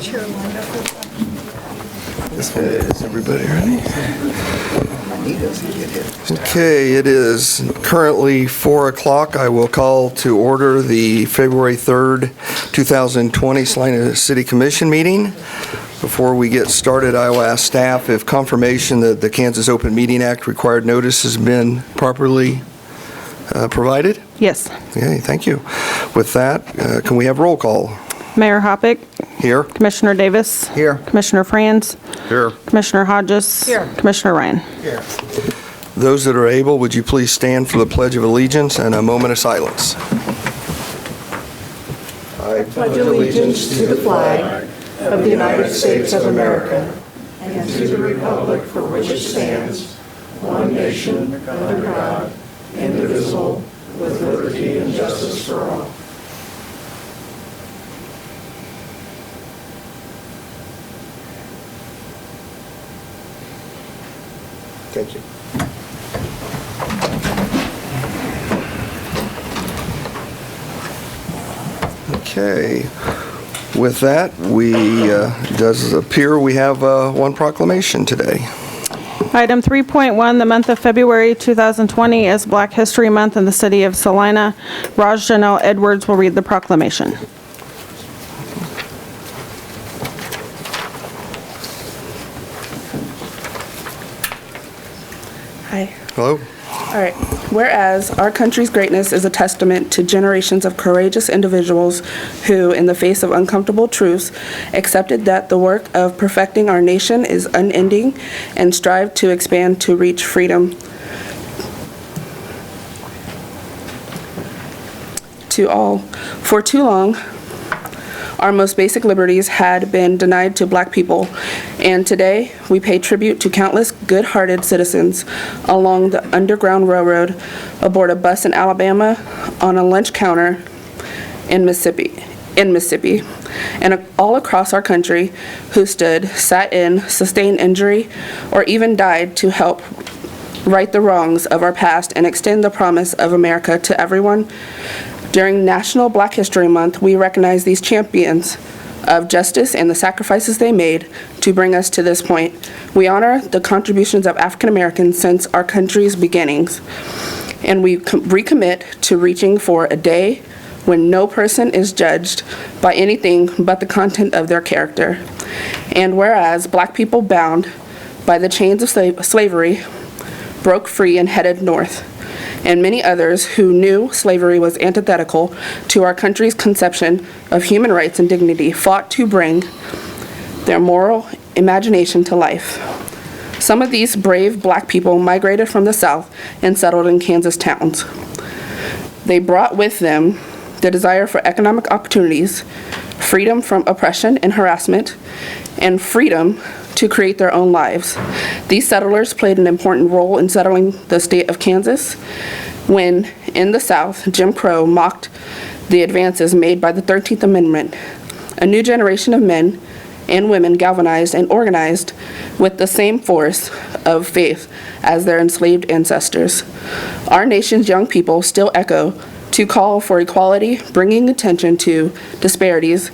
chair lined up with Is everybody ready? Okay, it is currently 4 o'clock. I will call to order the February 3rd, 2020 Salina City Commission meeting. Before we get started, I will ask staff if confirmation that the Kansas Open Meeting Act required notice has been properly provided. Yes. Okay, thank you. With that, can we have roll call? Mayor Hoppick. Here. Commissioner Davis. Here. Commissioner Franz. Here. Commissioner Hodges. Here. Commissioner Ryan. Here. Those that are able, would you please stand for the Pledge of Allegiance and a moment of silence? I pledge allegiance to the flag of the United States of America and to the republic for which it stands, one nation, under God, indivisible, with liberty and justice for all. Thank you. Okay. With that, does appear we have one proclamation today. Item 3.1, the month of February 2020 is Black History Month in the city of Salina. Raj Janelle Edwards will read the proclamation. Hi. Hello? All right. Whereas our country's greatness is a testament to generations of courageous individuals who, in the face of uncomfortable truths, accepted that the work of perfecting our nation is unending and strive to expand to reach freedom to all. For too long, our most basic liberties had been denied to Black people, and today we pay tribute to countless good-hearted citizens along the Underground Railroad, aboard a bus in Alabama, on a lunch counter in Mississippi, and all across our country who stood, sat in, sustained injury, or even died to help right the wrongs of our past and extend the promise of America to everyone. During National Black History Month, we recognize these champions of justice and the sacrifices they made to bring us to this point. We honor the contributions of African Americans since our country's beginnings, and we recommit to reaching for a day when no person is judged by anything but the content of their character. And whereas Black people bound by the chains of slavery broke free and headed north, and many others who knew slavery was antithetical to our country's conception of human rights and dignity fought to bring their moral imagination to life. Some of these brave Black people migrated from the South and settled in Kansas towns. They brought with them the desire for economic opportunities, freedom from oppression and harassment, and freedom to create their own lives. These settlers played an important role in settling the state of Kansas when, in the South, Jim Crow mocked the advances made by the 13th Amendment. A new generation of men and women galvanized and organized with the same force of faith as their enslaved ancestors. Our nation's young people still echo to call for equality, bringing attention to disparities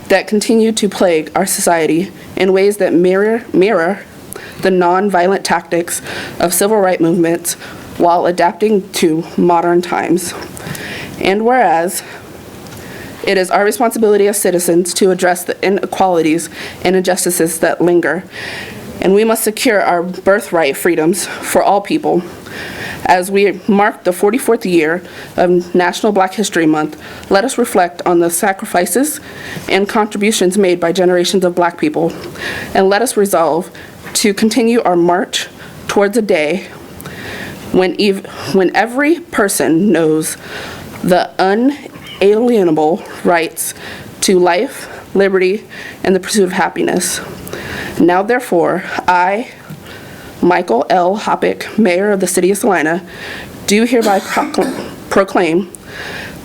that continue to plague our society in ways that mirror the non-violent tactics of civil rights movements while adapting to modern times. And whereas it is our responsibility as citizens to address the inequalities and injustices that linger, and we must secure our birthright freedoms for all people. As we mark the 44th year of National Black History Month, let us reflect on the sacrifices and contributions made by generations of Black people, and let us resolve to continue our march towards a day when every person knows the unalienable rights to life, liberty, and the pursuit of happiness. Now, therefore, I, Michael L. Hoppick, Mayor of the City of Salina, do hereby proclaim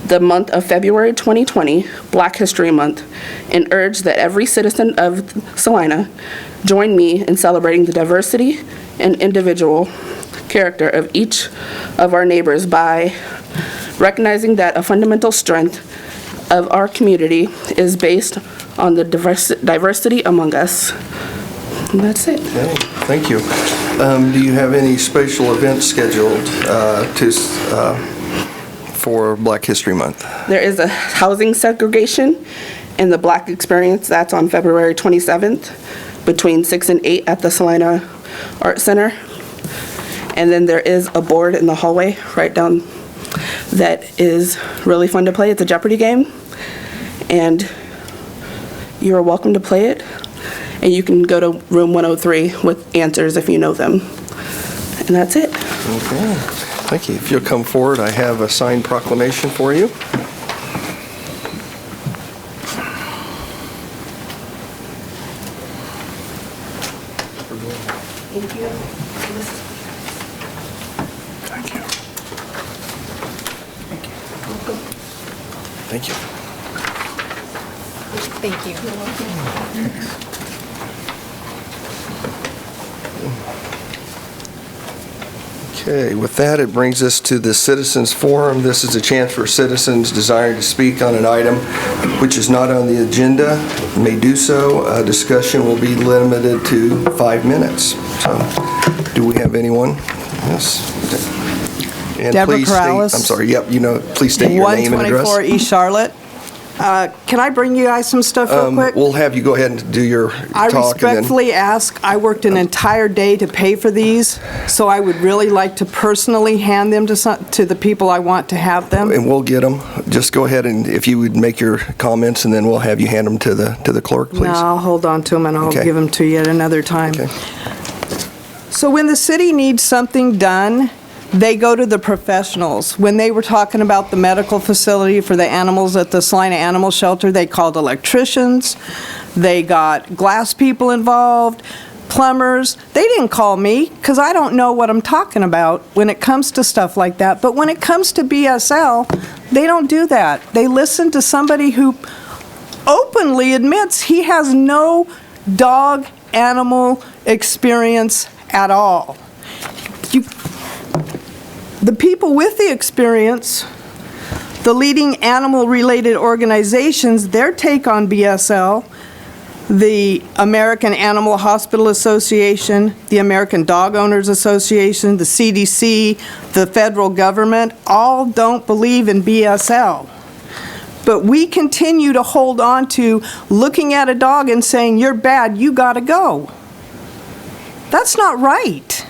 the month of February 2020 Black History Month and urge that every citizen of Salina join me in celebrating the diversity and individual character of each of our neighbors by recognizing that a fundamental strength of our community is based on the diversity among us. And that's it. Okay, thank you. Do you have any special events scheduled for Black History Month? There is a housing segregation in the Black Experience. That's on February 27th between 6 and 8 at the Salina Art Center. And then there is a board in the hallway right down that is really fun to play. It's a Jeopardy game, and you're welcome to play it. And you can go to room 103 with answers if you know them. And that's it. Okay, thank you. If you'll come forward, I have a signed proclamation for you. Thank you. Thank you. Thank you. Thank you. Okay, with that, it brings us to the Citizens Forum. This is a chance for citizens desiring to speak on an item which is not on the agenda may do so. Discussion will be limited to 5 minutes. So, do we have anyone? Yes. And Deborah please state, Corrales. I'm sorry, yep, please state your name and address. 124 East Charlotte. Can I bring you guys some stuff real quick? We'll have you go ahead and do your I talk. And then, respectfully ask, I worked an entire day to pay for these, so I would really like to personally hand them to the people I want to have them. and we'll get them. Just go ahead and if you would make your comments, and then we'll have you hand them to the clerk, please. No, I'll hold on to them and I'll Okay. give them to you at another time. Okay. So when the city needs something done, they go to the professionals. When they were talking about the medical facility for the animals at the Salina Animal Shelter, they called electricians, they got glass people involved, plumbers. They didn't call me because I don't know what I'm talking about when it comes to stuff like that. But when it comes to BSL, they don't do that. They listen to somebody who openly admits he has no dog animal experience at all. The people with the experience, the leading animal-related organizations, their take on BSL, the American Animal Hospital Association, the American Dog Owners Association, the CDC, the federal government, all don't believe in BSL. But we continue to hold on to looking at a dog and saying, "You're bad, you gotta go." That's not right.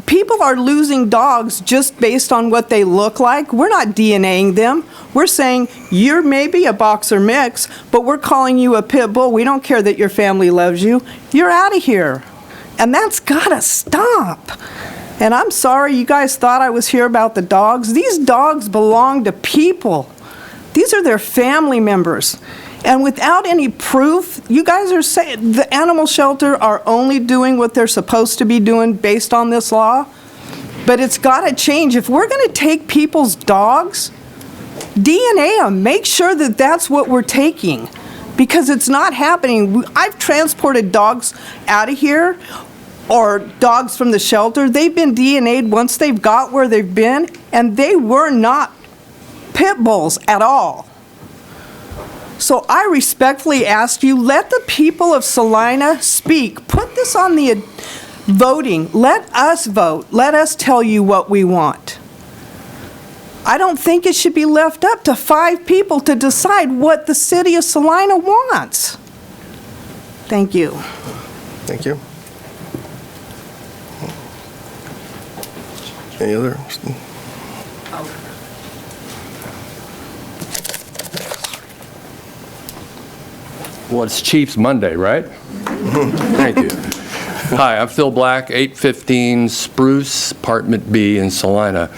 People are losing dogs just based on what they look like. We're not DNAing them. We're saying, you're maybe a boxer mix, but we're calling you a pit bull. We don't care that your family loves you. You're out of here. And that's gotta stop. And I'm sorry you guys thought I was here about the dogs. These dogs belong to people. These are their family members. And without any proof, you guys are saying the animal shelter are only doing what they're supposed to be doing based on this law. But it's got to change. If we're going to take people's dogs, DNA them. Make sure that that's what we're taking. Because it's not happening. I've transported dogs out of here, or dogs from the shelter. They've been DNA'd once they've got where they've been, and they were not pit bulls at all. So I respectfully ask you, let the people of Salina speak. Put this on the voting. Let us vote. Let us tell you what we want. I don't think it should be left up to 5 people to decide what the city of Salina wants. Thank you. Thank you. Any other? Well, it's Chiefs Monday, right? Thank you. Hi, I'm Phil Black, 815 Spruce, Apartment B in Salina.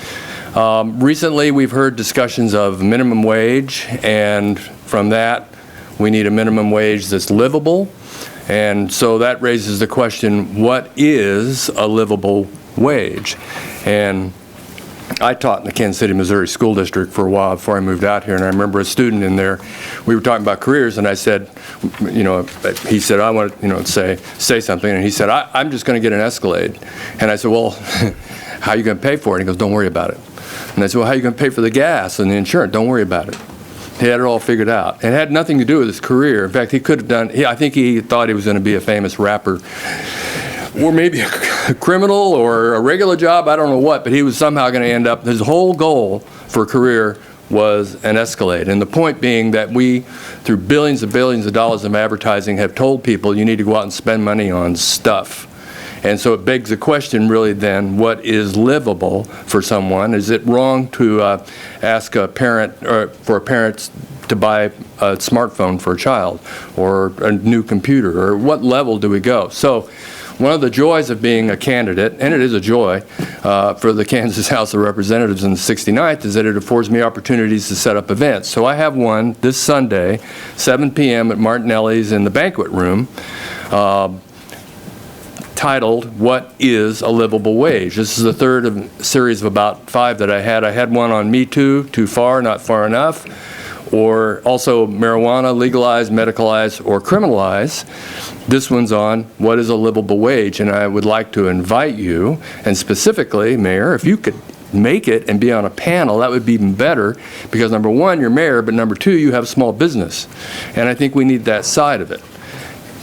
Recently, we've heard discussions of minimum wage, and from that, we need a minimum wage that's livable. And so that raises the question, what is a livable wage? And I taught in the Kansas City, Missouri School District for a while before I moved out here, and I remember a student in there, we were talking about careers, and I said, he said, I want to, say something, and he said, I'm just going to get an Escalade. And I said, well, how are you going to pay for it? And he goes, don't worry about it. And I said, well, how are you going to pay for the gas and the insurance? Don't worry about it. He had it all figured out. It had nothing to do with his career. In fact, he could have done, I think he thought he was going to be a famous rapper, or maybe a criminal or a regular job, I don't know what, but he was somehow going to end up, his whole goal for a career was an Escalade. And the point being that we, through billions of dollars of advertising, have told people you need to go out and spend money on stuff. And so it begs the question really then, what is livable for someone? Is it wrong to ask a parent, or for a parent to buy a smartphone for a child, or a new computer, or what level do we go? So one of the joys of being a candidate, and it is a joy for the Kansas House of Representatives in the 69th, is that it affords me opportunities to set up events. So I have one this Sunday, 7 p.m. at Martinelli's in the banquet room, titled, What is a Livable Wage? This is the third of a series of about 5 that I had. I had one on Me Too, Too Far, Not Far Enough, or also marijuana, legalize, medicalize, or criminalize. This one's on what is a livable wage, and I would like to invite you, and specifically, Mayor, if you could make it and be on a panel, that would be even better, because number one, you're mayor, but number two, you have small business, and I think we need that side of it.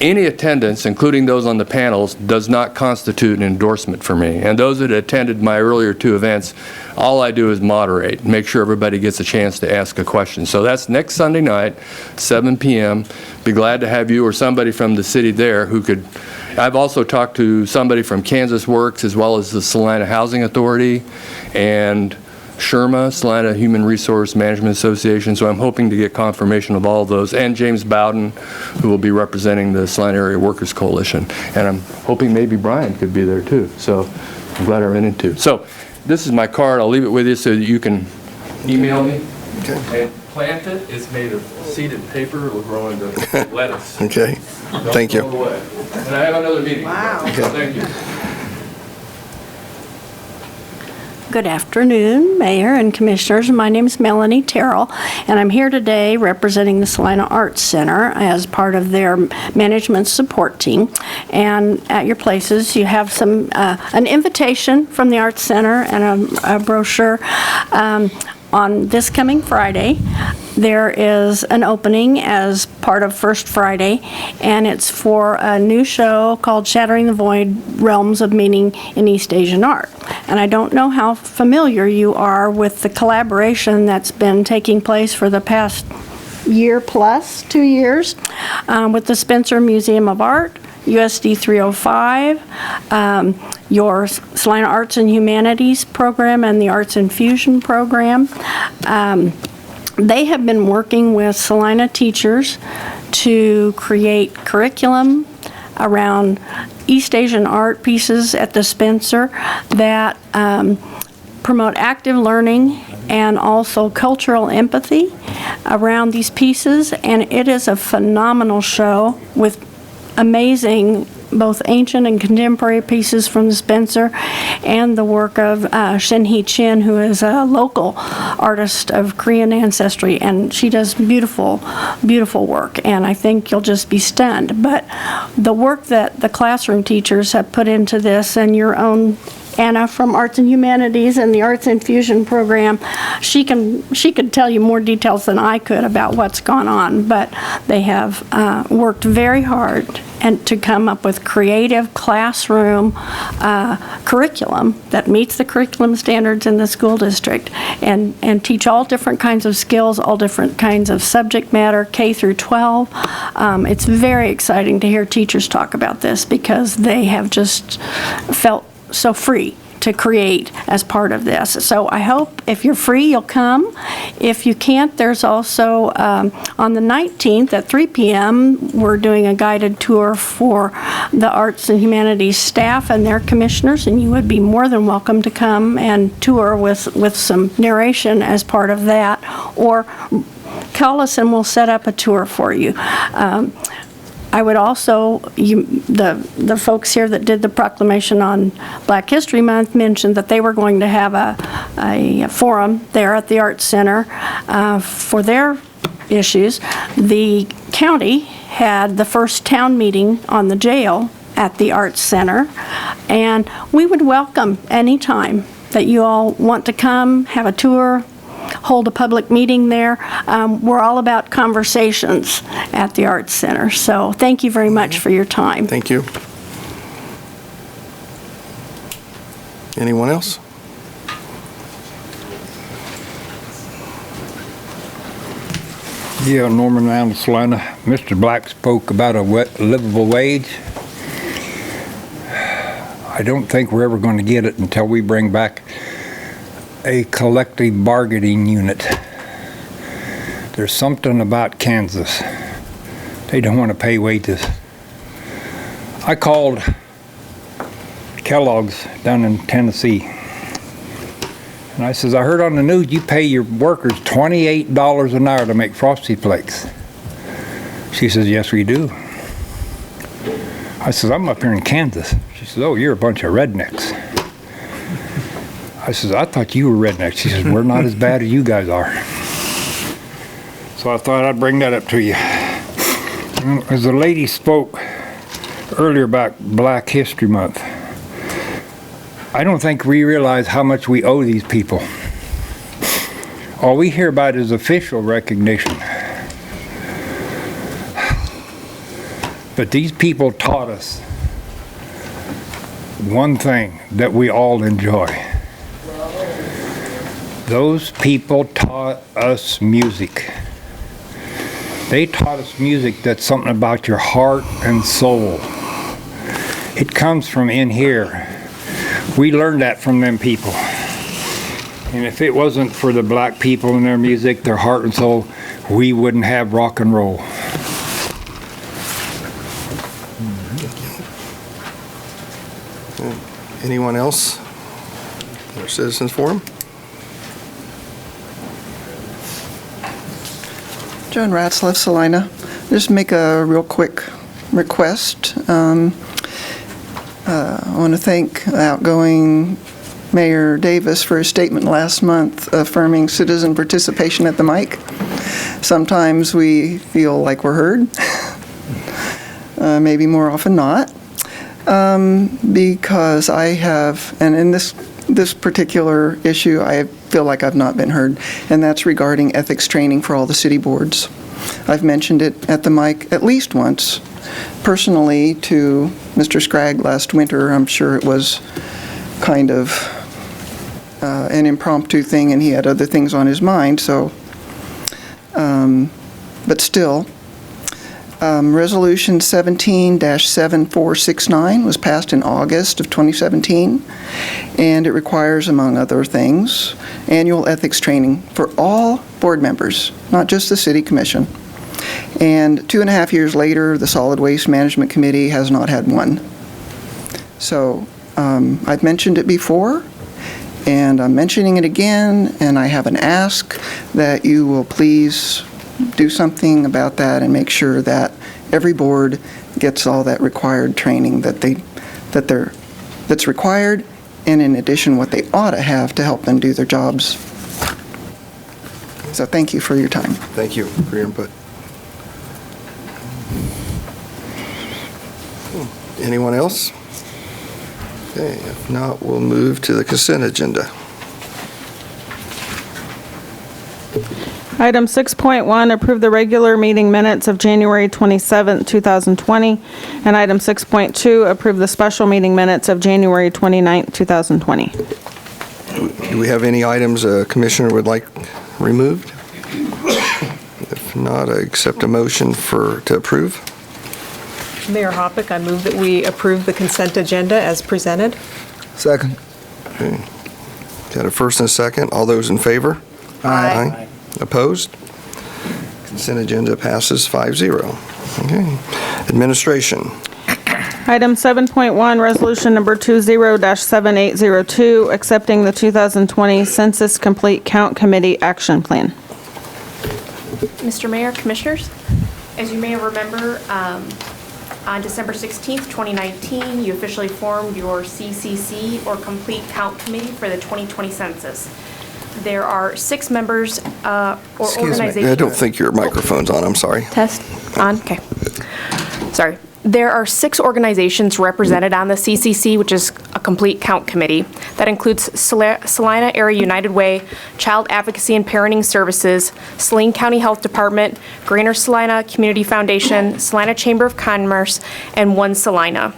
Any attendance, including those on the panels, does not constitute an endorsement for me. And those that attended my earlier 2 events, all I do is moderate, make sure everybody gets a chance to ask a question. So that's next Sunday night, 7 p.m. Be glad to have you or somebody from the city there who could. I've also talked to somebody from Kansas Works, as well as the Salina Housing Authority, and SHRMA, Salina Human Resource Management Association, so I'm hoping to get confirmation of all of those, and James Bowden, who will be representing the Salina Area Workers Coalition. And I'm hoping maybe Brian could be there too, so I'm glad I ran into. So this is my card. I'll leave it with you so that you can email me. Okay. And plant it. It's made of seeded paper. It will grow into lettuce. Okay, thank you. Don't throw it away. And I have another meeting. Wow. Okay. Thank you. Good afternoon, Mayor and Commissioners. My name is Melanie Terrell, and I'm here today representing the Salina Arts Center as part of their management support team. And at your places, you have an invitation from the Arts Center and a brochure. On this coming Friday, there is an opening as part of First Friday, and it's for a new show called Shattering the Void: Realms of Meaning in East Asian Art. And I don't know how familiar you are with the collaboration that's been taking place for the past year plus, 2 years, with the Spencer Museum of Art, USD 305, your Salina Arts and Humanities program, and the Arts Infusion program. They have been working with Salina teachers to create curriculum around East Asian art pieces at the Spencer that promote active learning and also cultural empathy around these pieces. And it is a phenomenal show with amazing both ancient and contemporary pieces from the Spencer, and the work of Shin-Hee Chin, who is a local artist of Korean ancestry, and she does beautiful, beautiful work, and I think you'll just be stunned. But the work that the classroom teachers have put into this, and your own Anna from Arts and Humanities and the Arts Infusion program, she could tell you more details than I could about what's gone on, but they have worked very hard and to come up with creative classroom curriculum that meets the curriculum standards in the school district, and teach all different kinds of skills, all different kinds of subject matter, K through 12. It's very exciting to hear teachers talk about this, because they have just felt so free to create as part of this. So I hope if you're free, you'll come. If you can't, there's also on the 19th at 3 p.m., we're doing a guided tour for the Arts and Humanities staff and their commissioners, and you would be more than welcome to come and tour with some narration as part of that, or call us and we'll set up a tour for you. I would also, the folks here that did the proclamation on Black History Month mentioned that they were going to have a forum there at the Arts Center for their issues. The county had the first town meeting on the jail at the Arts Center, and we would welcome any time that you all want to come, have a tour, hold a public meeting there. We're all about conversations at the Arts Center. So thank you very much for your time. Thank you. Anyone else? Yeah, Norman out of Salina. Mr. Black spoke about a livable wage. I don't think we're ever going to get it until we bring back a collective bargaining unit. There's something about Kansas. They don't want to pay wages. I called Kellogg's down in Tennessee. And I says, I heard on the news you pay your workers $28 an hour to make Frosty Flakes. She says, yes, we do. I says, I'm up here in Kansas. She says, oh, you're a bunch of rednecks. I says, I thought you were rednecks. She says, we're not as bad as you guys are. So I thought I'd bring that up to you. As the lady spoke earlier about Black History Month, I don't think we realize how much we owe these people. All we hear about is official recognition. But these people taught us one thing that we all enjoy. Those people taught us music. They taught us music that's something about your heart and soul. It comes from in here. We learned that from them people. And if it wasn't for the black people and their music, their heart and soul, we wouldn't have rock and roll. Anyone else? Our citizens forum? Joan Ratzlaff, Salina. Just make a real quick request. I want to thank outgoing Mayor Davis for his statement last month affirming citizen participation at the mic. Sometimes we feel like we're heard, maybe more often not, because I have, and in this particular issue, I feel like I've not been heard, and that's regarding ethics training for all the city boards. I've mentioned it at the mic at least once, personally to Mr. Scragg last winter. I'm sure it was kind of an impromptu thing, and he had other things on his mind, so, but still. Resolution 17-7469 was passed in August of 2017, and it requires, among other things, annual ethics training for all board members, not just the City Commission. And 2.5 years later, the Solid Waste Management Committee has not had one. So I've mentioned it before, and I'm mentioning it again, and I have an ask that you will please do something about that and make sure that every board gets all that required training that's required, and in addition what they ought to have to help them do their jobs. So thank you for your time. Thank you for your input. Anyone else? Okay, if not, we'll move to the consent agenda. Item 6.1, approve the regular meeting minutes of January 27, 2020. And item 6.2, approve the special meeting minutes of January 29, 2020. Do we have any items a commissioner would like removed? If not, I accept a motion to approve. Mayor Hoppick, I move that we approve the consent agenda as presented. Second. Okay. Got a first and a second. All those in favor? Aye. Opposed? Consent agenda passes 5-0. Okay. Administration. Item 7.1, resolution number 20-7802, accepting the 2020 Census Complete Count Committee Action Plan. Mr. Mayor, Commissioners, as you may remember, on December 16th, 2019, you officially formed your CCC, or Complete Count Committee, for the 2020 Census. There are 6 members or Excuse organizations. me. I don't think your microphone's on. I'm sorry. Test on? Okay. Sorry. There are 6 organizations represented on the CCC, which is a complete count committee. That includes Salina Area United Way, Child Advocacy and Parenting Services, Saline County Health Department, Greater Salina Community Foundation, Salina Chamber of Commerce, and One Salina.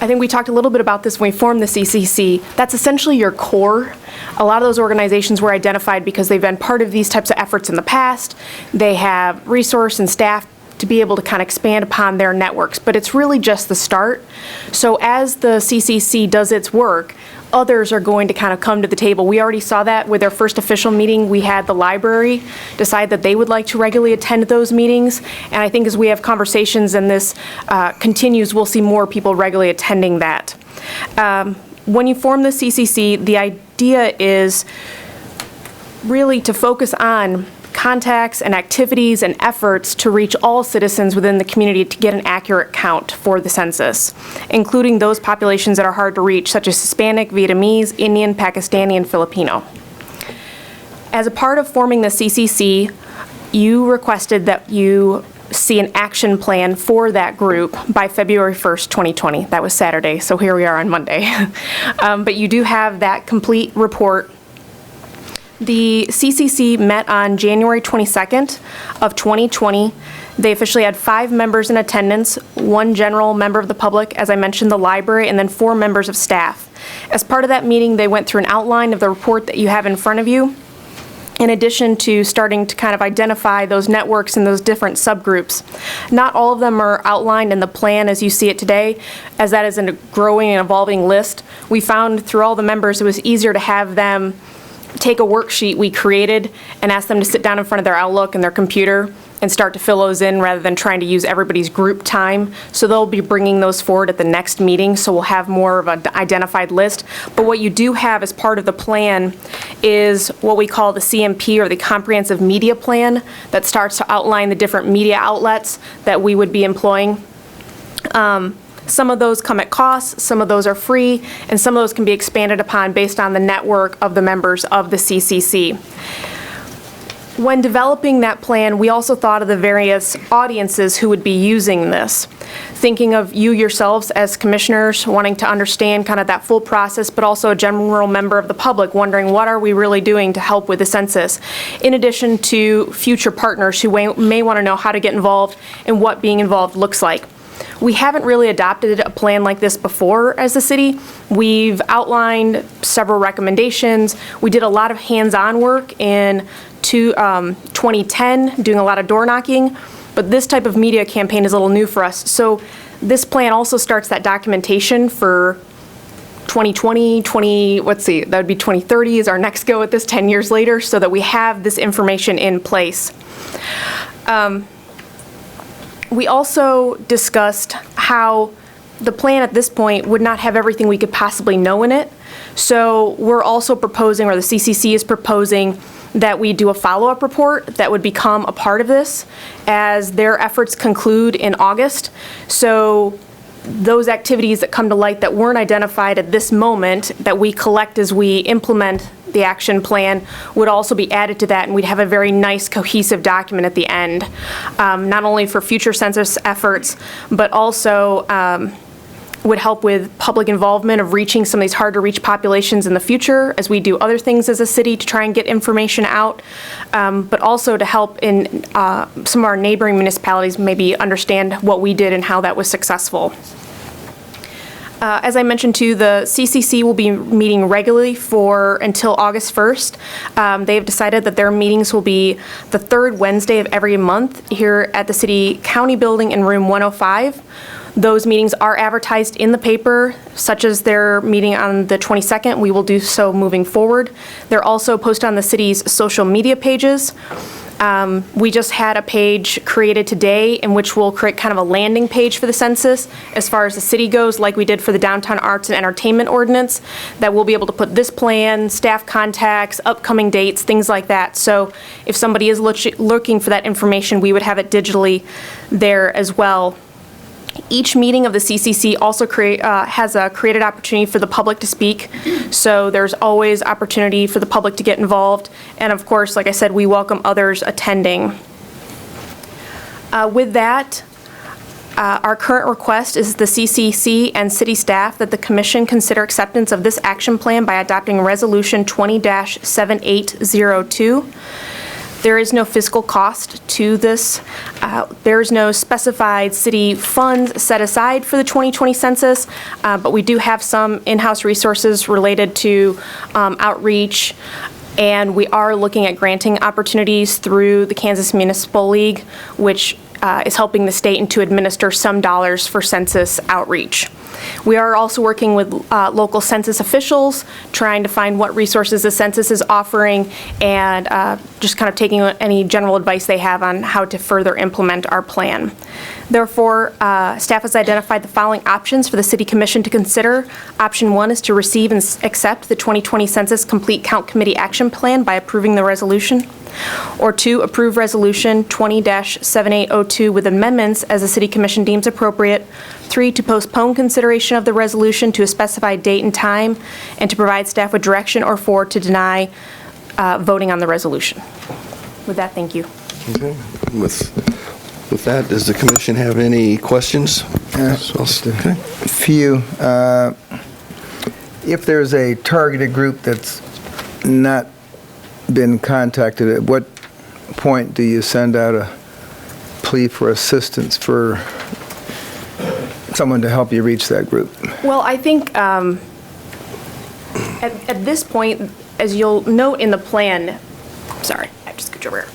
I think we talked a little bit about this when we formed the CCC. That's essentially your core. A lot of those organizations were identified because they've been part of these types of efforts in the past. They have resource and staff to be able to kind of expand upon their networks, but it's really just the start. So as the CCC does its work, others are going to kind of come to the table. We already saw that with our first official meeting. We had the library decide that they would like to regularly attend those meetings, and I think as we have conversations and this continues, we'll see more people regularly attending that. When you form the CCC, the idea is really to focus on contacts and activities and efforts to reach all citizens within the community to get an accurate count for the census, including those populations that are hard to reach, such as Hispanic, Vietnamese, Indian, Pakistani, and Filipino. As a part of forming the CCC, you requested that you see an action plan for that group by February 1st, 2020. That was Saturday, so here we are on Monday. But you do have that complete report. The CCC met on January 22nd of 2020. They officially had 5 members in attendance, 1 general member of the public, as I mentioned, the library, and then 4 members of staff. As part of that meeting, they went through an outline of the report that you have in front of you, in addition to starting to kind of identify those networks and those different subgroups. Not all of them are outlined in the plan as you see it today, as that is a growing and evolving list. We found through all the members it was easier to have them take a worksheet we created and ask them to sit down in front of their Outlook and their computer and start to fill those in rather than trying to use everybody's group time. So they'll be bringing those forward at the next meeting, so we'll have more of an identified list. But what you do have as part of the plan is what we call the CMP, or the Comprehensive Media Plan, that starts to outline the different media outlets that we would be employing. Some of those come at cost, some of those are free, and some of those can be expanded upon based on the network of the members of the CCC. When developing that plan, we also thought of the various audiences who would be using this. Thinking of you yourselves as commissioners, wanting to understand kind of that full process, but also a general member of the public wondering what are we really doing to help with the census, in addition to future partners who may want to know how to get involved and what being involved looks like. We haven't really adopted a plan like this before as a city. We've outlined several recommendations. We did a lot of hands-on work in 2010, doing a lot of door knocking, but this type of media campaign is a little new for us. So this plan also starts that documentation for 2020, that would be 2030 is our next go at this 10 years later, so that we have this information in place. We also discussed how the plan at this point would not have everything we could possibly know in it. So we're also proposing, or the CCC is proposing, that we do a follow-up report that would become a part of this as their efforts conclude in August. So those activities that come to light that weren't identified at this moment, that we collect as we implement the action plan, would also be added to that, and we'd have a very nice cohesive document at the end, not only for future census efforts, but also would help with public involvement of reaching some of these hard to reach populations in the future as we do other things as a city to try and get information out, but also to help in some of our neighboring municipalities maybe understand what we did and how that was successful. As I mentioned too, the CCC will be meeting regularly until August 1st. They have decided that their meetings will be the 3rd Wednesday of every month here at the City County Building in room 105. Those meetings are advertised in the paper, such as their meeting on the 22nd. We will do so moving forward. They're also posted on the city's social media pages. We just had a page created today in which we'll create kind of a landing page for the census as far as the city goes, like we did for the Downtown Arts and Entertainment Ordinance, that we'll be able to put this plan, staff contacts, upcoming dates, things like that. So if somebody is looking for that information, we would have it digitally there as well. Each meeting of the CCC also has a created opportunity for the public to speak, so there's always opportunity for the public to get involved, and of course, like I said, we welcome others attending. With that, Our current request is the CCC and city staff that the commission consider acceptance of this action plan by adopting Resolution 20-7802. There is no fiscal cost to this. There is no specified city funds set aside for the 2020 census, but we do have some in-house resources related to outreach, and we are looking at granting opportunities through the Kansas Municipal League, which is helping the state to administer some dollars for census outreach. We are also working with local census officials, trying to find what resources the census is offering, and just kind of taking any general advice they have on how to further implement our plan. Therefore, staff has identified the following options for the City Commission to consider. Option 1 is to receive and accept the 2020 Census Complete Count Committee Action Plan by approving the resolution. Or 2, approve Resolution 20-7802 with amendments as the City Commission deems appropriate. 3, to postpone consideration of the resolution to a specified date and time, and to provide staff with direction. Or 4, to deny voting on the resolution. With that, thank you. Okay. With that, does the commission have any questions? Okay. Few. If there's a targeted group that's not been contacted, at what point do you send out a plea for assistance for someone to help you reach that group? Well, I think at this point, as you'll note in the plan, sorry, I just got over here.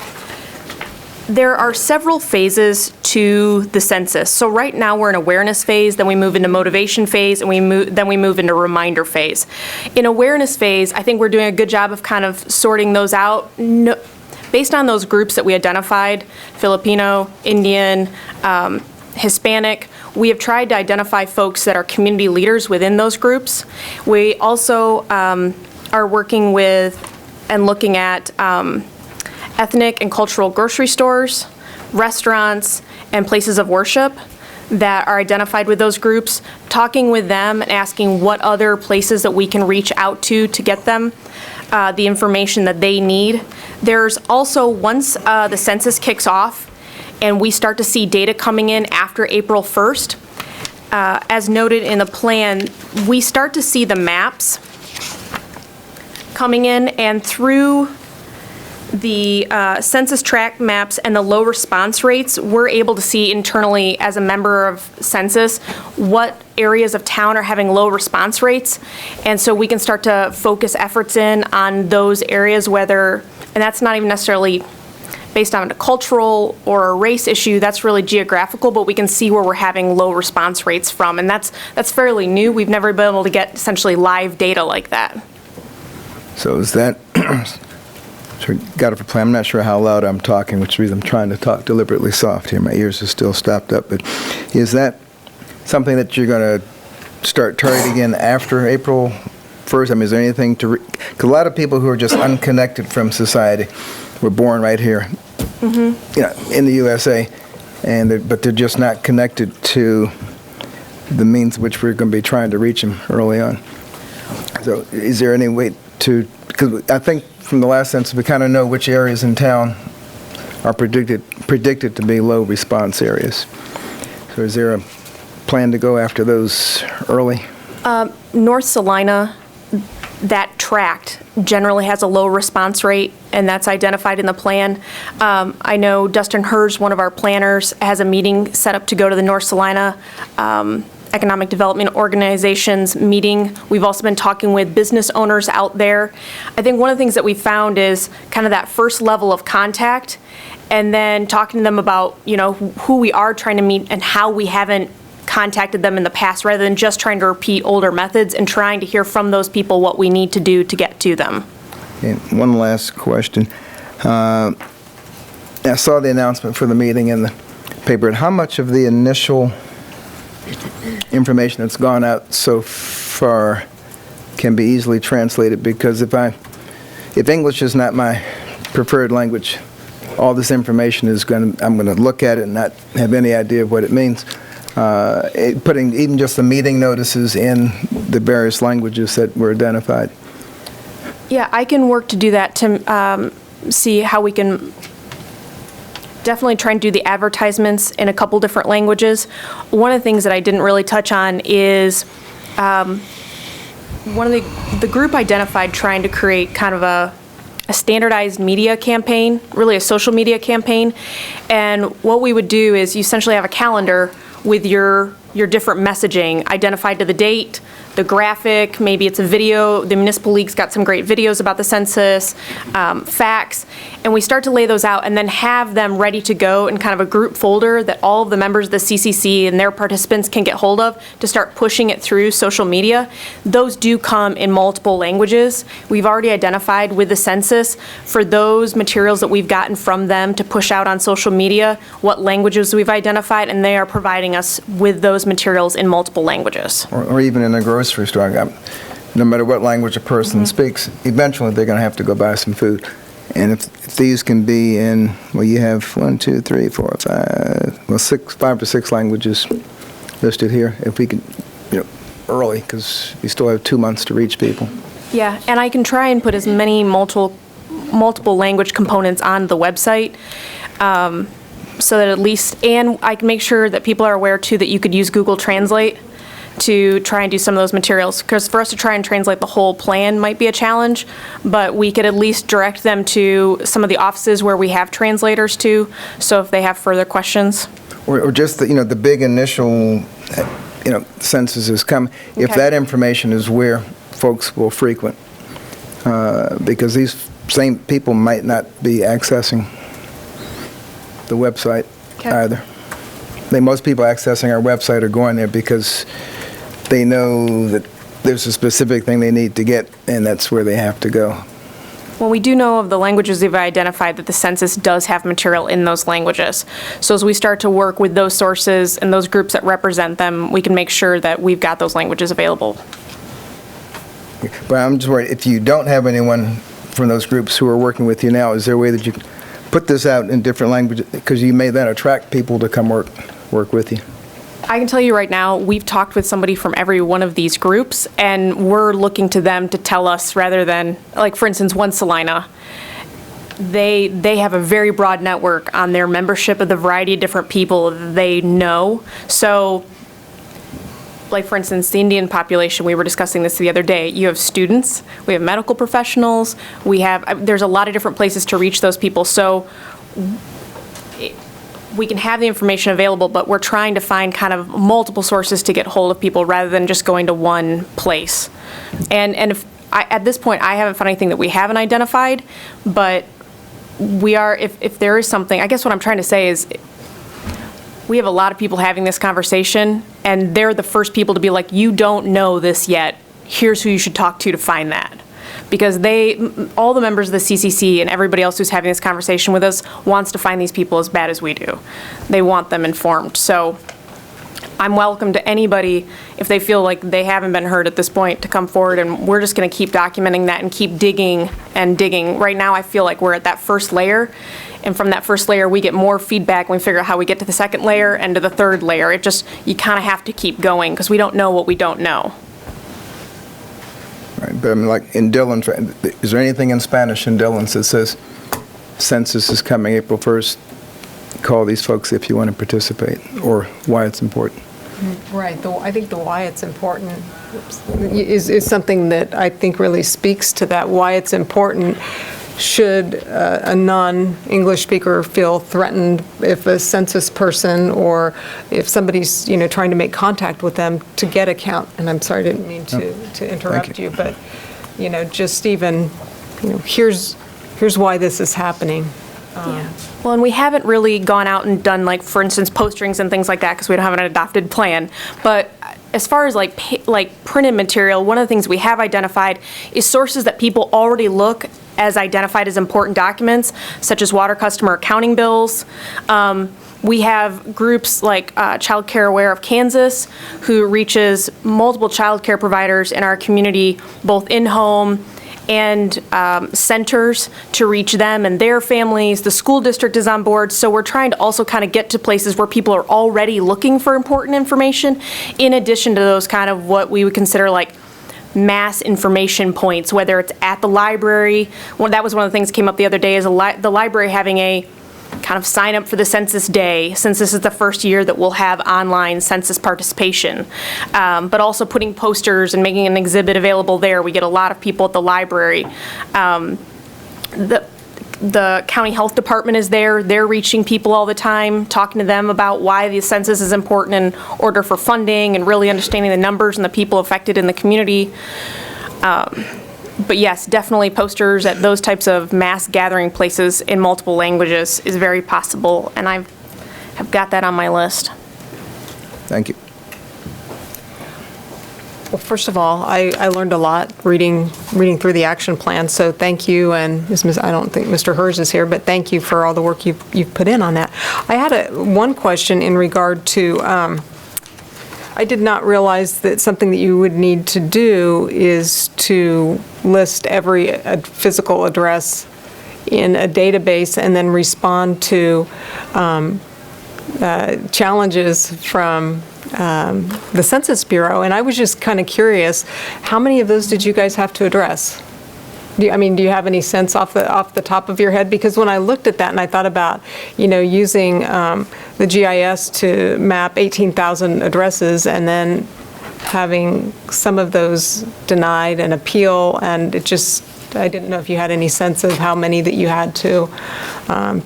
There are several phases to the census. So right now we're in awareness phase, then we move into motivation phase, and then we move into reminder phase. In awareness phase, I think we're doing a good job of kind of sorting those out. Based on those groups that we identified, Filipino, Indian, Hispanic, we have tried to identify folks that are community leaders within those groups. We also are working with and looking at ethnic and cultural grocery stores, restaurants, and places of worship that are identified with those groups, talking with them and asking what other places that we can reach out to get them the information that they need. There's also, once the census kicks off and we start to see data coming in after April 1st, as noted in the plan, we start to see the maps coming in, and through the census tract maps and the low response rates, we're able to see internally as a member of census what areas of town are having low response rates. And so we can start to focus efforts in on those areas, whether, and that's not even necessarily based on a cultural or a race issue, that's really geographical, but we can see where we're having low response rates from. And that's fairly new. We've never been able to get essentially live data like that. So is that, so got it for plan. I'm not sure how loud I'm talking, which is I'm trying to talk deliberately soft here. My ears are still stopped up. But is that something that you're going to start targeting in after April 1st? I mean, is there anything to, because a lot of people who are just unconnected from society were born right here, you know, in the USA, but they're just not connected to the means which we're going to be trying to reach them early on. So is there any way to, because I think from the last census, we kind of know which areas in town are predicted to be low response areas. So is there a plan to go after those early? North Salina, that tract generally has a low response rate, and that's identified in the plan. I know Dustin Hers, one of our planners, has a meeting set up to go to the North Salina Economic Development Organization's meeting. We've also been talking with business owners out there. I think one of the things that we found is kind of that first level of contact, and then talking to them about, you know, who we are trying to meet and how we haven't contacted them in the past, rather than just trying to repeat older methods, and trying to hear from those people what we need to do to get to them. And one last question. I saw the announcement for the meeting in the paper. How much of the initial information that's gone out so far can be easily translated? Because if English is not my preferred language, all this information I'm going to look at it and not have any idea of what it means. Putting even just the meeting notices in the various languages that were identified. Yeah, I can work to do that to see how we can definitely try and do the advertisements in a couple different languages. One of the things that I didn't really touch on is one of the group identified trying to create kind of a standardized media campaign, really a social media campaign. And what we would do is you essentially have a calendar with your different messaging identified to the date, the graphic, maybe it's a video. The Municipal League's got some great videos about the census, facts, and we start to lay those out and then have them ready to go in kind of a group folder that all of the members of the CCC and their participants can get hold of to start pushing it through social media. Those do come in multiple languages. We've already identified with the census for those materials that we've gotten from them to push out on social media, what languages we've identified, and they are providing us with those materials in multiple languages. Or even in a grocery store. No matter what language a person speaks, eventually they're going to have to go buy some food. And if these can be in, well, you have 5 or 6 languages listed here. If we can, early, because we still have 2 months to reach people. Yeah, and I can try and put as many multiple language components on the website. So that at least, and I can make sure that people are aware too that you could use Google Translate to try and do some of those materials. Because for us to try and translate the whole plan might be a challenge, but we could at least direct them to some of the offices where we have translators too, so if they have further questions. Or just the big initial, census is coming. If that information is where folks will frequent, because these same people might not be accessing the website either. Most people accessing our website are going there because they know that there's a specific thing they need to get, and that's where they have to go. Well, we do know of the languages we've identified that the census does have material in those languages. So as we start to work with those sources and those groups that represent them, we can make sure that we've got those languages available. But I'm just worried, if you don't have anyone from those groups who are working with you now, is there a way that you can put this out in different languages? Because you may then attract people to come work with you. I can tell you right now, we've talked with somebody from every one of these groups, and we're looking to them to tell us rather than, like for instance, one Salina. They have a very broad network on their membership of the variety of different people they know. So, like for instance, the Indian population, we were discussing this the other day. You have students, we have medical professionals, there's a lot of different places to reach those people. So we can have the information available, but we're trying to find kind of multiple sources to get hold of people rather than just going to one place. And at this point, I haven't found anything that we haven't identified, but we are, if there is something, I guess what I'm trying to say is we have a lot of people having this conversation, and they're the first people to be like, you don't know this yet, here's who you should talk to find that. Because all the members of the CCC and everybody else who's having this conversation with us wants to find these people as bad as we do. They want them informed. So I'm welcome to anybody, if they feel like they haven't been heard at this point, to come forward, and we're just going to keep documenting that and keep digging and digging. Right now I feel like we're at that first layer, and from that first layer we get more feedback and we figure out how we get to the second layer and to the third layer. You kind of have to keep going because we don't know what we don't know. Right, but I mean, like in Dillon, is there anything in Spanish in Dillon that says census is coming April 1st, call these folks if you want to participate, or why it's important? Right. I think the why it's important is something that I think really speaks to that, why it's important. Should a non-English speaker feel threatened if a census person or if somebody's, trying to make contact with them to get a count? And I'm sorry, I didn't mean to interrupt you, but, just even, here's why this is happening. Yeah. Well, and we haven't really gone out and done, like, for instance, posterings and things like that because we don't have an adopted plan. But as far as like printed material, one of the things we have identified is sources that people already look as identified as important documents, such as water customer accounting bills. We have groups like Child Care Aware of Kansas, who reaches multiple child care providers in our community, both in-home and centers, to reach them and their families. The school district is on board, so we're trying to also kind of get to places where people are already looking for important information, in addition to those kind of what we would consider like mass information points, whether it's at the library. Well, that was one of the things that came up the other day, is the library having a kind of sign up for the census day, since this is the first year that we'll have online census participation. But also putting posters and making an exhibit available there. We get a lot of people at the library. The county health department is there. They're reaching people all the time, talking to them about why the census is important in order for funding and really understanding the numbers and the people affected in the community. But yes, definitely posters at those types of mass gathering places in multiple languages is very possible, and I have got that on my list. Thank you. Well, first of all, I learned a lot reading through the action plan, so thank you, and I don't think Mr. Hers is here, but thank you for all the work you've put in on that. I had one question in regard to, I did not realize that something that you would need to do is to list every physical address in a database and then respond to challenges from the Census Bureau, and I was just kind of curious, how many of those did you guys have to address? Do you have any sense off the top of your head? Because when I looked at that and I thought about, using the GIS to map 18,000 addresses and then having some of those denied and appeal, and I didn't know if you had any sense of how many that you had to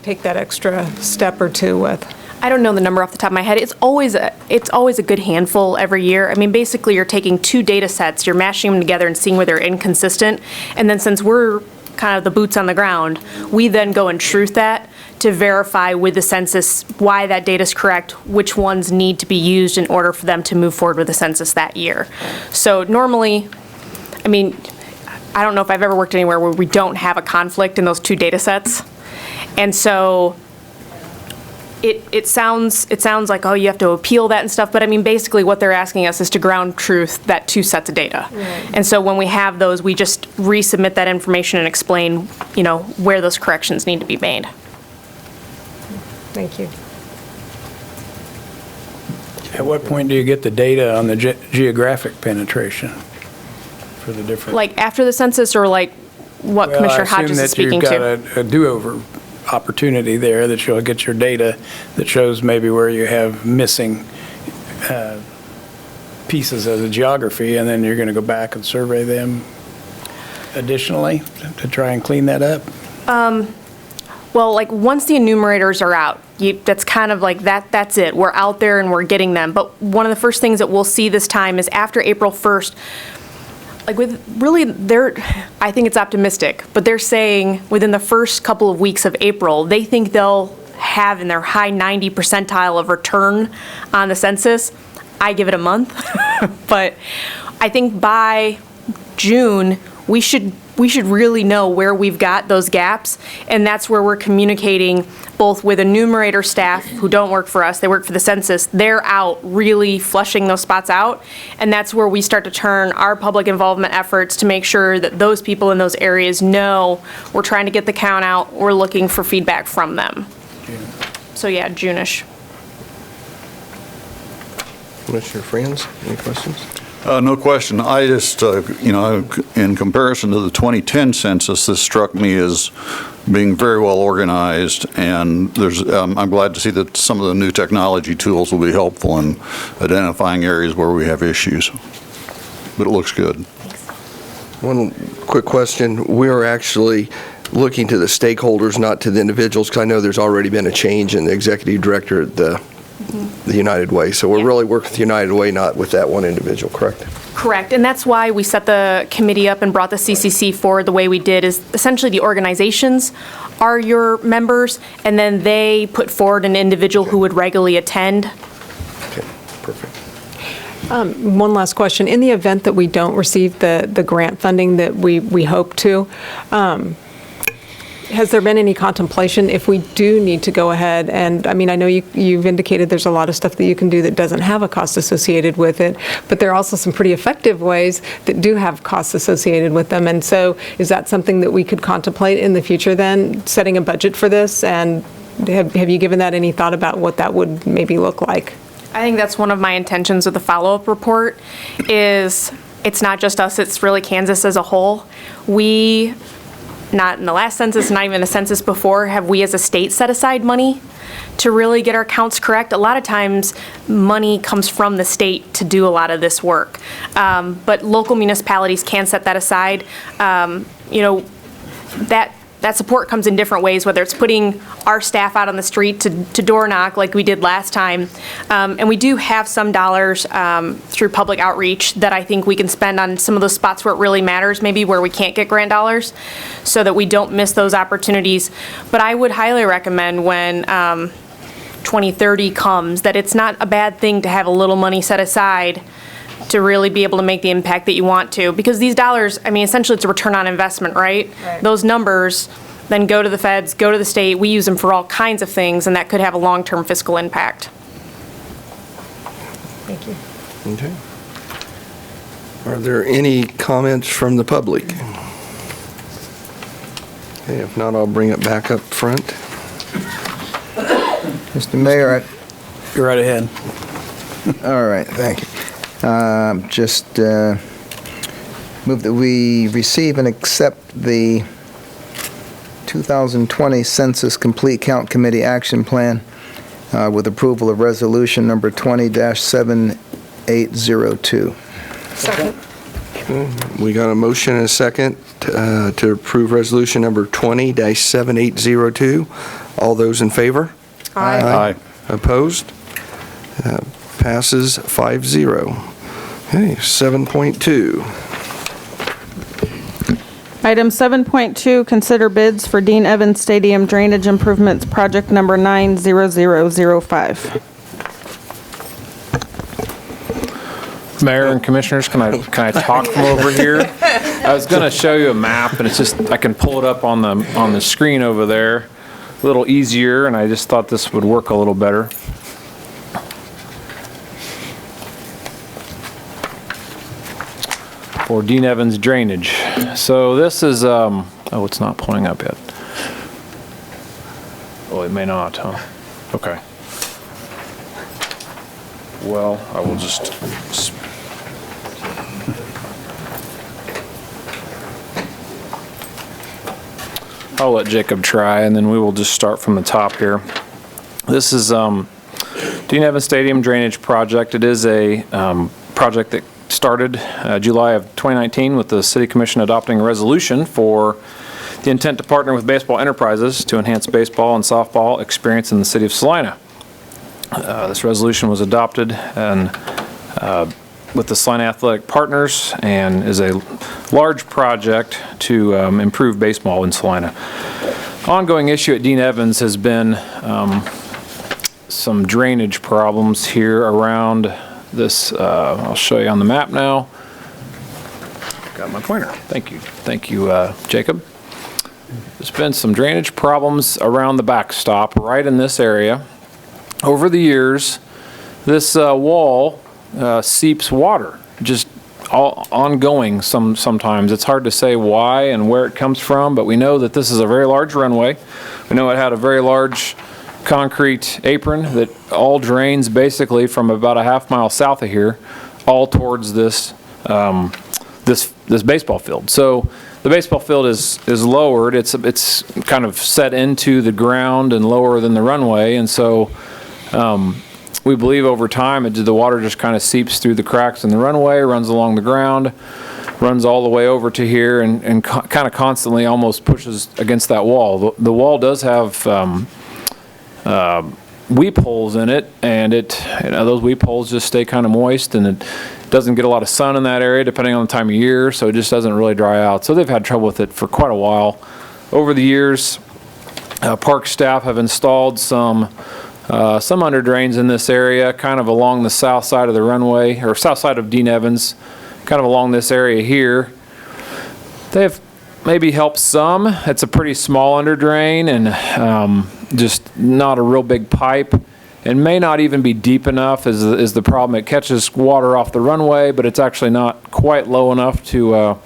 take that extra step or two with. I don't know the number off the top of my head. It's always a good handful every year. I mean, basically, you're taking two data sets, you're mashing them together and seeing where they're inconsistent. And then since we're kind of the boots on the ground, we then go and truth that to verify with the census why that data's correct, which ones need to be used in order for them to move forward with the census that year. So normally, I don't know if I've ever worked anywhere where we don't have a conflict in those two data sets. And so it sounds like, oh, you have to appeal that and stuff, but basically what they're asking us is to ground truth that two sets of data. Right. And so when we have those, we just resubmit that information and explain, where those corrections need to be made. Thank you. At what point do you get the data on the geographic penetration for the different? Like after the census, or like what Commissioner Hodges is speaking to? I assume that you've got a do-over opportunity there, that you'll get your data that shows maybe where you have missing pieces of the geography, and then you're going to go back and survey them additionally to try and clean that up? Well, like once the enumerators are out, that's kind of like that's it. We're out there and we're getting them. But one of the first things that we'll see this time is after April 1st, like I think it's optimistic, but they're saying within the first couple of weeks of April, they think they'll have in their high 90 percentile of return on the census. I give it a month, but I think by June, we should really know where we've got those gaps, and that's where we're communicating both with enumerator staff who don't work for us, they work for the census. They're out really flushing those spots out, and that's where we start to turn our public involvement efforts to make sure that those people in those areas know we're trying to get the count out, we're looking for feedback from them. So yeah, June-ish. Commissioner Franz, any questions? No question. I just, in comparison to the 2010 census, this struck me as being very well organized, and I'm glad to see that some of the new technology tools will be helpful in identifying areas where we have issues. But it looks good. One quick question. We're actually looking to the stakeholders, not to the individuals, because I know there's already been a change in the executive director at the United Way. So we're really working with United Way, not with that one individual, correct? Correct, and that's why we set the committee up and brought the CCC forward the way we did, is essentially the organizations are your members, and then they put forward an individual who would regularly attend. Okay, perfect. One last question. In the event that we don't receive the grant funding that we hope to, has there been any contemplation if we do need to go ahead and, I know you've indicated there's a lot of stuff that you can do that doesn't have a cost associated with it, but there are also some pretty effective ways that do have costs associated with them. And so is that something that we could contemplate in the future then, setting a budget for this? And have you given that any thought about what that would maybe look like? I think that's one of my intentions with the follow-up report, is it's not just us, it's really Kansas as a whole. not in the last census, not even a census before, have we as a state set aside money to really get our counts correct. A lot of times, money comes from the state to do a lot of this work. But local municipalities can set that aside. That support comes in different ways, whether it's putting our staff out on the street to door knock like we did last time. And we do have some dollars through public outreach that I think we can spend on some of those spots where it really matters, maybe where we can't get grant dollars, so that we don't miss those opportunities. But I would highly recommend when 2030 comes that it's not a bad thing to have a little money set aside to really be able to make the impact that you want to. Because these dollars, I mean, essentially it's a return on investment, right? Those numbers then go to the feds, go to the state. We use them for all kinds of things, and that could have a long-term fiscal impact. Thank you. Okay. Are there any comments from the public? Okay, if not, I'll bring it back up front. Mr. Mayor, Go right ahead. all right, thank you. Just move that we receive and accept the 2020 Census Complete Count Committee Action Plan with approval of resolution number 20-7802. Second. We got a motion and a second to approve resolution number 20-7802. All those in favor? Aye. Opposed? Passes 5-0. Okay, 7.2. Item 7.2, consider bids for Dean Evans Stadium Drainage Improvements Project Number 90005. Mayor and Commissioners, can I talk from over here? I was going to show you a map, and it's just, I can pull it up on the screen over there, a little easier, and I just thought this would work a little better. For Dean Evans drainage. So this is, oh, it's not pulling up yet. Oh, it may not, huh? Okay. Well, I will just. I'll let Jacob try, and then we will just start from the top here. This is Dean Evans Stadium Drainage Project. It is a project that started July of 2019 with the City Commission adopting a resolution for the intent to partner with baseball enterprises to enhance baseball and softball experience in the city of Salina. This resolution was adopted and with the Salina Athletic Partners and is a large project to improve baseball in Salina. Ongoing issue at Dean Evans has been some drainage problems here around this. I'll show you on the map now. Got my pointer. Thank you. Thank you, Jacob. There's been some drainage problems around the backstop right in this area. Over the years, this wall seeps water, just all ongoing sometimes. It's hard to say why and where it comes from, but we know that this is a very large runway. We know it had a very large concrete apron that all drains basically from about a half mile south of here, all towards this this baseball field. So the baseball field is lowered. It's kind of set into the ground and lower than the runway, and so we believe over time the water just kind of seeps through the cracks in the runway, runs along the ground, runs all the way over to here, and kind of constantly almost pushes against that wall. The wall does have weep holes in it, and those weep holes just stay kind of moist, and it doesn't get a lot of sun in that area depending on the time of year, so it just doesn't really dry out. So they've had trouble with it for quite a while. Over the years, park staff have installed some under drains in this area, kind of along the south side of the runway, or south side of Dean Evans, kind of along this area here. They've maybe helped some. It's a pretty small under drain and just not a real big pipe, and may not even be deep enough is the problem. It catches water off the runway, but it's actually not quite low enough to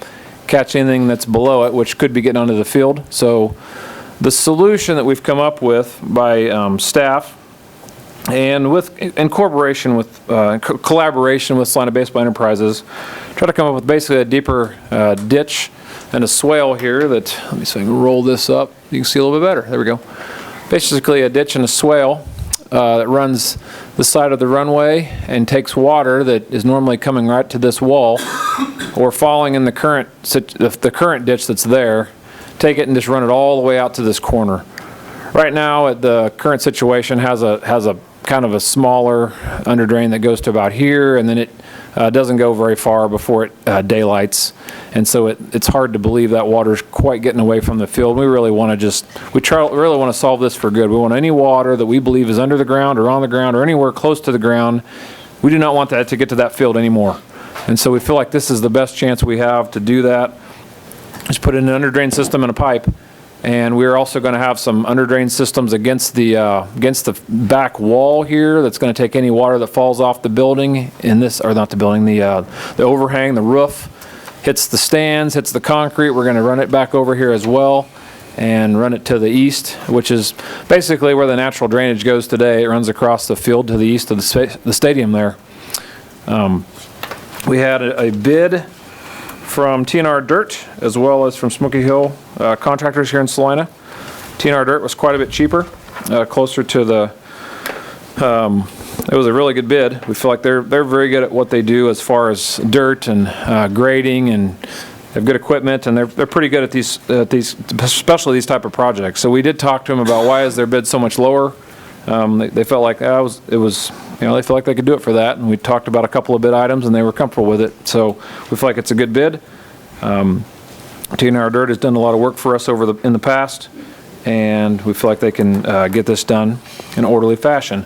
catch anything that's below it, which could be getting onto the field. So the solution that we've come up with by staff And in collaboration with Salina Baseball Enterprises, try to come up with basically a deeper ditch and a swale here that, let me see if I can roll this up, you can see a little bit better, there we go. Basically a ditch and a swale that runs the side of the runway and takes water that is normally coming right to this wall or falling in the current ditch that's there, take it and just run it all the way out to this corner. Right now, the current situation has a kind of a smaller under drain that goes to about here, and then it doesn't go very far before it daylights, and so it's hard to believe that water's quite getting away from the field. We really want to really want to solve this for good. We want any water that we believe is under the ground or on the ground or anywhere close to the ground. We do not want that to get to that field anymore, and so we feel like this is the best chance we have to do that. Just put in an under drain system and a pipe. And we're also going to have some under drain systems against the back wall here. That's going to take any water that falls off the building in this, or not the building, the overhang, the roof, hits the stands, hits the concrete. We're going to run it back over here as well, and run it to the east, which is basically where the natural drainage goes today. It runs across the field to the east of the stadium there. We had a bid from TNR Dirt as well as from Smoky Hill contractors here in Salina. TNR Dirt was quite a bit cheaper, closer to the, it was a really good bid. We feel like they're very good at what they do as far as dirt and grading, and they have good equipment, and they're pretty good at these, especially these type of projects. So we did talk to them about why is their bid so much lower. They felt like they felt like they could do it for that, and we talked about a couple of bid items, and they were comfortable with it. So we feel like it's a good bid. TNR Dirt has done a lot of work for us in the past, and we feel like they can get this done in an orderly fashion.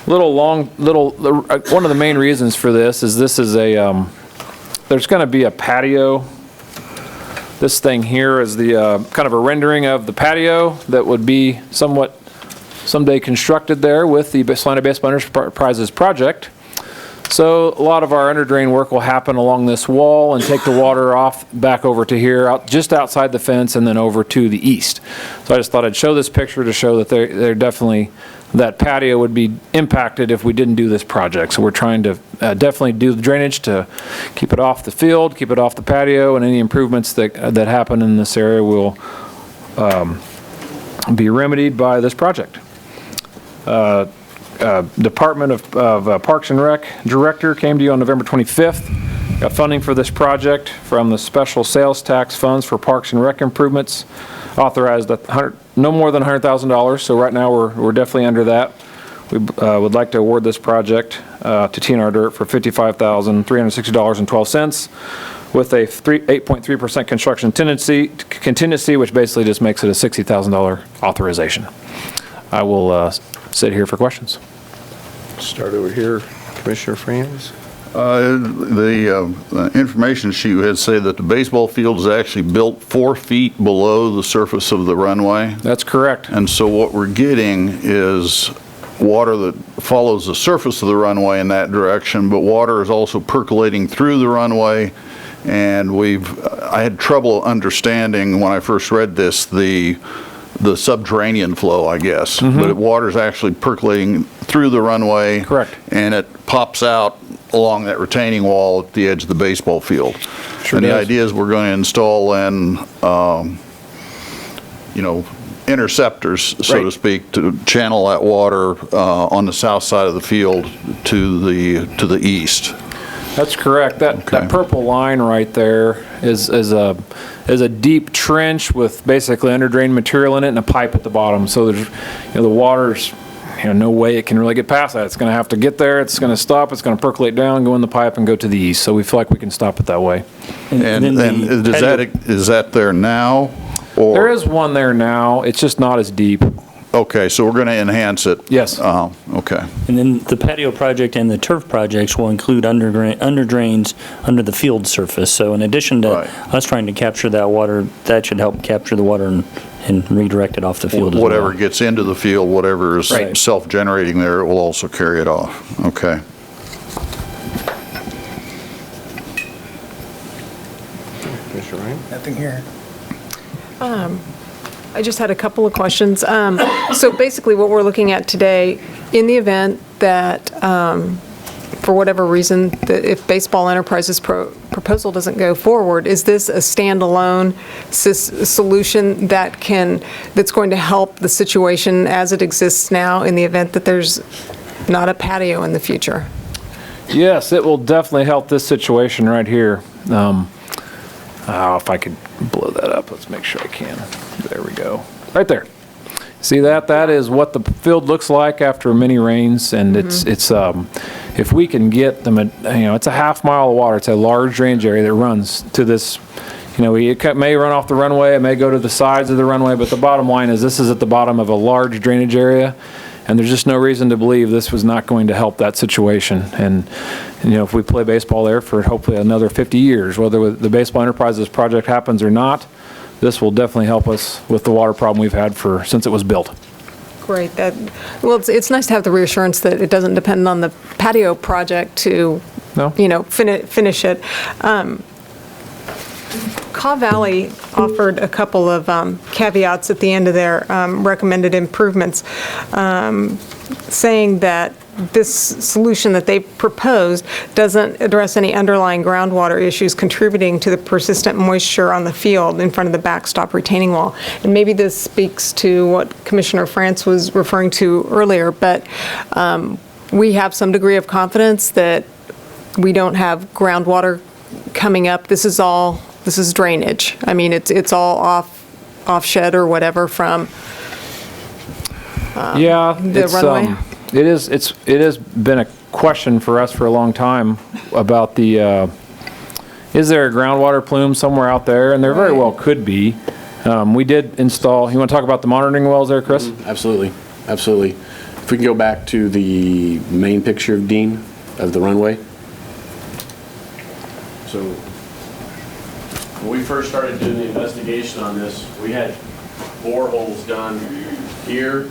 One of the main reasons for this is there's going to be a patio. This thing here is the kind of a rendering of the patio that would be somewhat someday constructed there with the Salina Baseball Enterprises project. So a lot of our under drain work will happen along this wall and take the water off back over to here, just outside the fence, and then over to the east. So I just thought I'd show this picture to show that they're definitely, that patio would be impacted if we didn't do this project. So we're trying to definitely do the drainage to keep it off the field, keep it off the patio, and any improvements that happen in this area will be remedied by this project. Department of Parks and Rec Director came to you on November 25th. Got funding for this project from the special sales tax funds for Parks and Rec improvements, authorized at no more than $100,000. So right now we're definitely under that. We would like to award this project to TNR Dirt for $55,360.12 with a 8.3% construction contingency, which basically just makes it a $60,000 authorization. I will sit here for questions. Start over here, Commissioner Franz. The information sheet had said that the baseball field is actually built 4 feet below the surface of the runway. That's correct. And so what we're getting is water that follows the surface of the runway in that direction, but water is also percolating through the runway. And I had trouble understanding when I first read this, the subterranean flow, I guess. Mm-hmm. But water's actually percolating through the runway. Correct. And it pops out along that retaining wall at the edge of the baseball field. Sure and does. the idea is we're going to install interceptors, so to speak, to channel that water Mm-hmm. on the south side of the field to the east. That's correct. That purple line right there is a deep trench with basically under drain material in it and a pipe at the bottom. So there's, the water's, no way it can really get past that. It's going to have to get there. It's going to stop. It's going to percolate down, go in the pipe, and go to the east. So we feel like we can stop it that way. And is that there now? Or? There is one there now. It's just not as deep. Okay, so we're going to enhance it. Yes. Okay. And then the patio project and the turf projects will include under drains under the field surface. So in addition to us trying to capture that water, that should help capture the water and redirect it off the field as well. Whatever gets into the field, whatever is self-generating there, it will also carry it off. Okay. Commissioner Ryan? Nothing here. I just had a couple of questions. So basically what we're looking at today, in the event that, for whatever reason, that if Baseball Enterprises proposal doesn't go forward, is this a standalone solution that's going to help the situation as it exists now in the event that there's not a patio in the future? Yes, it will definitely help this situation right here. If I could blow that up, let's make sure I can. There we go. Right there. See that? That is what the field looks like after many rains, and it's if we can get them, it's a half mile of water. It's a large drainage area that runs to this. It may run off the runway, it may go to the sides of the runway, but the bottom line is this is at the bottom of a large drainage area, and there's just no reason to believe this was not going to help that situation. And if we play baseball there for hopefully another 50 years, whether the Baseball Enterprises project happens or not, this will definitely help us with the water problem we've had since it was built. Great. It's nice to have the reassurance that it doesn't depend on the patio project to, finish it. Caw Valley offered a couple of caveats at the end of their recommended improvements, saying that this solution that they proposed doesn't address any underlying groundwater issues contributing to the persistent moisture on the field in front of the backstop retaining wall. And maybe this speaks to what Commissioner France was referring to earlier, but we have some degree of confidence that we don't have groundwater coming up. This is drainage. I mean, it's all off shed or whatever from the runway. It has been a question for us for a long time about is there a groundwater plume somewhere out there? And there very well could be. We did install, you want to talk about the monitoring wells there, Chris? Absolutely. If we can go back to the main picture of Dean, of the runway. So when we first started doing the investigation on this, we had boreholes done here,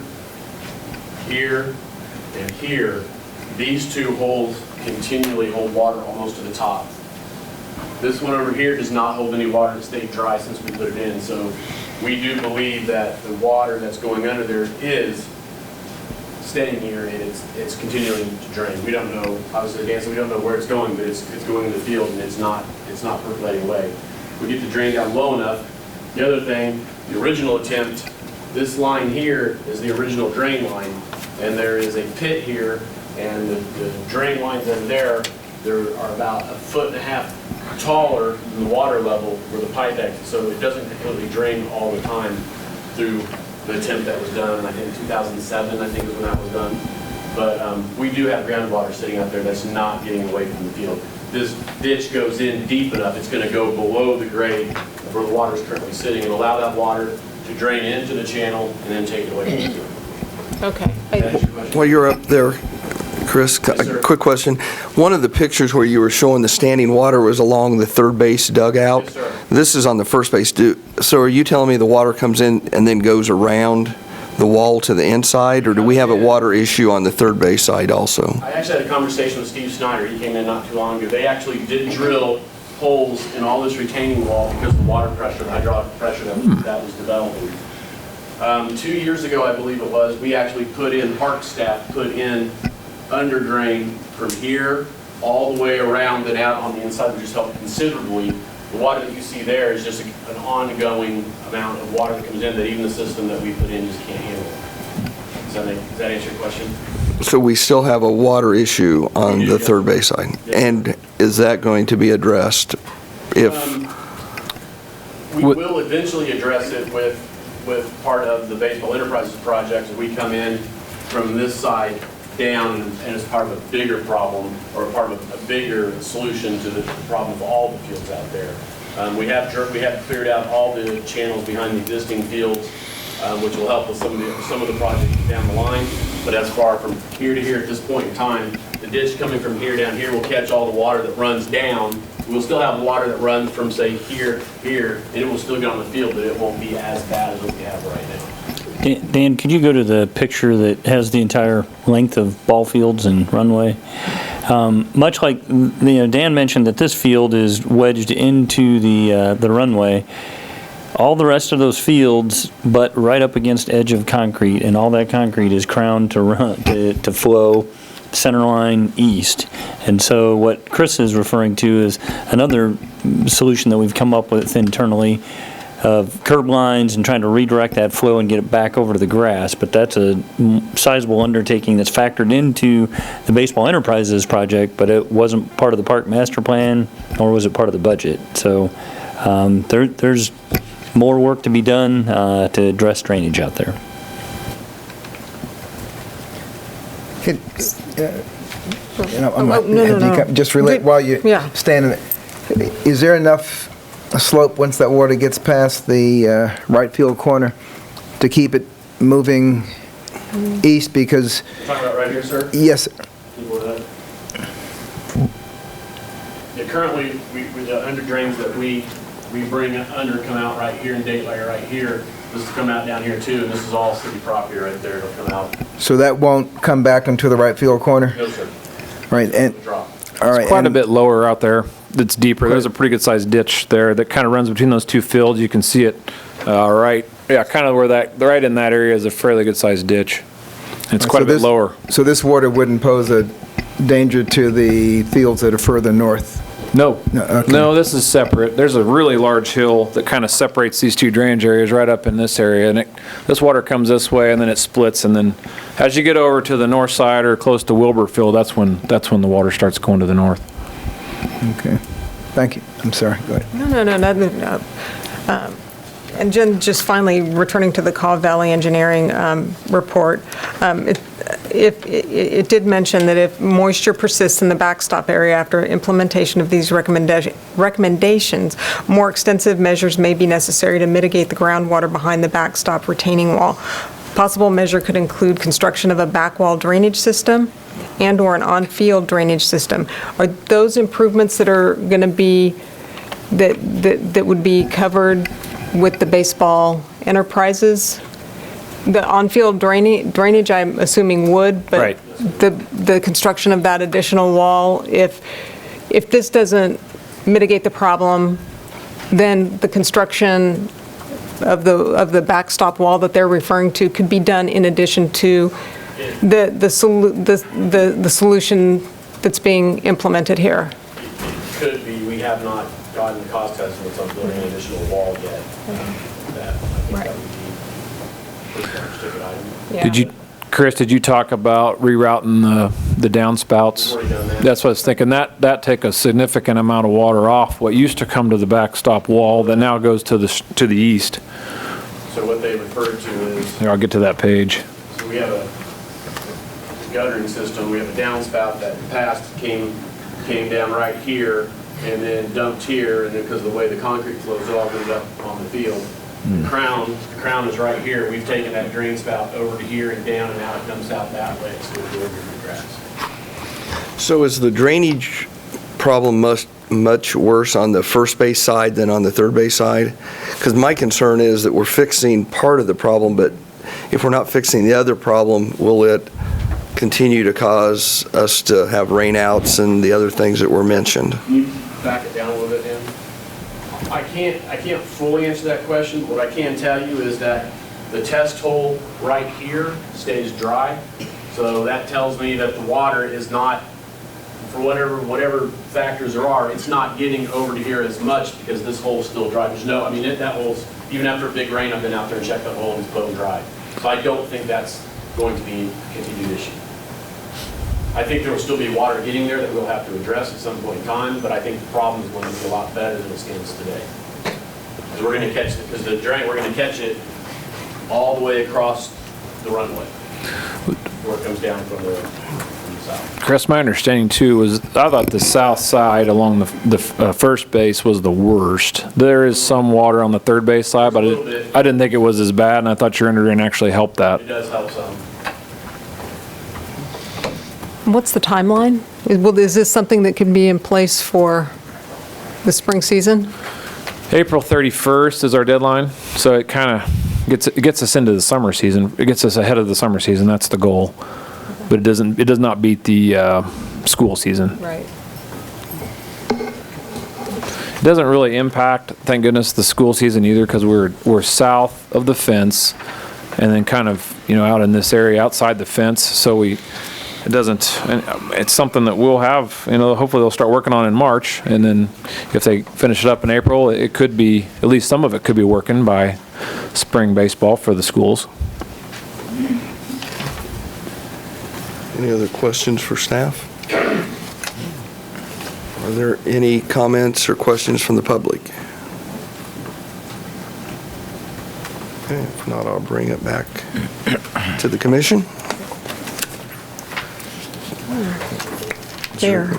and here. These two holes continually hold water almost to the top. This one over here does not hold any water. It stayed dry since we put it in. So we do believe that the water that's going under there is staying here, and it's continuing to drain. We don't know, obviously, Dan said we don't know where it's going, but it's going in the field, and it's not percolating away. We get the drain down low enough. The other thing, the original attempt, this line here is the original drain line, and there is a pit here, and the drain lines in there are about 1.5 feet taller than the water level where the pipe exits, so it doesn't completely drain all the time through the attempt that was done, I think 2007, I think is when that was done. But we do have groundwater sitting out there that's not getting away from the field. This ditch goes in deep enough, it's going to go below the grade of where the water is currently sitting and allow that water to drain into the channel and then take it away from the field. Okay. While you're up there, Chris, a quick question. One of the pictures where you were showing the standing water was along the third base dugout. Yes, sir. This is on the first base. So are you telling me the water comes in and then goes around the wall to the inside, or do we have a water issue on the third base side also? I actually had a conversation with Steve Snyder. He came in not too long ago. They actually did drill holes in all this retaining wall because of the water pressure, the hydraulic pressure that was developing. 2 years ago, I believe it was, we actually park staff put in under drain from here all the way around and out on the inside, which has helped considerably. The water that you see there is just an ongoing amount of water that comes in that even the system that we put in just can't handle. Does that answer your question? So we still have a water issue on the third base side. Yes. And is that going to be addressed if? We will eventually address it with part of the Baseball Enterprises project. We come in from this side down, and it's part of a bigger problem, or part of a bigger solution to the problem of all the fields out there. We have cleared out all the channels behind the existing fields, which will help with some of the projects down the line. But as far from here to here at this point in time, the ditch coming from here down here will catch all the water that runs down. We'll still have water that runs from, say, here, and it will still get on the field, but it won't be as bad as what we have right now. Dan, could you go to the picture that has the entire length of ball fields and runway? Much like Dan mentioned that this field is wedged into the runway. all the rest of those fields, but right up against edge of concrete, and all that concrete is crowned to run to flow center line east. And so what Chris is referring to is another solution that we've come up with internally of curb lines and trying to redirect that flow and get it back over to the grass. But that's a sizable undertaking that's factored into the Baseball Enterprises project, but it wasn't part of the park master plan, nor was it part of the budget. So there's more work to be done to address drainage out there. Just relate while you stand. Is there enough slope once that water gets past the right field corner to keep it moving east? Because Talking about right here, sir? yes. Yeah, currently, the under drains that we bring under come out right here in Daylight right here. This is come out down here too, and this is all city property right there. It'll come out. So that won't come back into the right field corner? No, sir. Right, and Drop. all right, It's quite a bit lower out there. It's deeper. There's a pretty good sized ditch there that kind of runs between those two fields. You can see it right kind of where that, right in that area is a fairly good sized ditch. It's quite a bit lower. So this water wouldn't pose a danger to the fields that are further north? No. Okay. No, this is separate. There's a really large hill that kind of separates these two drainage areas right up in this area. And this water comes this way and then it splits. And then as you get over to the north side or close to Wilburfield, that's when the water starts going to the north. Okay. Thank you. I'm sorry. Go ahead. No. And Jen, just finally returning to the Caw Valley Engineering report, it did mention that if moisture persists in the backstop area after implementation of these recommendations, more extensive measures may be necessary to mitigate the groundwater behind the backstop retaining wall. Possible measure could include construction of a back wall drainage system and/or an on-field drainage system. Are those improvements that are going to be that would be covered with the Baseball Enterprises? The on-field drainage, I'm assuming would, but right. the construction of that additional wall, if this doesn't mitigate the problem, then the construction of the backstop wall that they're referring to could be done in addition to the solution that's being implemented here. It could be. We have not gotten the cost estimates on building an additional wall yet. That would be a large ticket item. Did you talk about rerouting the downspouts? We've already done that. That's what I was thinking. That take a significant amount of water off what used to come to the backstop wall that now goes to the east. So what they referred to is, Here, I'll get to that page. so we have a guttering system. We have a downspout that in the past came down right here and then dumped here, and then because of the way the concrete flows, it all goes up on the field. The crown is right here. We've taken that drain spout over to here and down, and now it dumps out that way, so we're delivering the grass. So is the drainage problem much worse on the first base side than on the third base side? Because my concern is that we're fixing part of the problem, but if we're not fixing the other problem, will it continue to cause us to have rainouts and the other things that were mentioned? Can you back it down a little bit, Dan? I can't fully answer that question, but what I can tell you is that the test hole right here stays dry. So that tells me that the water is not, for whatever factors there are, it's not getting over to here as much because this hole's still dry. That hole's, even after a big rain, I've been out there and checked that hole and it's bone dry. So I don't think that's going to be a continued issue. I think there will still be water getting there that we'll have to address at some point in time, but I think the problem is going to be a lot better than it stands today. Because we're going to catch it, because the drain, we're going to catch it all the way across the runway, where it comes down from the south. Chris, my understanding too was I thought the south side along the first base was the worst. There is some water on the third base side, but I didn't think it was as bad, and I thought your underdrain actually helped that. It does help some. What's the timeline? Is this something that can be in place for the spring season? April 31st is our deadline, so it kind of gets us into the summer season. It gets us ahead of the summer season. That's the goal, but it does not beat the school season. Right. doesn't really impact, thank goodness, the school season either, because we're south of the fence and then kind of, out in this area outside the fence. So it's something that we'll have, hopefully they'll start working on in March. And then if they finish it up in April, it could be, at least some of it could be working by spring baseball for the schools. Any other questions for staff? Are there any comments or questions from the public? Okay, if not, I'll bring it back to the commission. Mayor,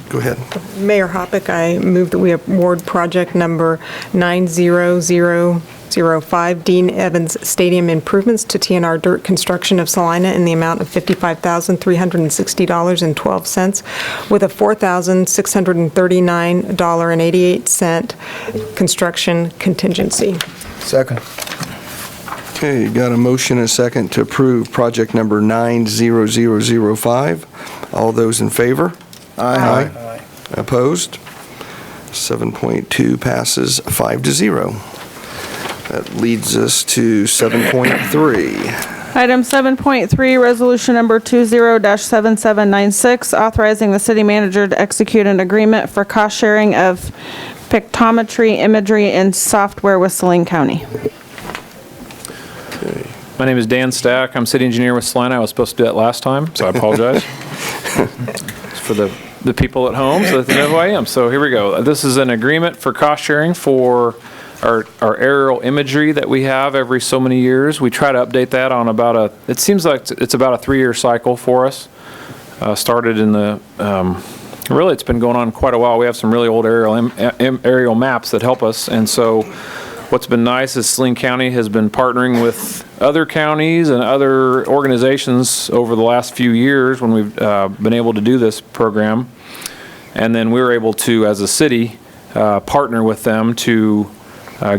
Go ahead. Mayor Hoppick, I move that we award project number 90005, Dean Evans Stadium Improvements to TNR Dirt Construction of Salina in the amount of $55,360.12 with a $4,639.88 construction contingency. Second. Okay, got a motion and a second to approve project number 90005. All those in favor? Aye. Opposed? 7.2 passes 5-0. That leads us to 7.3. Item 7.3, resolution number 20-7796, authorizing the city manager to execute an agreement for cost sharing of pictometry imagery and software with Saline County. My name is Dan Stack. I'm city engineer with Salina. I was supposed to do that last time, so I apologize. It's for the people at home, so they know who I am. So here we go. This is an agreement for cost sharing for our aerial imagery that we have every so many years. We try to update that on it seems like it's about a 3-year cycle for us. Started in really it's been going on quite a while. We have some really old aerial maps that help us, and so what's been nice is Saline County has been partnering with other counties and other organizations over the last few years when we've been able to do this program. And then we were able to, as a city, partner with them to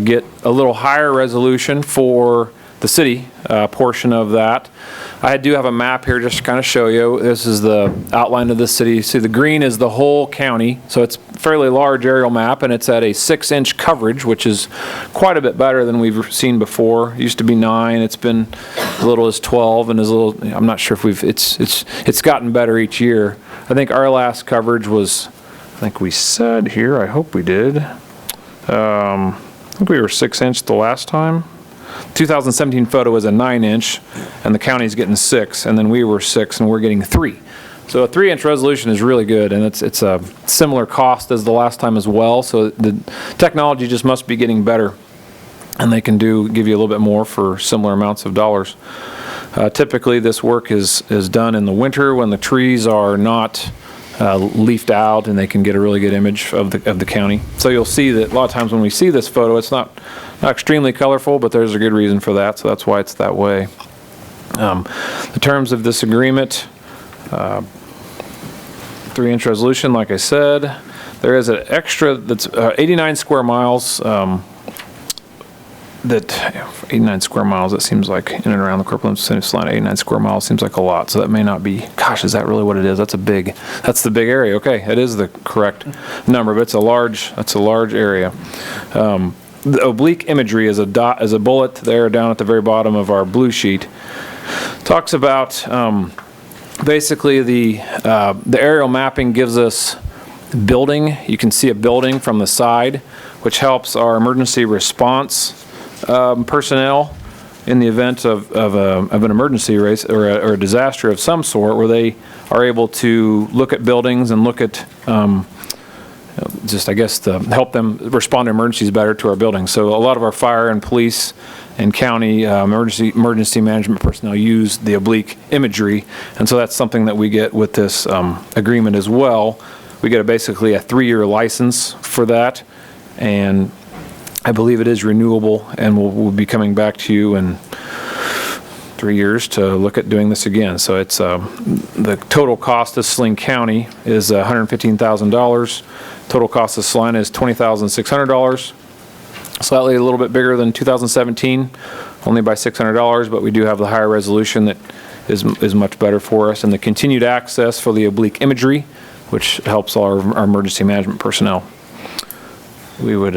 get a little higher resolution for the city portion of that. I do have a map here just to kind of show you. This is the outline of the city. See, the green is the whole county, so it's a fairly large aerial map, and it's at a 6-inch coverage, which is quite a bit better than we've seen before. It used to be 9. It's been as little as 12, and I'm not sure if it's gotten better each year. I think our last coverage was, I think we said here, I hope we did. I think we were 6-inch the last time. 2017 photo was a 9-inch, and the county's getting 6, and then we were 6, and we're getting 3. So a 3-inch resolution is really good, and it's a similar cost as the last time as well. So the technology just must be getting better, and they can give you a little bit more for similar amounts of dollars. Typically, this work is done in the winter when the trees are not leafed out, and they can get a really good image of the county. So you'll see that a lot of times when we see this photo, it's not extremely colorful, but there's a good reason for that, so that's why it's that way. The terms of this agreement, 3-inch resolution, like I said. There is an extra that's 89 square miles. 89 square miles, it seems like, in and around the corporate limits of the city of Salina, 89 square miles seems like a lot, so that may not be, gosh, is that really what it is? That's the big area. Okay, it is the correct number, but it's a large area. The oblique imagery is a bullet there down at the very bottom of our blue sheet. Talks about basically the aerial mapping gives us building. You can see a building from the side, which helps our emergency response personnel in the event of an emergency race or a disaster of some sort, where they are able to look at buildings and look at just, I guess, to help them respond to emergencies better to our buildings. So a lot of our fire and police and county emergency management personnel use the oblique imagery, and so that's something that we get with this agreement as well. We get basically a 3-year license for that, and I believe it is renewable, and we'll be coming back to you in 3 years to look at doing this again. So it's the total cost of Saline County is $115,000. Total cost of Salina is $20,600. Slightly a little bit bigger than 2017, only by $600, but we do have the higher resolution that is much better for us, and the continued access for the oblique imagery, which helps our emergency management personnel. we would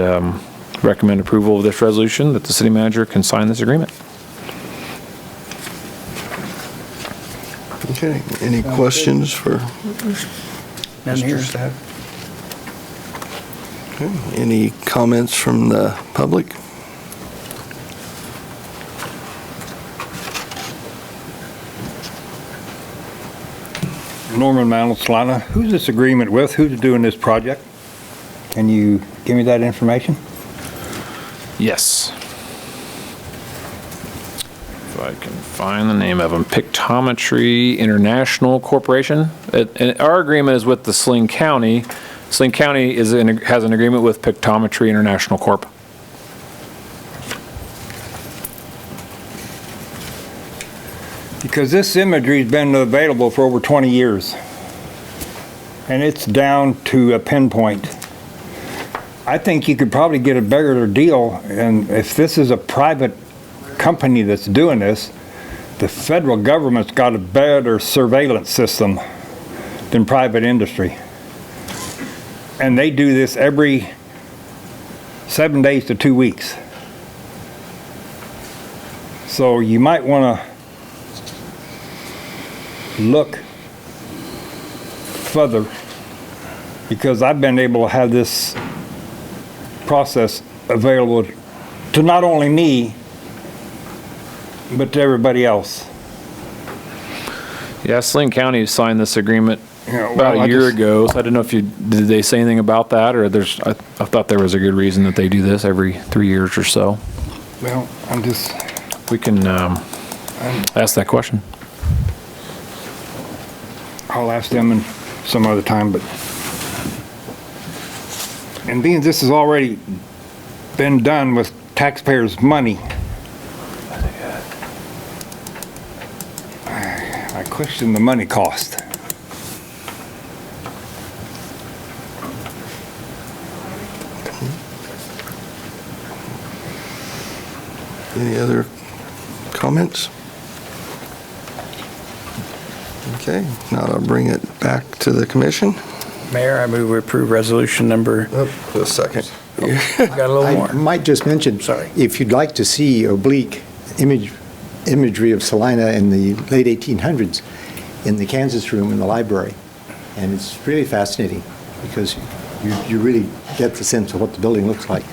recommend approval of this resolution that the city manager can sign this agreement. Okay, any questions for None here. Mr. Stack? Okay, any comments from the public? Norman Mantle, Salina. Who's this agreement with? Who's doing this project? Can you give me that information? Yes. If I can find the name of them. Pictometry International Corporation. And our agreement is with the Saline County. Saline County has an agreement with Pictometry International Corp. Because this imagery's been available for over 20 years. And it's down to a pinpoint. I think you could probably get a better deal, and if this is a private company that's doing this, the federal government's got a better surveillance system than private industry. And they do this every 7 days to 2 weeks. So you might want to look further, because I've been able to have this process available to not only me, but to everybody else. Yeah, Saline County signed this agreement Yeah, about well, a year ago. So I didn't know if did they say anything about that, or I thought there was a good reason that they do this every 3 years or so. Well, We can ask that question. I'll ask them in some other time, and being this has already been done with taxpayers' money, I question the money cost. Any other comments? Okay, now I'll bring it back to the commission. Mayor, I move we approve resolution number. A second. Got a little more. I might just mention, if you'd like to see oblique imagery of Salina in the late 1800s in the Kansas room in the library, and it's really fascinating because you really get the sense of what the building looks like.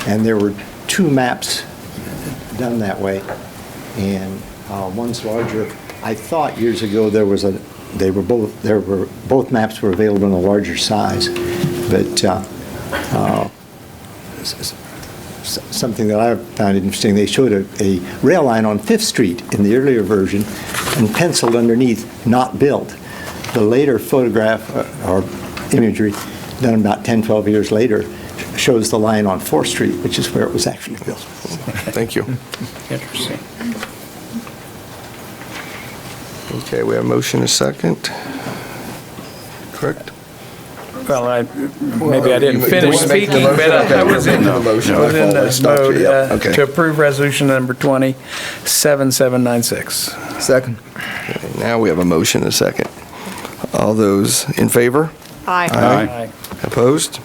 And there were 2 maps done that way, and one's larger. I thought years ago both maps were available in a larger size, but something that I found interesting, they showed a rail line on 5th Street in the earlier version and penciled underneath, not built. The later photograph or imagery done about 10, 12 years later shows the line on 4th Street, which is where it was actually built. Thank you. Interesting. Okay, we have a motion, a second. Correct? Well, maybe I didn't finish speaking, but I was in the mode to approve resolution number 207796. Second. Okay, now we have a motion, a second. All those in favor? Aye. Aye. Opposed?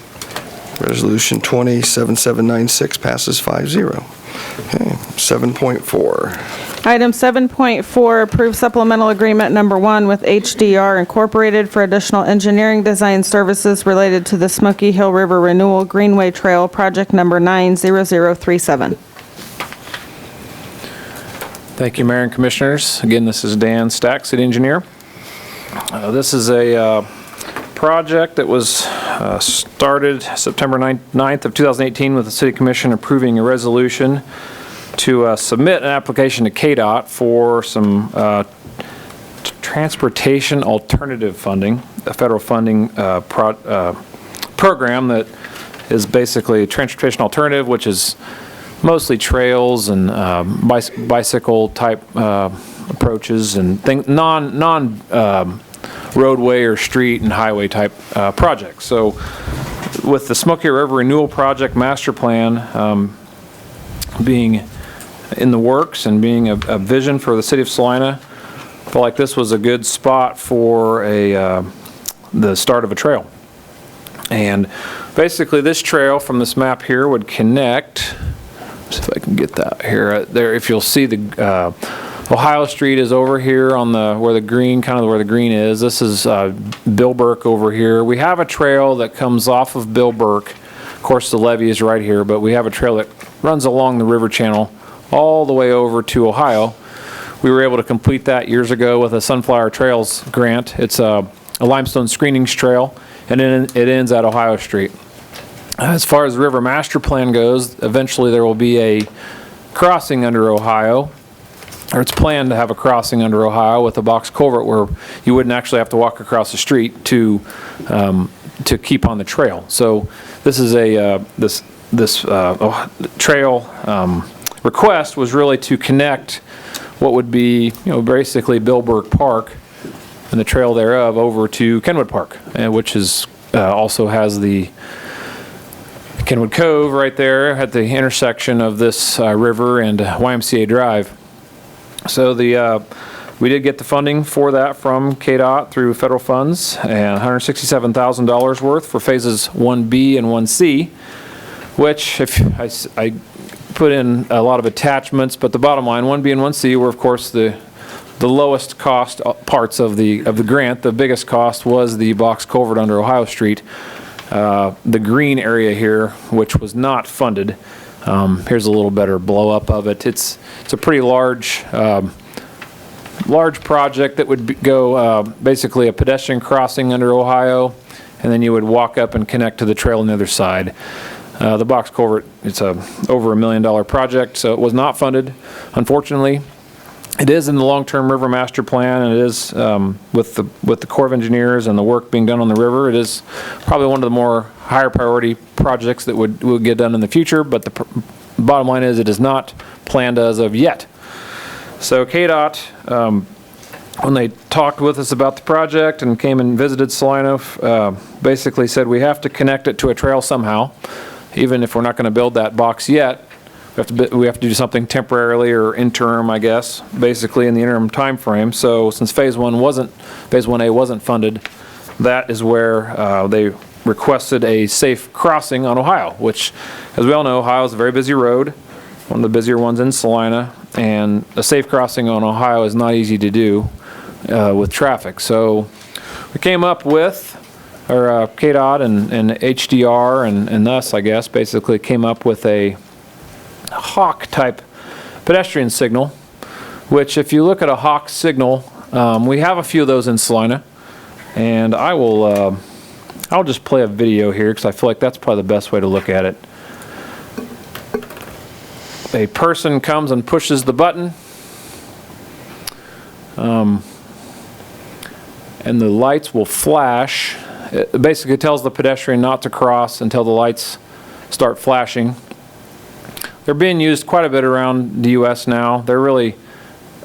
Resolution 207796 passes 5-0. Okay, 7.4. Item 7.4, approve supplemental agreement number 1 with HDR Incorporated for additional engineering design services related to the Smoky Hill River Renewal Greenway Trail, project number 90037. Thank you, Mayor and Commissioners. Again, this is Dan Stack, City Engineer. This is a project that was started September 9th of 2018 with the City Commission approving a resolution to submit an application to KDOT for some transportation alternative funding, a federal funding program that is basically a transportation alternative, which is mostly trails and bicycle type approaches and non-roadway or street and highway type projects. So with the Smoky River Renewal Project Master Plan being in the works and being a vision for the city of Salina, I felt like this was a good spot for the start of a trail. And Basically, this trail from this map here would connect, see if I can get that here. There, if you'll see the Ohio Street is over here on where the green is. This is Bill Burke over here. We have a trail that comes off of Bill Burke. Of course, the levee is right here, but we have a trail that runs along the river channel all the way over to Ohio. We were able to complete that years ago with a Sunflower Trails grant. It's a limestone screenings trail, and then it ends at Ohio Street. As far as the river master plan goes, eventually there will be a crossing under Ohio, or it's planned to have a crossing under Ohio with a box culvert where you wouldn't actually have to walk across the street to keep on the trail. So this is this trail request was really to connect what would be, basically Bill Burke Park and the trail thereof over to Kenwood Park, which is also has the Kenwood Cove right there at the intersection of this river and YMCA Drive. So we did get the funding for that from KDOT through federal funds, and $167,000 worth for phases 1B and 1C, which if I put in a lot of attachments, but the bottom line, 1B and 1C were of course the lowest cost parts of the grant. The biggest cost was the box culvert under Ohio Street. The green area here, which was not funded. Here's a little better blow up of it. It's a pretty large project that would go basically a pedestrian crossing under Ohio, and then you would walk up and connect to the trail on the other side. The box culvert, it's over $1 million project, so it was not funded, unfortunately. It is in the long-term river master plan, and it is with the Corps of Engineers and the work being done on the river. It is probably one of the more higher priority projects that would get done in the future, but the bottom line is it is not planned as of yet. So KDOT, when they talked with us about the project and came and visited Salina, basically said we have to connect it to a trail somehow, even if we're not going to build that box yet. We have to do something temporarily or interim, I guess, basically in the interim time frame. So since phase 1A wasn't funded, that is where they requested a safe crossing on Ohio, which, as we all know, Ohio is a very busy road, one of the busier ones in Salina, and a safe crossing on Ohio is not easy to do with traffic. So we came up with, or KDOT and HDR and us, I guess, basically came up with a hawk type pedestrian signal, which if you look at a hawk signal, we have a few of those in Salina, and I'll just play a video here because I feel like that's probably the best way to look at it. A person comes and pushes the button, and the lights will flash. It basically tells the pedestrian not to cross until the lights start flashing. They're being used quite a bit around the U.S. now. They're really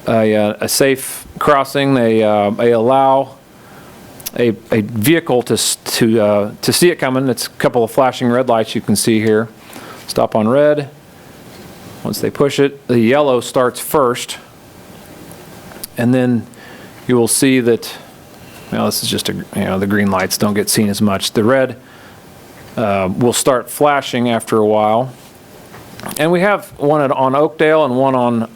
a safe crossing. They allow a vehicle to see it coming. It's a couple of flashing red lights you can see here. Stop on red. Once they push it, the yellow starts first, and then you will see that. Well, this is just the green lights don't get seen as much. The red will start flashing after a while. And we have one on Oakdale and one on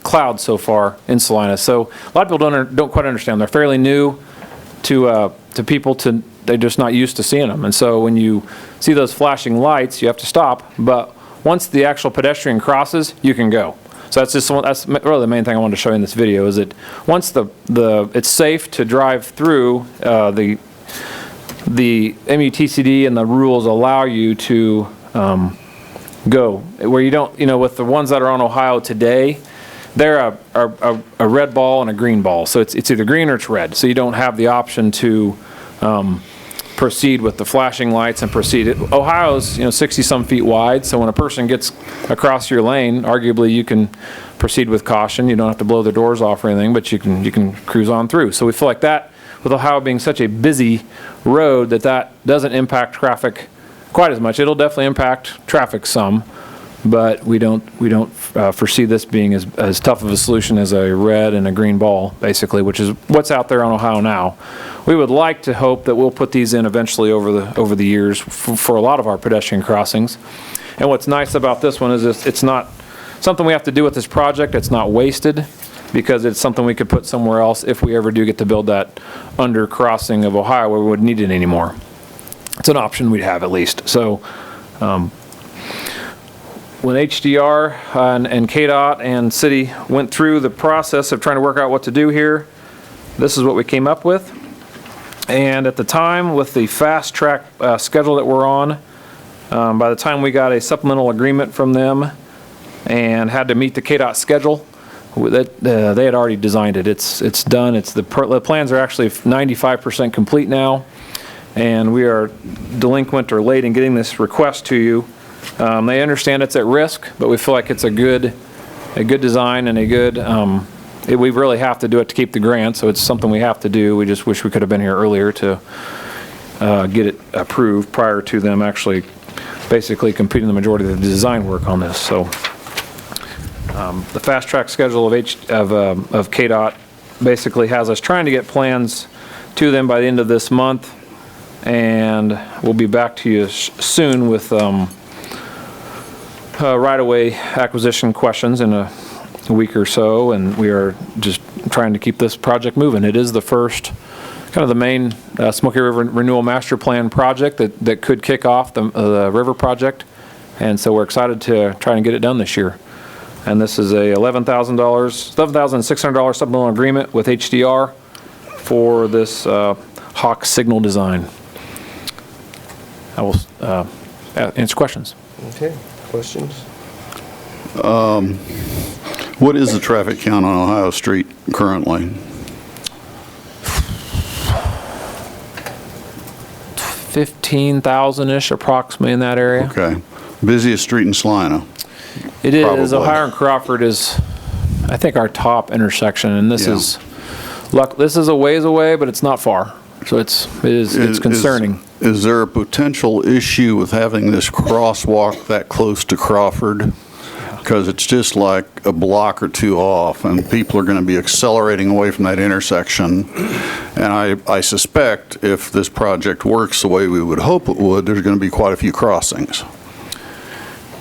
Cloud so far in Salina. So a lot of people don't quite understand. They're fairly new to people. They're just not used to seeing them. And so when you see those flashing lights, you have to stop. But once the actual pedestrian crosses, you can go. So that's really the main thing I wanted to show you in this video, is that once it's safe to drive through, the MUTCD and the rules allow you to go where you don't, with the ones that are on Ohio today, they're a red ball and a green ball. So it's either green or it's red. So you don't have the option to proceed with the flashing lights and proceed. Ohio's 60 some feet wide, so when a person gets across your lane, arguably you can proceed with caution. You don't have to blow the doors off or anything, but you can cruise on through. So we feel like that, with Ohio being such a busy road, that doesn't impact traffic quite as much. It'll definitely impact traffic some, but we don't foresee this being as tough of a solution as a red and a green ball, basically, which is what's out there on Ohio now. We would like to hope that we'll put these in eventually over the years for a lot of our pedestrian crossings. And what's nice about this one is it's not something we have to do with this project. It's not wasted, because it's something we could put somewhere else if we ever do get to build that under crossing of Ohio where we wouldn't need it anymore. It's an option we'd have at least. So when HDR and KDOT and City went through the process of trying to work out what to do here, this is what we came up with. And at the time, with the fast track schedule that we're on, by the time we got a supplemental agreement from them and had to meet the KDOT schedule, they had already designed it. It's done. The plans are actually 95% complete now, and we are delinquent or late in getting this request to you. They understand it's at risk, but we feel like it's a good design and a good. We really have to do it to keep the grant, so it's something we have to do. We just wish we could have been here earlier to get it approved prior to them actually basically completing the majority of the design work on this. So the fast track schedule of KDOT basically has us trying to get plans to them by the end of this month, and we'll be back to you soon with right-of-way acquisition questions in a week or so, and we are just trying to keep this project moving. It is the first, kind of the main Smoky River Renewal Master Plan project that could kick off the river project, and so we're excited to try and get it done this year. And this is a $11,600 supplemental agreement with HDR for this Hawk signal design. I will answer questions. Okay, questions? What is the traffic count on Ohio Street currently? 15,000-ish approximately in that area. Okay. Busiest street in Salina? It is. Probably. Ohio and Crawford is, I think, our top intersection, and this is a ways away, but it's not far. So it's concerning. Is there a potential issue with having this crosswalk that close to Crawford? Because it's just like a block or two off, and people are going to be accelerating away from that intersection. And I suspect if this project works the way we would hope it would, there's going to be quite a few crossings.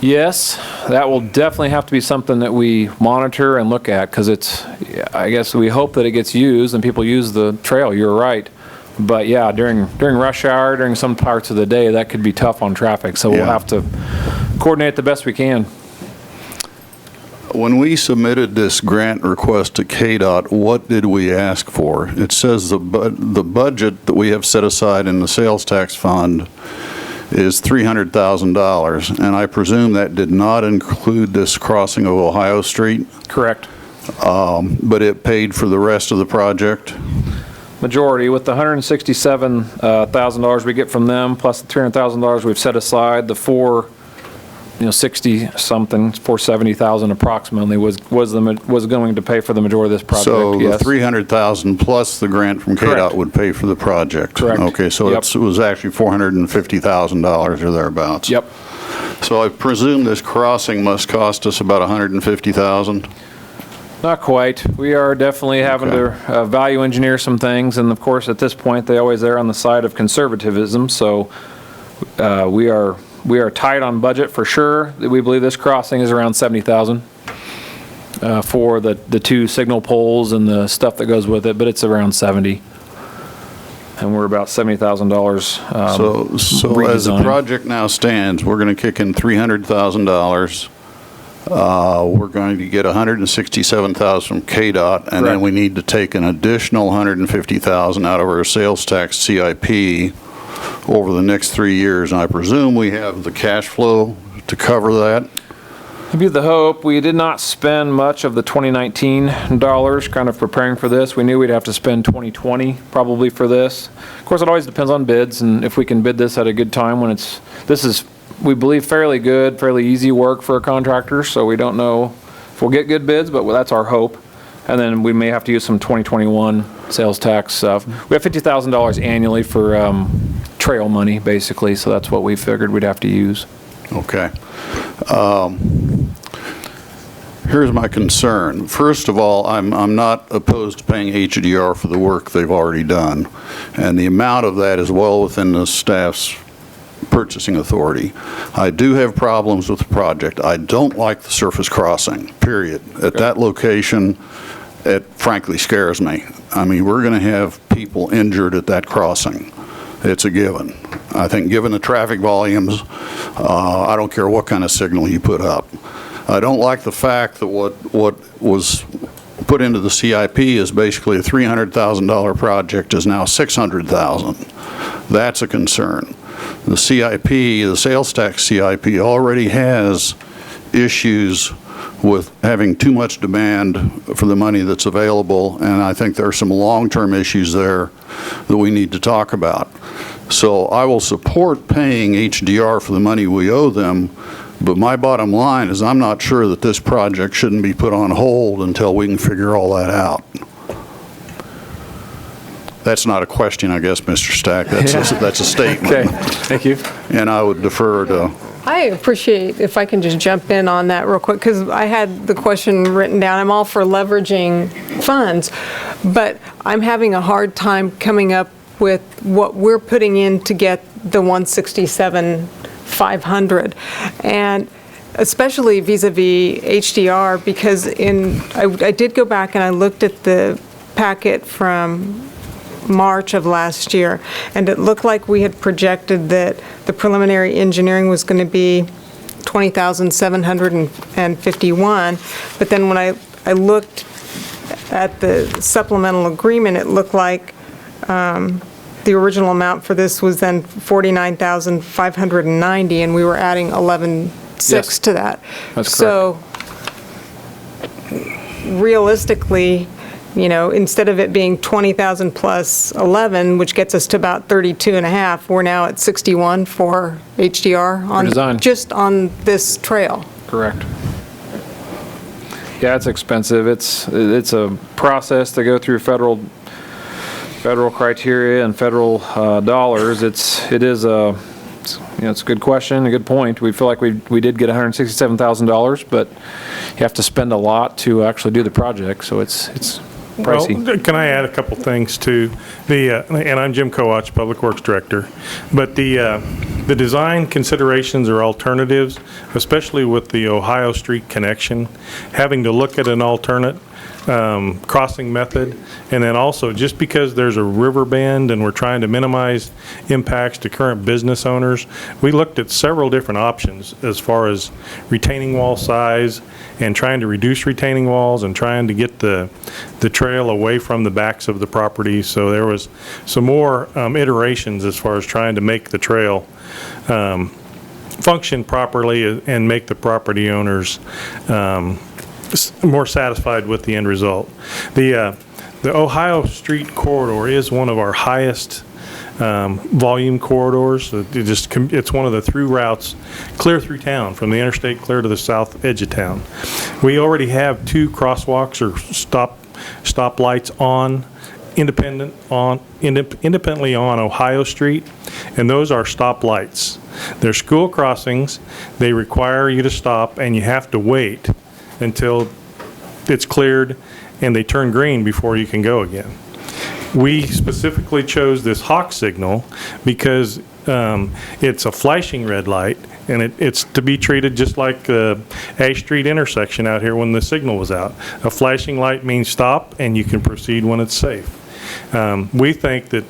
Yes, that will definitely have to be something that we monitor and look at, because I guess we hope that it gets used and people use the trail. You're right. But yeah, during rush hour, during some parts of the day, that could be tough on traffic. So we'll have to coordinate the best we can. When we submitted this grant request to KDOT, what did we ask for? It says the budget that we have set aside in the sales tax fund is $300,000, and I presume that did not include this crossing of Ohio Street? Correct. But it paid for the rest of the project? Majority, with the $167,000 we get from them, plus the $300,000 we've set aside, the 60-something, $470,000 approximately was going to pay for the majority of this project. So yes. the $300,000 plus the grant from KDOT would pay for the project. Correct. Okay, so it was actually $450,000 or thereabouts. Yep. So I presume this crossing must cost us about $150,000. Not quite. We are definitely having to value engineer some things, and of course, at this point, they always err on the side of conservatism. So we are tight on budget for sure. We believe this crossing is around $70,000 for the two signal poles and the stuff that goes with it, but it's around $70,000. And we're about $70,000. So as the project now stands, we're going to kick in $300,000. We're going to get $167,000 from KDOT, and then we need to take an additional $150,000 out of our sales tax CIP over the next 3 years, and I presume we have the cash flow to cover that? That'd be the hope. We did not spend much of the 2019 dollars kind of preparing for this. We knew we'd have to spend 2020 probably for this. Of course, it always depends on bids, and if we can bid this at a good time when this is, we believe, fairly good, fairly easy work for a contractor, so we don't know if we'll get good bids, but that's our hope. And then we may have to use some 2021 sales tax stuff. We have $50,000 annually for trail money, basically, so that's what we figured we'd have to use. Okay. Here's my concern. First of all, I'm not opposed to paying HDR for the work they've already done, and the amount of that is well within the staff's purchasing authority. I do have problems with the project. I don't like the surface crossing, period. At that location, it frankly scares me. I mean, we're going to have people injured at that crossing. It's a given. I think given the traffic volumes, I don't care what kind of signal you put up. I don't like the fact that what was put into the CIP is basically a $300,000 project is now $600,000. That's a concern. The CIP, the sales tax CIP, already has issues with having too much demand for the money that's available, and I think there are some long-term issues there that we need to talk about. So I will support paying HDR for the money we owe them, but my bottom line is I'm not sure that this project shouldn't be put on hold until we can figure all that out. That's not a question, I guess, Mr. Stack. That's a statement. Okay, thank you. And I would defer to... I appreciate if I can just jump in on that real quick, because I had the question written down. I'm all for leveraging funds, but I'm having a hard time coming up with what we're putting in to get the 167,500, and especially vis-a-vis HDR, because I did go back and I looked at the packet from March of last year, and it looked like we had projected that the preliminary engineering was going to be $20,751, but then when I looked at the supplemental agreement, it looked like the original amount for this was then $49,590, and we were adding 11,600 to that. That's so realistically, you know, instead of it being 20,000 plus 11, which gets us to about 32.5, we're now at 61 for HDR on design. Just on this trail. Correct. Yeah, it's expensive. It's a process to go through federal criteria and federal dollars. It's a good question, a good point. We feel like we did get $167,000, but you have to spend a lot to actually do the project, so it's pricey. Well, can I add a couple things to and I'm Jim Coach, Public Works Director, but the design considerations are alternatives, especially with the Ohio Street connection, having to look at an alternate crossing method, and then also just because there's a river bend and we're trying to minimize impacts to current business owners, we looked at several different options as far as retaining wall size and trying to reduce retaining walls and trying to get the trail away from the backs of the property. So there was some more iterations as far as trying to make the trail function properly and make the property owners more satisfied with the end result. The Ohio Street corridor is one of our highest volume corridors. It's one of the through routes clear through town, from the interstate clear to the south edge of town. We already have 2 crosswalks or stop lights on independently on Ohio Street, and those are stop lights. They're school crossings. They require you to stop, and you have to wait until it's cleared and they turn green before you can go again. We specifically chose this hawk signal because it's a flashing red light, and it's to be treated just like the Ash Street intersection out here when the signal was out. A flashing light means stop, and you can proceed when it's safe. We think that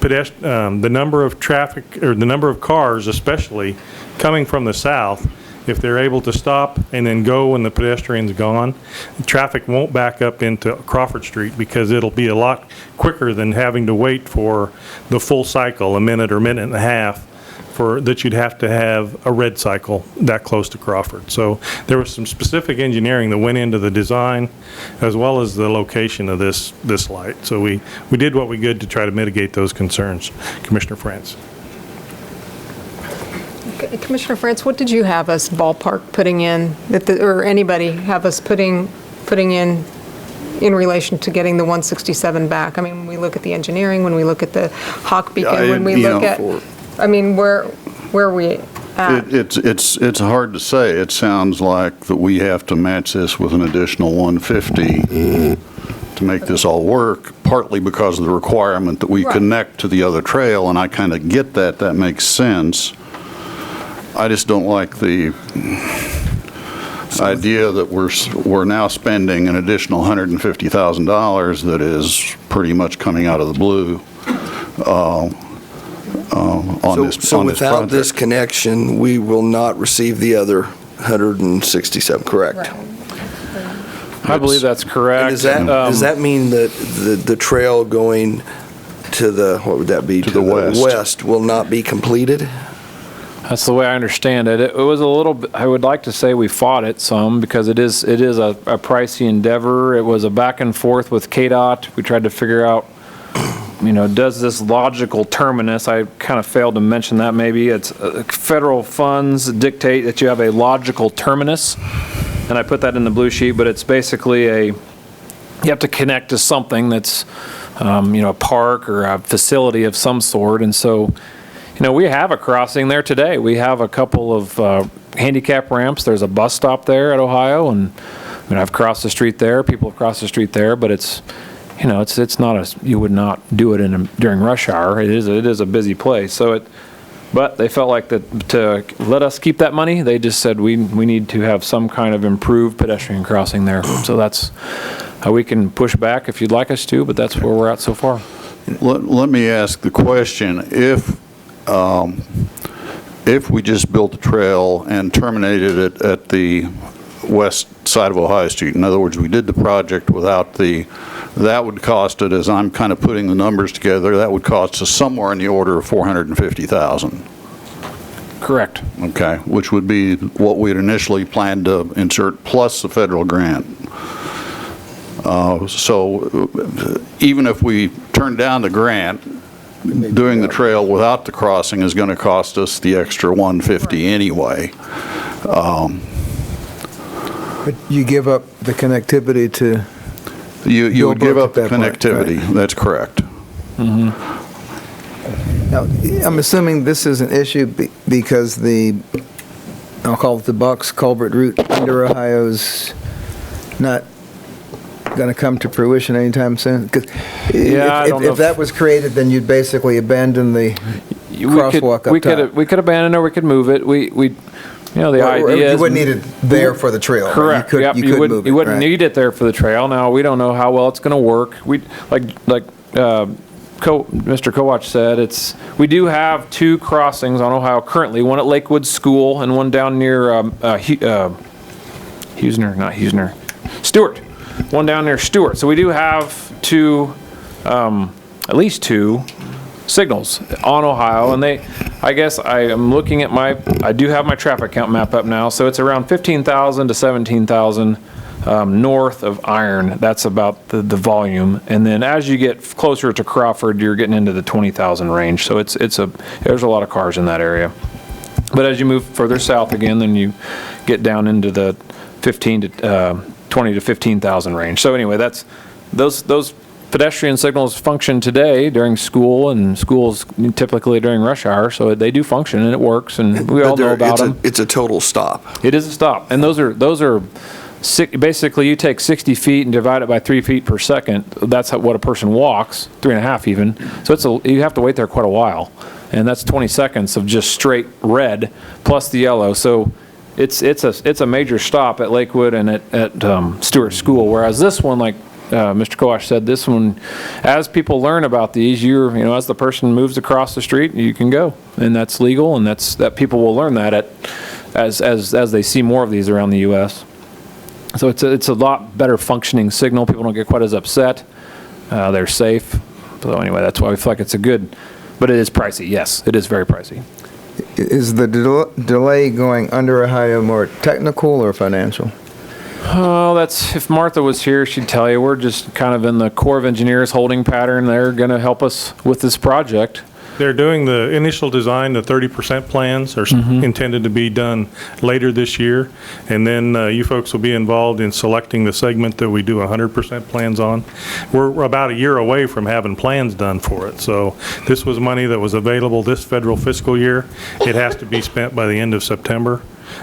the number of traffic, or the number of cars especially, coming from the south, if they're able to stop and then go when the pedestrian's gone, traffic won't back up into Crawford Street because it'll be a lot quicker than having to wait for the full cycle, a minute or minute and a half, that you'd have to have a red cycle that close to Crawford. So there was some specific engineering that went into the design as well as the location of this light. So we did what we could to try to mitigate those concerns. Commissioner France. Commissioner France, what did you have us ballpark putting in, or anybody have us putting in relation to getting the 167 back? I mean, when we look at the engineering, when we look at the Hawk Beacon, when we look at, I mean, where are we at? It's hard to say. It sounds like that we have to match this with an additional 150 to make this all work, partly because of the requirement that we connect to the other trail, and I kind of get that. That makes sense. I just don't like the idea that we're now spending an additional $150,000 that is pretty much coming out of the blue on this So without project. this connection, we will not receive the other 167, correct? I believe that's correct. And does that mean that the trail going to the, what would that be? To the west. West will not be completed? That's the way I understand it. It was a little bit, I would like to say we fought it some because it is a pricey endeavor. It was a back and forth with KDOT. We tried to figure out, does this logical terminus, I kind of failed to mention that maybe, it's federal funds dictate that you have a logical terminus, and I put that in the blue sheet, but it's basically you have to connect to something that's, a park or a facility of some sort, and so, we have a crossing there today. We have a couple of handicap ramps. There's a bus stop there at Ohio, and I've crossed the street there. People have crossed the street there, but it's not you would not do it during rush hour. It is a busy place. But they felt like that to let us keep that money. They just said we need to have some kind of improved pedestrian crossing there. So that's how we can push back if you'd like us to, but that's where we're at so far. Let me ask the question, if we just built the trail and terminated it at the west side of Ohio Street, in other words, we did the project without that would cost it, as I'm kind of putting the numbers together, that would cost us somewhere in the order of $450,000. Correct. Okay, which would be what we had initially planned to insert plus the federal grant. So even if we turn down the grant, doing the trail without the crossing is going to cost us the extra $150 anyway. But you give up the connectivity to... You would give up the connectivity. Point, right? That's correct. Mm-hmm. Now, I'm assuming this is an issue because I'll call it the box culvert route under Ohio's not going to come to fruition anytime soon? If that was created, then you'd basically abandon the crosswalk up top. We could abandon it or we could move it. The idea is... You wouldn't need it there for the trail. Correct. Right? You could move it. You wouldn't need it there for the trail. Now, we don't know how well it's going to work. Mr. Kowach said, we do have two crossings on Ohio currently, one at Lakewood School and one down near Stewart. One down near Stewart. So we do have at least two signals on Ohio, and I guess I am looking at I do have my traffic count map up now, so it's around 15,000 to 17,000 north of Iron. That's about the volume, and then as you get closer to Crawford, you're getting into the 20,000 range, so there's a lot of cars in that area. But as you move further south again, then you get down into the 20 to 15,000 range. So anyway, that's those pedestrian signals function today during school, and schools typically during rush hour, so they do function and it works, and we all know about them. It's a total stop. It is a stop, and those are basically you take 60 feet and divide it by 3 feet per second. That's what a person walks, 3.5 even. So you have to wait there quite a while, and that's 20 seconds of just straight red plus the yellow. So it's a major stop at Lakewood and at Stewart School, whereas this one, like Mr. Kowach said, this one, as people learn about these, as the person moves across the street, you can go, and that's legal, and that people will learn that as they see more of these around the U.S. So it's a lot better functioning signal. People don't get quite as upset. They're safe. So anyway, that's why we feel like it's but it is pricey. Yes, it is very pricey. Is the delay going under Ohio more technical or financial? Oh, if Martha was here, she'd tell you we're just kind of in the Corps of Engineers holding pattern. They're going to help us with this project. They're doing the initial design, the 30% plans are intended to be done later this year. And then you folks will be involved in selecting the segment that we do 100% plans on. We're about a year away from having plans done for it. So this was money that was available this federal fiscal year. It has to be spent by the end of September.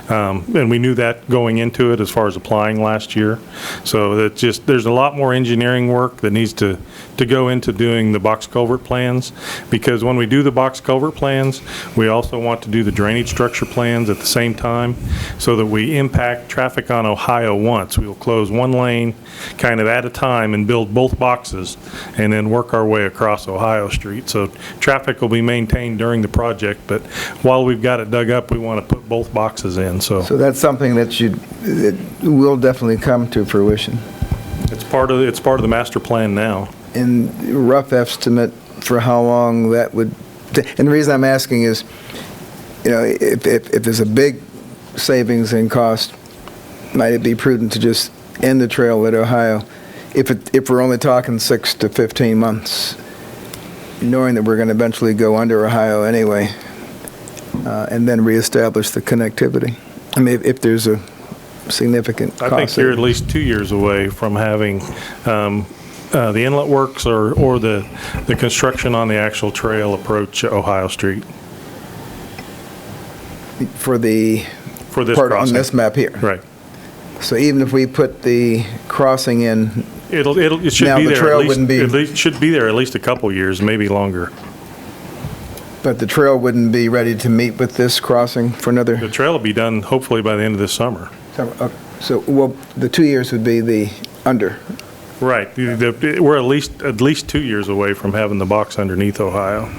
And we knew that going into it as far as applying last year. So that there's a lot more engineering work that needs to go into doing the box culvert plans, because when we do the box culvert plans, we also want to do the drainage structure plans at the same time so that we impact traffic on Ohio once. We will close one lane kind of at a time and build both boxes and then work our way across Ohio Street. So traffic will be maintained during the project, but while we've got it dug up, we want to put both boxes in. So that's something that will definitely come to fruition. It's part of the master plan now. And rough estimate for how long that would, and the reason I'm asking is, if there's a big savings in cost, might it be prudent to just end the trail at Ohio? If we're only talking 6 to 15 months, knowing that we're going to eventually go under Ohio anyway, and then reestablish the connectivity. I mean, if there's a significant cost. I think you're at least 2 years away from having the inlet works or the construction on the actual trail approach Ohio Street. For this part crossing. on this map here. Right. So even if we put the crossing in, it should now be the there trail at least, wouldn't be. at least should be there at least a couple years, maybe longer. But the trail wouldn't be ready to meet with this crossing for another. The trail will be done hopefully by the end of this summer. So the 2 years would be the under. Right. We're at least 2 years away from having the box underneath Ohio.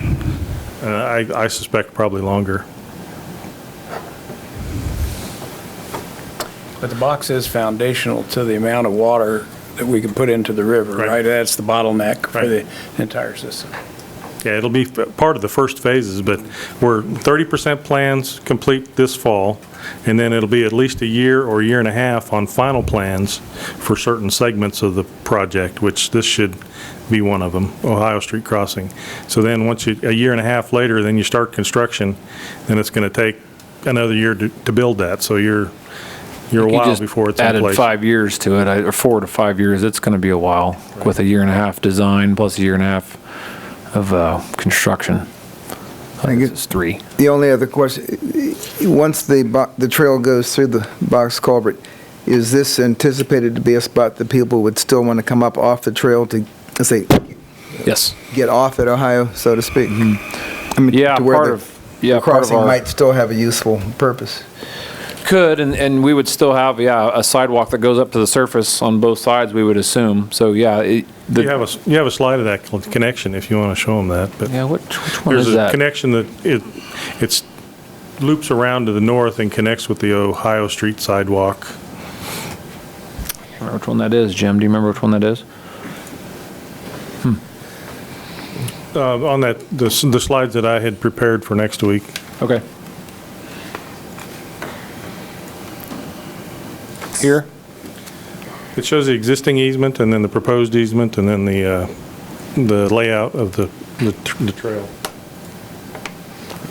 I suspect probably longer. But the box is foundational to the amount of water that we can put into the river, right? That's the bottleneck for the entire system. Yeah, it'll be part of the first phases, but we're 30% plans complete this fall, and then it'll be at least a year or a year and a half on final plans for certain segments of the project, which this should be one of them, Ohio Street crossing. So then a year and a half later, then you start construction, then it's going to take another year to build that. So you're a while before it's in place. Added 5 years to it, or 4 to 5 years. It's going to be a while with a year and a half design plus a year and a half of construction. I think it's 3. The only other question, once the trail goes through the box culvert, is this anticipated to be a spot that people would still want to come up off the trail to, let's say, yes, get off at Ohio, so to speak? I mean, yeah, to where the crossing our might still have a useful purpose. Could, and we would still have, a sidewalk that goes up to the surface on both sides, we would assume. So, yeah. You have a slide of that connection if you want to show them that. But yeah, which one is that? There's a connection that it loops around to the north and connects with the Ohio Street sidewalk. I can't remember which one that is, Jim. Do you remember which one that is? On the slides that I had prepared for next week. Okay. Here? It shows the existing easement and then the proposed easement and then the layout of the trail.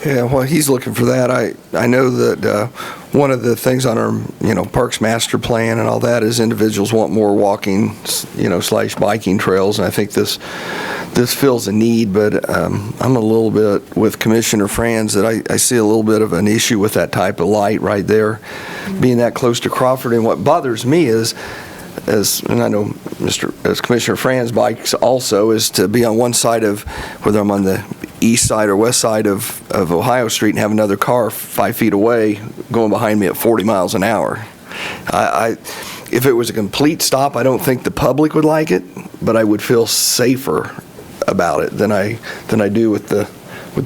Yeah, while he's looking for that, I know that one of the things on our, Parks Master Plan and all that is individuals want more walking, / biking trails, and I think this fills a need, but I'm a little bit with Commissioner Franz that I see a little bit of an issue with that type of light right there, being that close to Crawford. And what bothers me is, and I know as Commissioner Franz bikes also, is to be on one side of, whether I'm on the east side or west side of Ohio Street and have another car 5 feet away going behind me at 40 miles an hour. If it was a complete stop, I don't think the public would like it, but I would feel safer about it than I do with the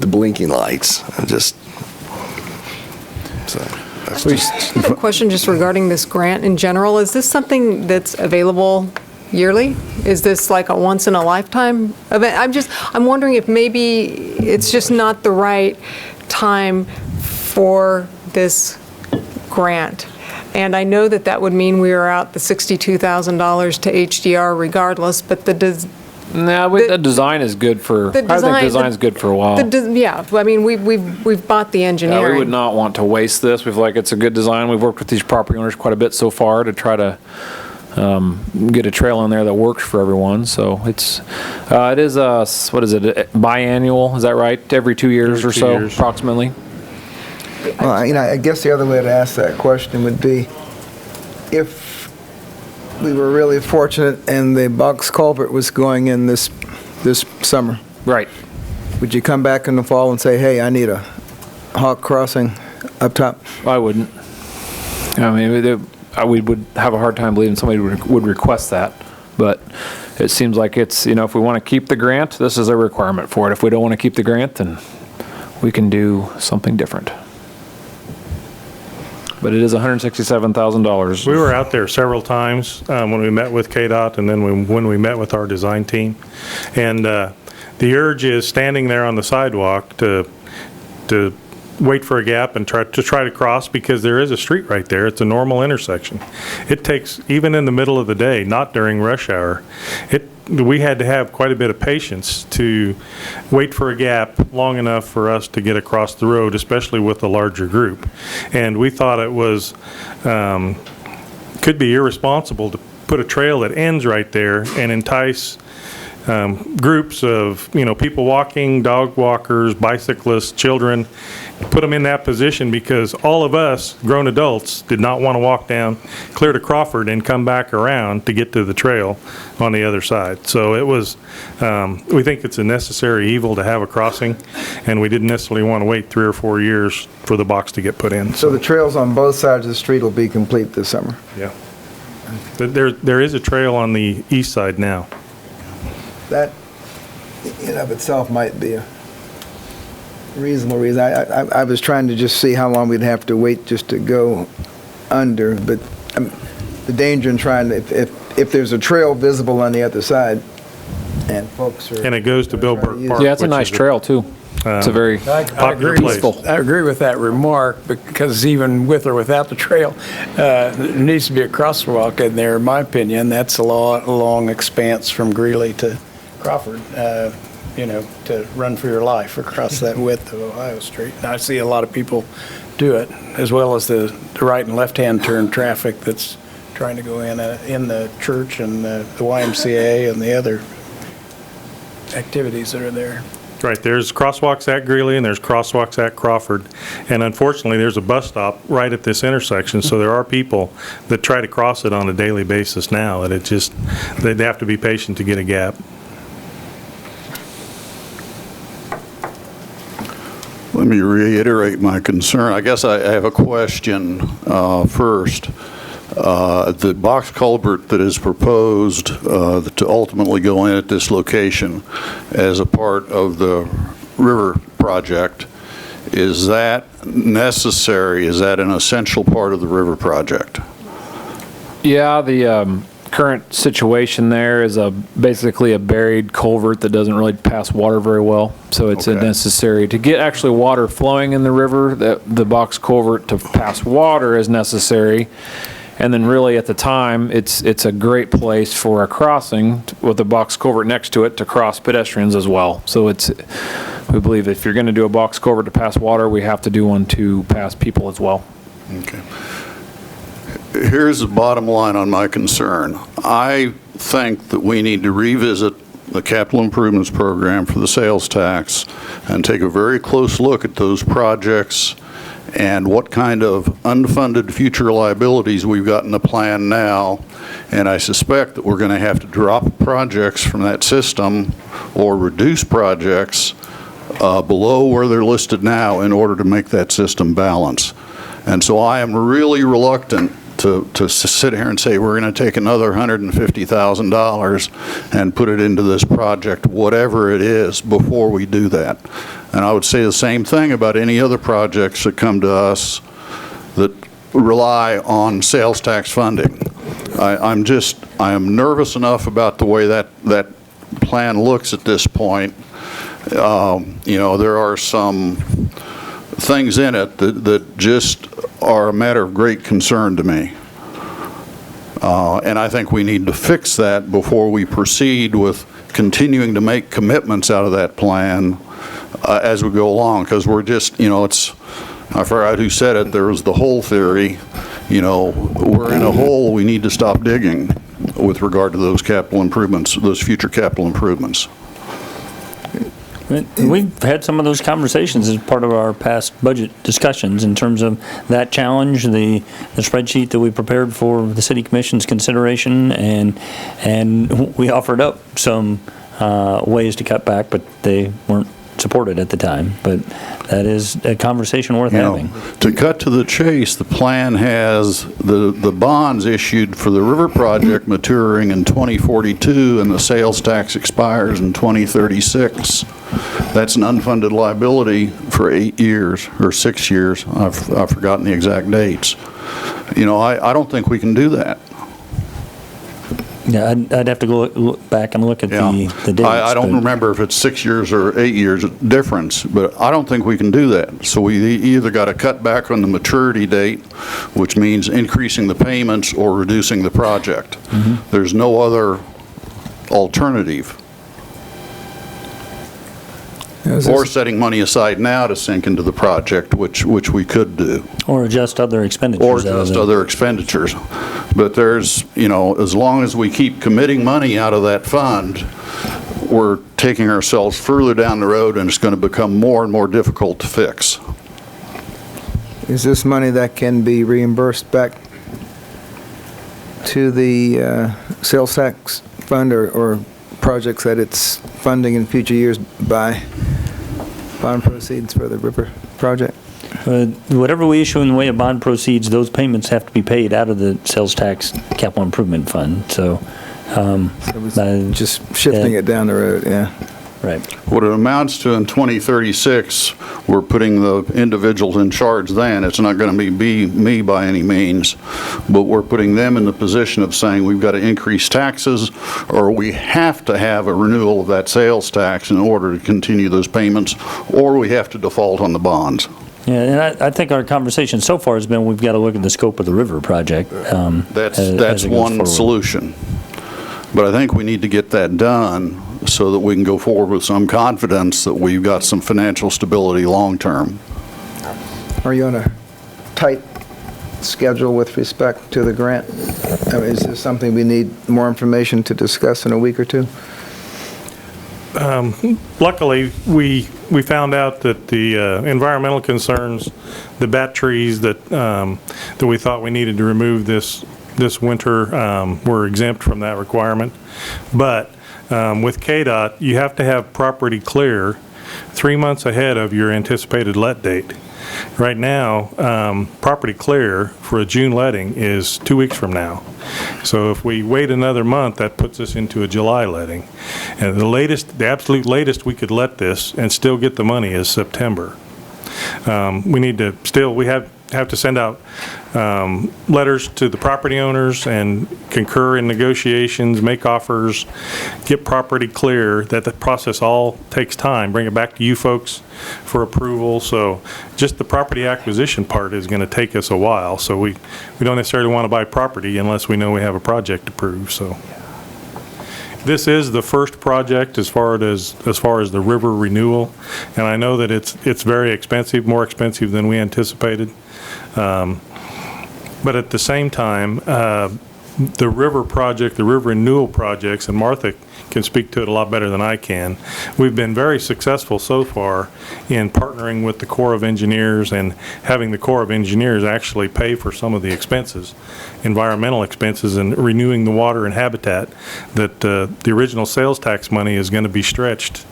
blinking lights. I have a question just regarding this grant in general. Is this something that's available yearly? Is this like a once in a lifetime event? I'm wondering if maybe it's just not the right time for this grant. And I know that would mean we are out the $62,000 to HDR regardless, but Nah, the design is good for, I think design's good for a while. Yeah, I mean, we've bought the engineering. Yeah, we would not want to waste this. It's a good design. We've worked with these property owners quite a bit so far to try to get a trail in there that works for everyone. So it is what is it, biannual, is that right? Every 2 years or so, approximately? Well, I guess the other way to ask that question would be, if we were really fortunate and the box culvert was going in this summer. Right. Would you come back in the fall and say, hey, I need a hawk crossing up top? I wouldn't. I mean, we would have a hard time believing somebody would request that. But it seems like it's, if we want to keep the grant, this is a requirement for it. If we don't want to keep the grant, then we can do something different. But it is $167,000. We were out there several times when we met with KDOT and then when we met with our design team. And the urge is standing there on the sidewalk to wait for a gap and try to cross, because there is a street right there. It's a normal intersection. It takes, even in the middle of the day, not during rush hour, we had to have quite a bit of patience to wait for a gap long enough for us to get across the road, especially with a larger group. And we thought it was, could be irresponsible to put a trail that ends right there and entice groups of, people walking, dog walkers, bicyclists, children, put them in that position, because all of us grown adults did not want to walk down clear to Crawford and come back around to get to the trail on the other side. So it was, we think it's a necessary evil to have a crossing, and we didn't necessarily want to wait 3 or 4 years for the box to get put in. So the trails on both sides of the street will be complete this summer? Yeah. There is a trail on the east side now. That in and of itself might be a reasonable reason. I was trying to just see how long we'd have to wait just to go under, but the danger in trying to, if there's a trail visible on the other side and folks are... And it goes to Billburg Park. Yeah, it's a nice trail too. It's a very popular place. I agree with that remark, because even with or without the trail, there needs to be a crosswalk in there, in my opinion. That's a long expanse from Greeley to Crawford, to run for your life across that width of Ohio Street. And I see a lot of people do it, as well as the right and left-hand turn traffic that's trying to go in the church and the YMCA and the other activities that are there. Right, there's crosswalks at Greeley and there's crosswalks at Crawford, and unfortunately there's a bus stop right at this intersection, so there are people that try to cross it on a daily basis now, and they'd have to be patient to get a gap. Let me reiterate my concern. I guess I have a question first. The box culvert that is proposed to ultimately go in at this location as a part of the river project, is that necessary? Is that an essential part of the river project? Yeah, the current situation there is basically a buried culvert that doesn't really pass water very well. So it's necessary to get actually water flowing in the river. The box culvert to pass water is necessary. And then really at the time, it's a great place for a crossing with a box culvert next to it to cross pedestrians as well. So we believe if you're going to do a box culvert to pass water, we have to do one to pass people as well. Okay. Here's the bottom line on my concern. I think that we need to revisit the capital improvements program for the sales tax and take a very close look at those projects and what kind of unfunded future liabilities we've got in the plan now. And I suspect that we're going to have to drop projects from that system or reduce projects below where they're listed now in order to make that system balance. And so I am really reluctant to sit here and say we're going to take another $150,000 and put it into this project, whatever it is, before we do that. And I would say the same thing about any other projects that come to us that rely on sales tax funding. I am nervous enough about the way that plan looks at this point. There are some things in it that just are a matter of great concern to me. And I think we need to fix that before we proceed with continuing to make commitments out of that plan as we go along, because we're just, I forgot who said it, there was the hole theory. We're in a hole, we need to stop digging with regard to those capital improvements, those future capital improvements. We've had some of those conversations as part of our past budget discussions in terms of that challenge, the spreadsheet that we prepared for the city commission's consideration, and we offered up some ways to cut back, but they weren't supported at the time. But that is a conversation worth having. To cut to the chase, the plan has the bonds issued for the river project maturing in 2042, and the sales tax expires in 2036. That's an unfunded liability for 8 years or 6 years. I've forgotten the exact dates. I don't think we can do that. Yeah, I'd have to go look back and look at the dates. I don't remember if it's 6 years or 8 years difference, but I don't think we can do that. So we either got to cut back on the maturity date, which means increasing the payments or reducing the project. Mm-hmm. There's no other alternative. Or setting money aside now to sink into the project, which we could do. Or adjust other expenditures. But there's, as long as we keep committing money out of that fund, we're taking ourselves further down the road, and it's going to become more and more difficult to fix. Is this money that can be reimbursed back to the sales tax fund or projects that it's funding in future years by bond proceeds for the river project? Whatever we issue in the way of bond proceeds, those payments have to be paid out of the sales tax capital improvement fund. So just shifting it down the road, yeah. Right. What it amounts to in 2036, we're putting the individuals in charge then. It's not going to be me by any means, but we're putting them in the position of saying we've got to increase taxes, or we have to have a renewal of that sales tax in order to continue those payments, or we have to default on the bonds. Yeah, and I think our conversation so far has been we've got to look at the scope of the river project. That's one solution. But I think we need to get that done so that we can go forward with some confidence that we've got some financial stability long-term. Are you on a tight schedule with respect to the grant? Is this something we need more information to discuss in a week or two? Luckily, we found out that the environmental concerns, the bat trees that we thought we needed to remove this winter were exempt from that requirement. But with KDOT, you have to have property clear 3 months ahead of your anticipated let date. Right now, property clear for a June letting is 2 weeks from now. So if we wait another month, that puts us into a July letting. And the absolute latest we could let this and still get the money is September. We have to send out letters to the property owners and concur in negotiations, make offers, get property clear. That the process all takes time. Bring it back to you folks for approval. So just the property acquisition part is going to take us a while. So we don't necessarily want to buy property unless we know we have a project approved. So this is the first project as far as the river renewal, and I know that it's very expensive, more expensive than we anticipated. But at the same time, the river project, the river renewal projects, and Martha can speak to it a lot better than I can. We've been very successful so far in partnering with the Corps of Engineers and having the Corps of Engineers actually pay for some of the expenses, environmental expenses, and renewing the water and habitat. That the original sales tax money is going to be stretched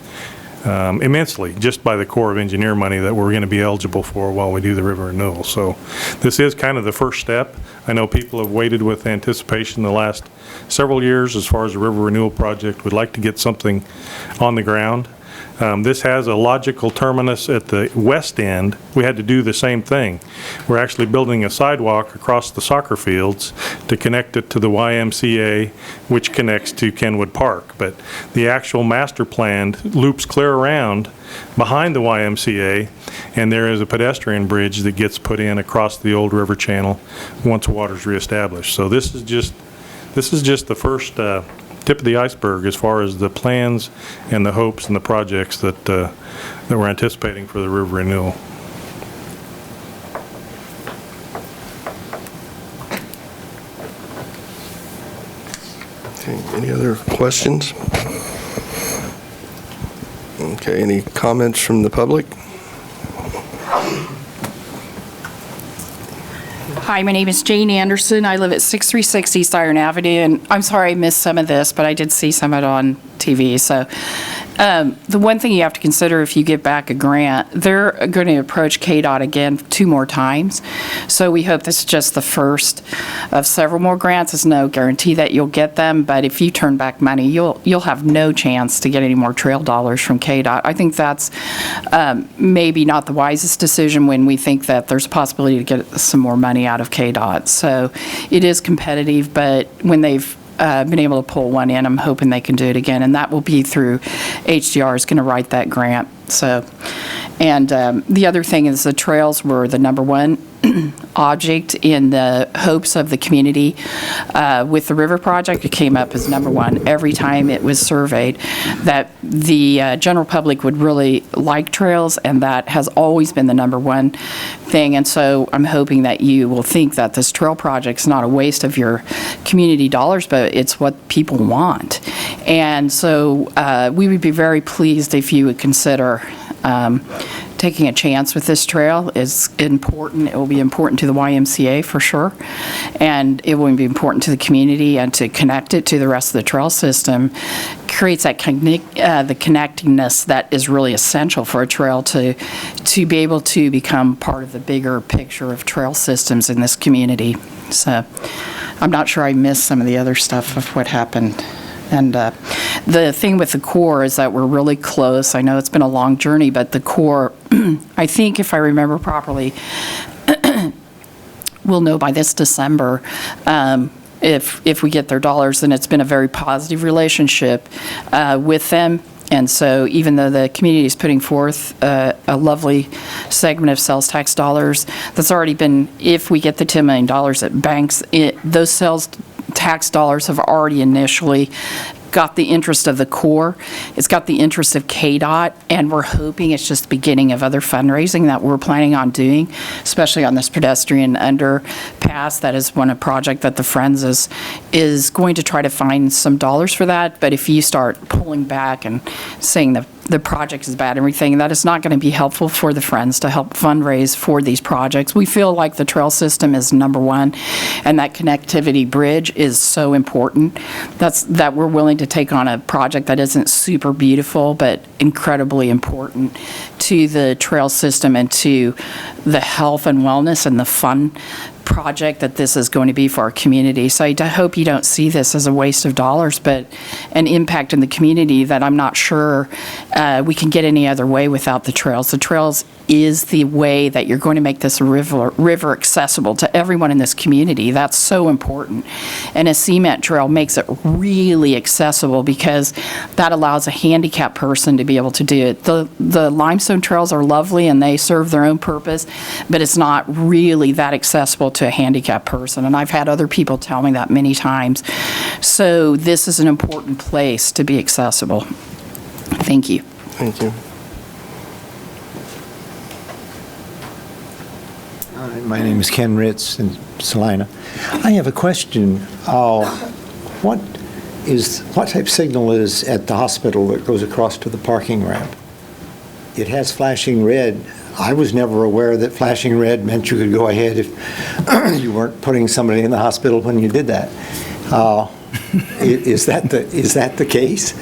immensely just by the Corps of Engineer money that we're going to be eligible for while we do the river renewal. So this is kind of the first step. I know people have waited with anticipation the last several years as far as the river renewal project. We'd like to get something on the ground. This has a logical terminus at the west end. We had to do the same thing. We're actually building a sidewalk across the soccer fields to connect it to the YMCA, which connects to Kenwood Park. But the actual master plan loops clear around behind the YMCA, and there is a pedestrian bridge that gets put in across the old river channel once water's reestablished. So this is just the tip of the iceberg as far as the plans and the hopes and the projects that we're anticipating for the river renewal. Okay, any other questions? Okay, any comments from the public? Hi, my name is Jane Anderson. I live at 6360 East Iron Avenue, and I'm sorry I missed some of this, but I did see some of it on TV. So the one thing you have to consider if you get back a grant, they're going to approach KDOT again 2 more times. So we hope this is just the first of several more grants. There's no guarantee that you'll get them, but if you turn back money, you'll have no chance to get any more trail dollars from KDOT. I think that's maybe not the wisest decision when we think that there's a possibility to get some more money out of KDOT. So it is competitive, but when they've been able to pull one in, I'm hoping they can do it again, and that will be through HDR is going to write that grant. So, and the other thing is the trails were the #1 object in the hopes of the community. With the river project, it came up as #1 every time it was surveyed, that the general public would really like trails, and that has always been the #1 thing. And so I'm hoping that you will think that this trail project's not a waste of your community dollars, but it's what people want. And so we would be very pleased if you would consider taking a chance with this trail. Is important. It will be important to the YMCA for sure, and it will be important to the community, and to connect it to the rest of the trail system creates that the connectingness that is really essential for a trail to be able to become part of the bigger picture of trail systems in this community. So I'm not sure I missed some of the other stuff of what happened. And the thing with the Corps is that we're really close. I know it's been a long journey, but the Corps, I think if I remember properly, we'll know by this December if we get their dollars. And it's been a very positive relationship with them. And so even though the community is putting forth a lovely segment of sales tax dollars, that's already been, if we get the $10 million at banks, those sales tax dollars have already initially got the interest of the Corps. It's got the interest of KDOT, and we're hoping it's just the beginning of other fundraising that we're planning on doing, especially on this pedestrian underpass. That is one project that the Friends is going to try to find some dollars for that. But if you start pulling back and saying the project is bad and everything, that is not going to be helpful for the Friends to help fundraise for these projects. We feel like the trail system is #1, and that connectivity bridge is so important. That we're willing to take on a project that isn't super beautiful, but incredibly important to the trail system and to the health and wellness and the fun project that this is going to be for our community. So I hope you don't see this as a waste of dollars, but an impact in the community that I'm not sure we can get any other way without the trails. The trails is the way that you're going to make this river accessible to everyone in this community. That's so important. And a cement trail makes it really accessible because that allows a handicapped person to be able to do it. The limestone trails are lovely and they serve their own purpose, but it's not really that accessible to a handicapped person. And I've had other people tell me that many times. So this is an important place to be accessible. Thank you. Thank you. My name is Ken Ritz in Salina. I have a question. What type of signal is at the hospital that goes across to the parking ramp? It has flashing red. I was never aware that flashing red meant you could go ahead if you weren't putting somebody in the hospital when you did that. Is that the case?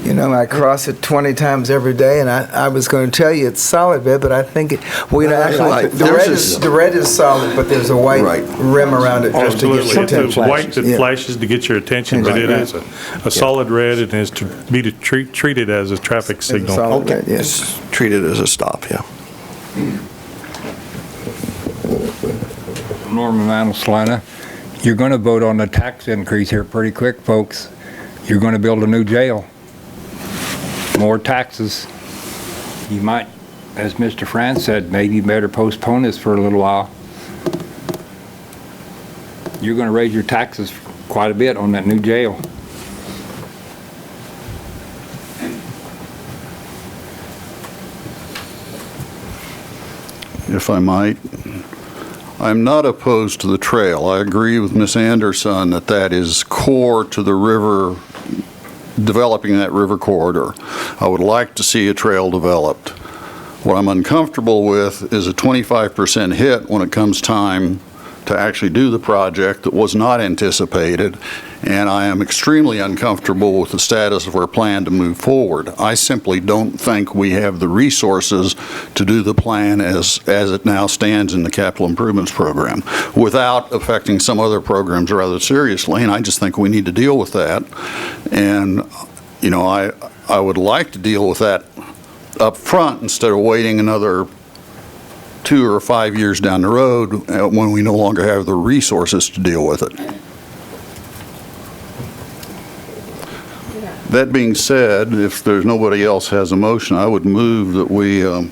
You know, I cross it 20 times every day, and I was going to tell you it's solid red, but I think the red is solid, but there's a white rim around it just to get your attention. It's white that flashes to get your attention, but it is a solid red and is to be treated as a traffic signal. Solid red, yes. Treated as a stop, yeah. Norman Mantle, Salina. You're going to vote on the tax increase here pretty quick, folks. You're going to build a new jail. More taxes. You might, as Mr. France said, maybe you better postpone this for a little while. You're going to raise your taxes quite a bit on that new jail. if I might. I'm not opposed to the trail. I agree with Ms. Anderson that that is core to the river, developing that river corridor. I would like to see a trail developed. What I'm uncomfortable with is a 25% hit when it comes time to actually do the project that was not anticipated, and I am extremely uncomfortable with the status of our plan to move forward. I simply don't think we have the resources to do the plan as it now stands in the capital improvements program without affecting some other programs rather seriously, and I just think we need to deal with that. And, you know, I would like to deal with that up front instead of waiting another 2 or 5 years down the road when we no longer have the resources to deal with it. That being said, if there's nobody else has a motion, I would move that we go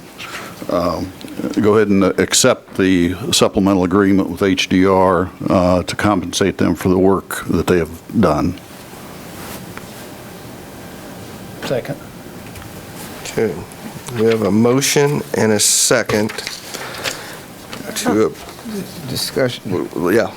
ahead and accept the supplemental agreement with HDR to compensate them for the work that they have done. Second. Okay. We have a motion and a second to discussion. Yeah,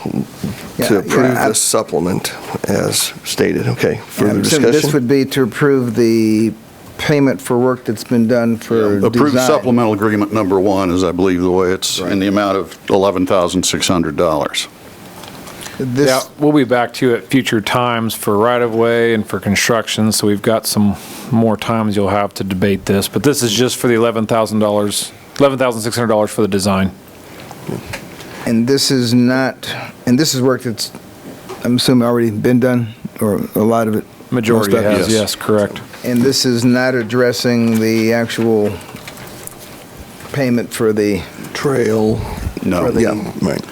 to approve the supplement as stated. Okay, further So discussion? this would be to approve the payment for work that's been done for Approve design. supplemental agreement number 1 is, I believe, the way it's in the amount of $11,600. Yeah, we'll be back to you at future times for right-of-way and for construction, so we've got some more times you'll have to debate this, but this is just for the $11,600 for the design. And this is not, and this is work that's, I'm assuming, already been done, or a lot of it? Majority most of it? has, yes, correct. And this is not addressing the actual payment for the trail? No. For the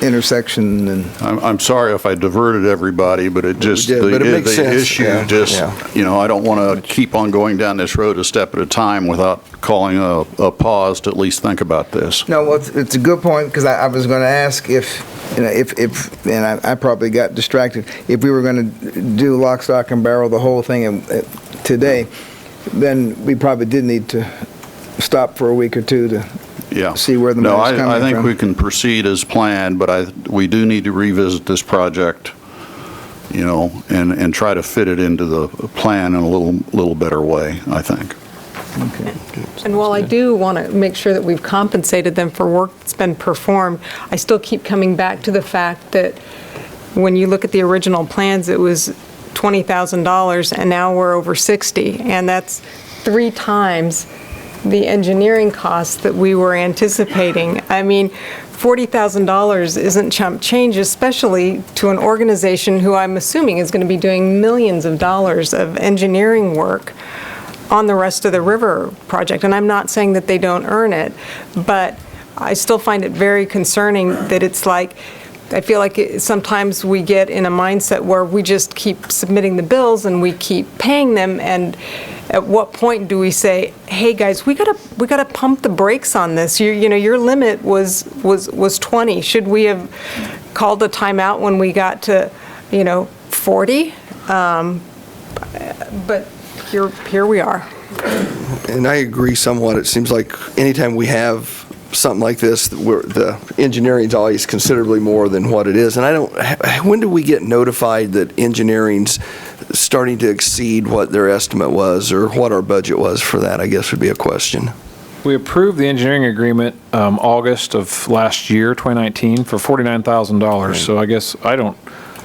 intersection and... I'm sorry if I diverted everybody, but it just, but it makes the sense. issue Yeah. just, Yeah. you know, I don't want to keep on going down this road a step at a time without calling a pause to at least think about this. No, well, it's a good point, because I was going to ask if, you know, if and I probably got distracted, if we were going to do lock, stock, and barrel the whole thing today, then we probably did need to stop for a week or two to see where the money's coming from. I think we can proceed as planned, but we do need to revisit this project, you know, and try to fit it into the plan in a little better way, I think. Okay. And while I do want to make sure that we've compensated them for work that's been performed, I still keep coming back to the fact that when you look at the original plans, it was $20,000, and now we're over 60, and that's 3 times the engineering costs that we were anticipating. I mean, $40,000 isn't chump change, especially to an organization who I'm assuming is going to be doing millions of dollars of engineering work on the rest of the river project. And I'm not saying that they don't earn it, but I still find it very concerning that it's like, I feel like sometimes we get in a mindset where we just keep submitting the bills and we keep paying them, and at what point do we say, hey guys, we gotta pump the brakes on this? You know, your limit was 20. Should we have called a timeout when we got to, 40? But here we are. And I agree somewhat. It seems like anytime we have something like this, the engineering's always considerably more than what it is. And when do we get notified that engineering's starting to exceed what their estimate was, or what our budget was for that, I guess would be a question. We approved the engineering agreement August of last year, 2019, for $49,000. So I guess I don't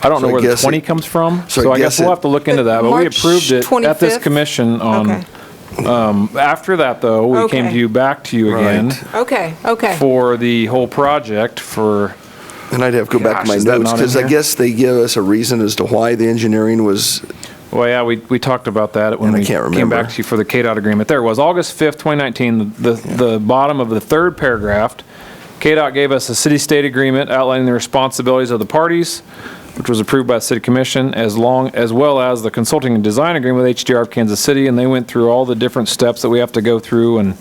know where the 20 comes from. So I guess we'll have to look into that. But we approved it at this commission on. Okay. After that, though, we came back to you again. Okay. For the whole project for. And I'd have to go back to my notes, because I guess they give us a reason as to why the engineering was. Well, yeah, we talked about that when we came back to you for the KDOT agreement. There it was, August 5th, 2019, the bottom of the 3rd paragraph. KDOT gave us a city-state agreement outlining the responsibilities of the parties, which was approved by the City Commission, as well as the consulting and design agreement with HDR of Kansas City, and they went through all the different steps that we have to go through, and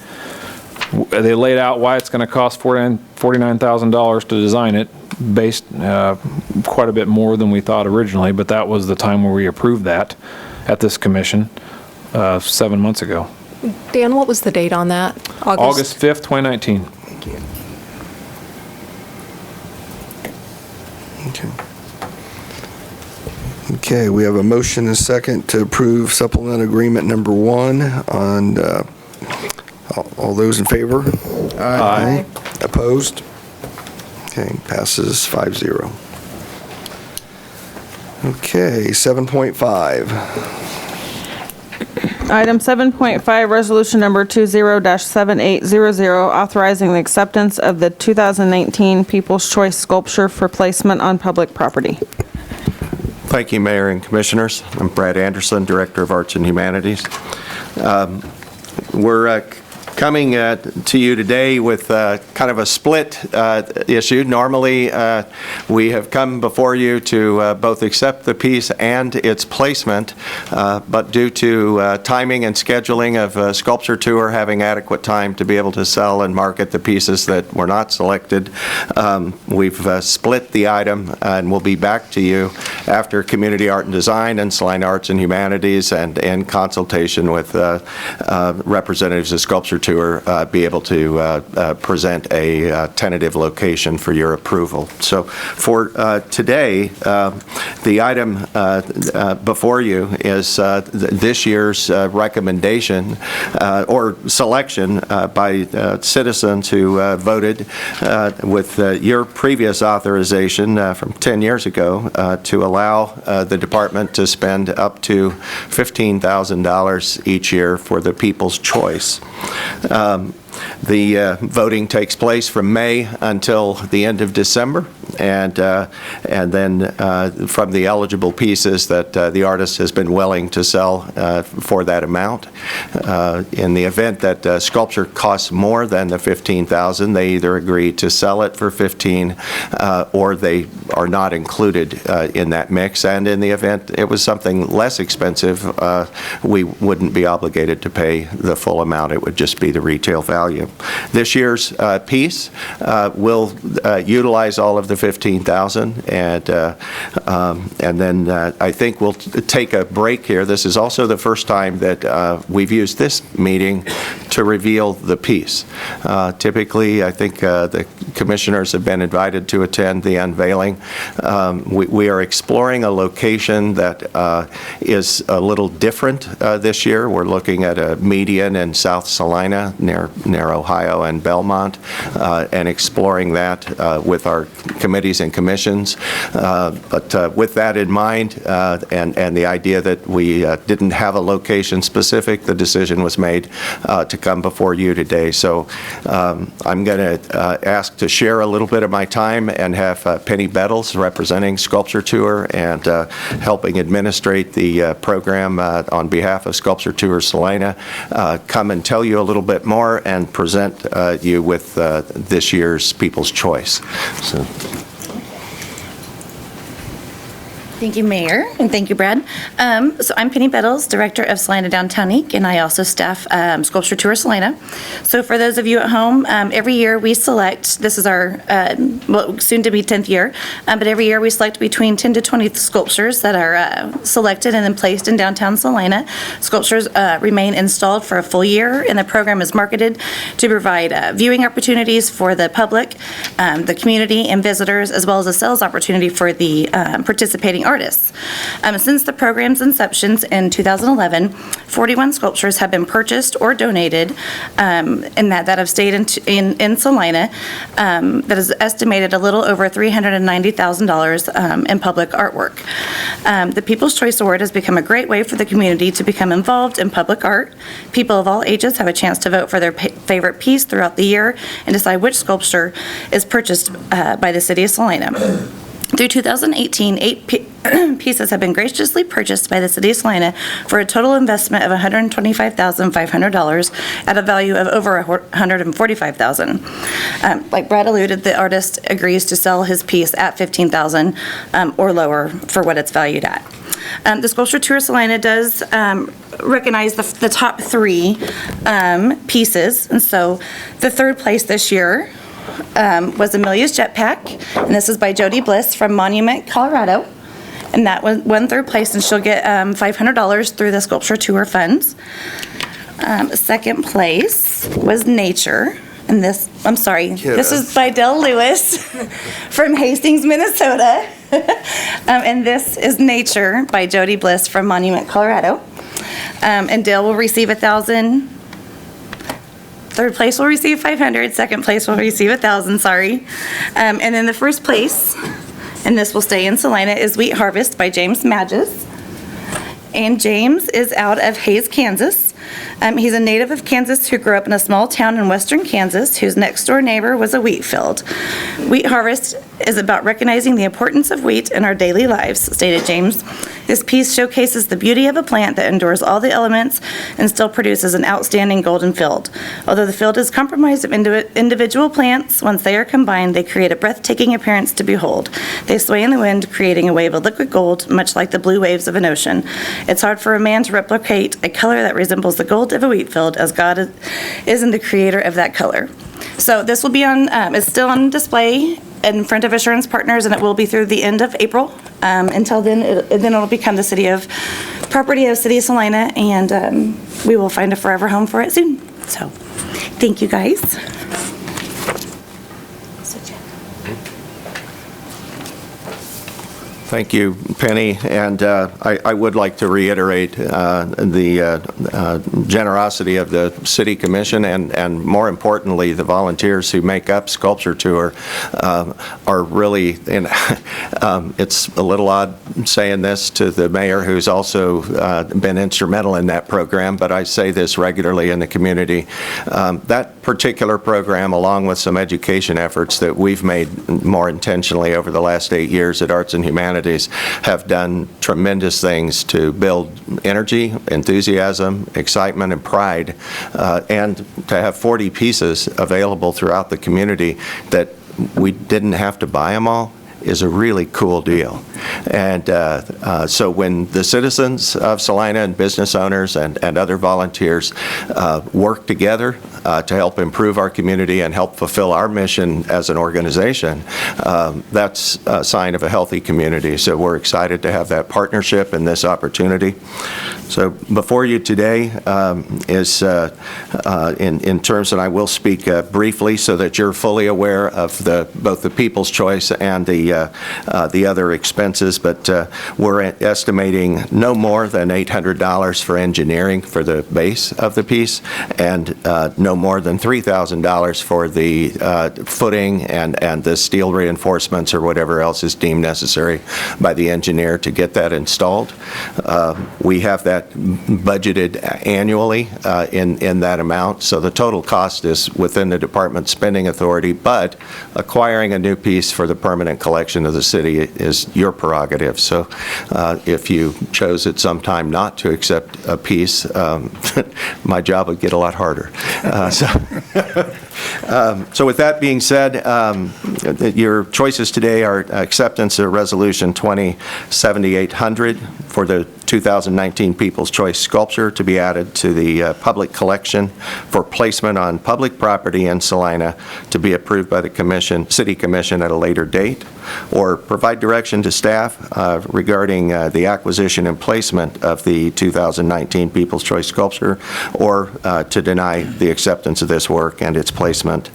they laid out why it's going to cost $49,000 to design it, based quite a bit more than we thought originally, but that was the time where we approved that at this commission 7 months ago. Dan, what was the date on that? August 5th, 2019. Thank you. Okay, we have a motion and a second to approve supplemental agreement number 1 on, all those in favor? Aye. Opposed? Okay, passes 5-0. Okay, 7.5. Item 7.5, resolution number 20-7800, authorizing the acceptance of the 2019 People's Choice Sculpture for placement on public property. Thank you, Mayor and Commissioners. I'm Brad Anderson, Director of Arts and Humanities. We're coming to you today with kind of a split issue. Normally, we have come before you to both accept the piece and its placement, but due to timing and scheduling of Sculpture Tour having adequate time to be able to sell and market the pieces that were not selected, we've split the item, and we'll be back to you after Community Art and Design and Salina Arts and Humanities, and in consultation with representatives of Sculpture Tour, be able to present a tentative location for your approval. So for today, the item before you is this year's recommendation or selection by citizens who voted with your previous authorization from 10 years ago to allow the department to spend up to $15,000 each year for the People's Choice. The voting takes place from May until the end of December, and then from the eligible pieces that the artist has been willing to sell for that amount. In the event that sculpture costs more than the $15,000, they either agree to sell it for $15,000 or they are not included in that mix. And in the event it was something less expensive, we wouldn't be obligated to pay the full amount. It would just be the retail value. This year's piece will utilize all of the $15,000, and then I think we'll take a break here. This is also the first time that we've used this meeting to reveal the piece. Typically, I think the commissioners have been invited to attend the unveiling. We are exploring a location that is a little different this year. We're looking at a median in South Salina near Ohio and Belmont, and exploring that with our committees and commissions. But with that in mind, and the idea that we didn't have a location specific, the decision was made to come before you today. So I'm going to ask to share a little bit of my time and have Penny Bettles, representing Sculpture Tour and helping administrate the program on behalf of Sculpture Tour Salina, come and tell you a little bit more and present you with this year's People's Choice. So. Thank you, Mayor, and thank you, Brad. So I'm Penny Bettles, Director of Salina Downtown Inc., and I also staff Sculpture Tour Salina. So for those of you at home, every year we select, this is our soon to be 10th year, but every year we select between 10 to 20 sculptures that are selected and then placed in downtown Salina. Sculptures remain installed for a full year, and the program is marketed to provide viewing opportunities for the public, the community, and visitors, as well as a sales opportunity for the participating artists. Since the program's inception in 2011, 41 sculptures have been purchased or donated, and that have stayed in Salina. That is estimated a little over $390,000 in public artwork. The People's Choice Award has become a great way for the community to become involved in public art. People of all ages have a chance to vote for their favorite piece throughout the year and decide which sculpture is purchased by the city of Salina. Through 2018, 8 pieces have been graciously purchased by the city of Salina for a total investment of $125,500 at a value of over $145,000. Like Brad alluded, the artist agrees to sell his piece at $15,000 or lower for what it's valued at. The Sculpture Tour Salina does recognize the top 3 pieces, and so the third place this year was Amelia's Jetpack, and this is by Jody Bliss from Monument, Colorado, and that won third place, and she'll get $500 through the Sculpture Tour funds. Second place was Nature, and this is by Del Lewis from Hastings, Minnesota. And this is Nature by Jody Bliss from Monument, Colorado. And Dale will receive 1,000. Third place will receive 500. Second place will receive 1,000, sorry. And then the first place, and this will stay in Salina, is Wheat Harvest by James Madges. And James is out of Hays, Kansas. He's a native of Kansas who grew up in a small town in western Kansas whose next door neighbor was a wheat field. Wheat Harvest is about recognizing the importance of wheat in our daily lives, stated James. This piece showcases the beauty of a plant that endures all the elements and still produces an outstanding golden field. Although the field is comprised of individual plants, once they are combined, they create a breathtaking appearance to behold. They sway in the wind, creating a wave of liquid gold, much like the blue waves of an ocean. It's hard for a man to replicate a color that resembles the gold of a wheat field, as God is in the creator of that color. So this will be on, it's still on display in front of Assurance Partners, and it will be through the end of April. Until then, it'll become the property of City of Salina, and we will find a forever home for it soon. So, thank you guys. Thank you, Penny, and I would like to reiterate the generosity of the City Commission and more importantly, the volunteers who make up Sculpture Tour are really, it's a little odd saying this to the mayor who's also been instrumental in that program, but I say this regularly in the community. That particular program, along with some education efforts that we've made more intentionally over the last 8 years at Arts and Humanities, have done tremendous things to build energy, enthusiasm, excitement, and pride, and to have 40 pieces available throughout the community that we didn't have to buy them all is a really cool deal. And so when the citizens of Salina and business owners and other volunteers work together to help improve our community and help fulfill our mission as an organization, that's a sign of a healthy community. So we're excited to have that partnership and this opportunity. So before you today is in terms, and I will speak briefly so that you're fully aware of both the People's Choice and the other expenses, but we're estimating no more than $800 for engineering for the base of the piece, and no more than $3,000 for the footing and the steel reinforcements or whatever else is deemed necessary by the engineer to get that installed. We have that budgeted annually in that amount, so the total cost is within the department's spending authority, but acquiring a new piece for the permanent collection of the city is your prerogative. So if you chose at some time not to accept a piece, my job would get a lot harder. So with that being said, your choices today are acceptance of Resolution 207800 for the 2019 People's Choice Sculpture to be added to the public collection for placement on public property in Salina to be approved by the City Commission at a later date, or provide direction to staff regarding the acquisition and placement of the 2019 People's Choice Sculpture, or to deny the acceptance of this work and its placement,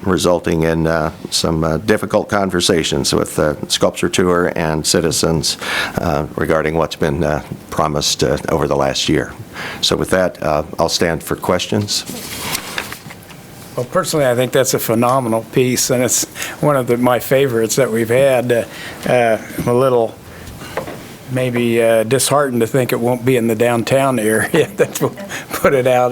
resulting in some difficult conversations with Sculpture Tour and citizens regarding what's been promised over the last year. So with that, I'll stand for questions. Well, personally, I think that's a phenomenal piece, and it's one of my favorites that we've had. I'm a little maybe disheartened to think it won't be in the downtown area. That will put it out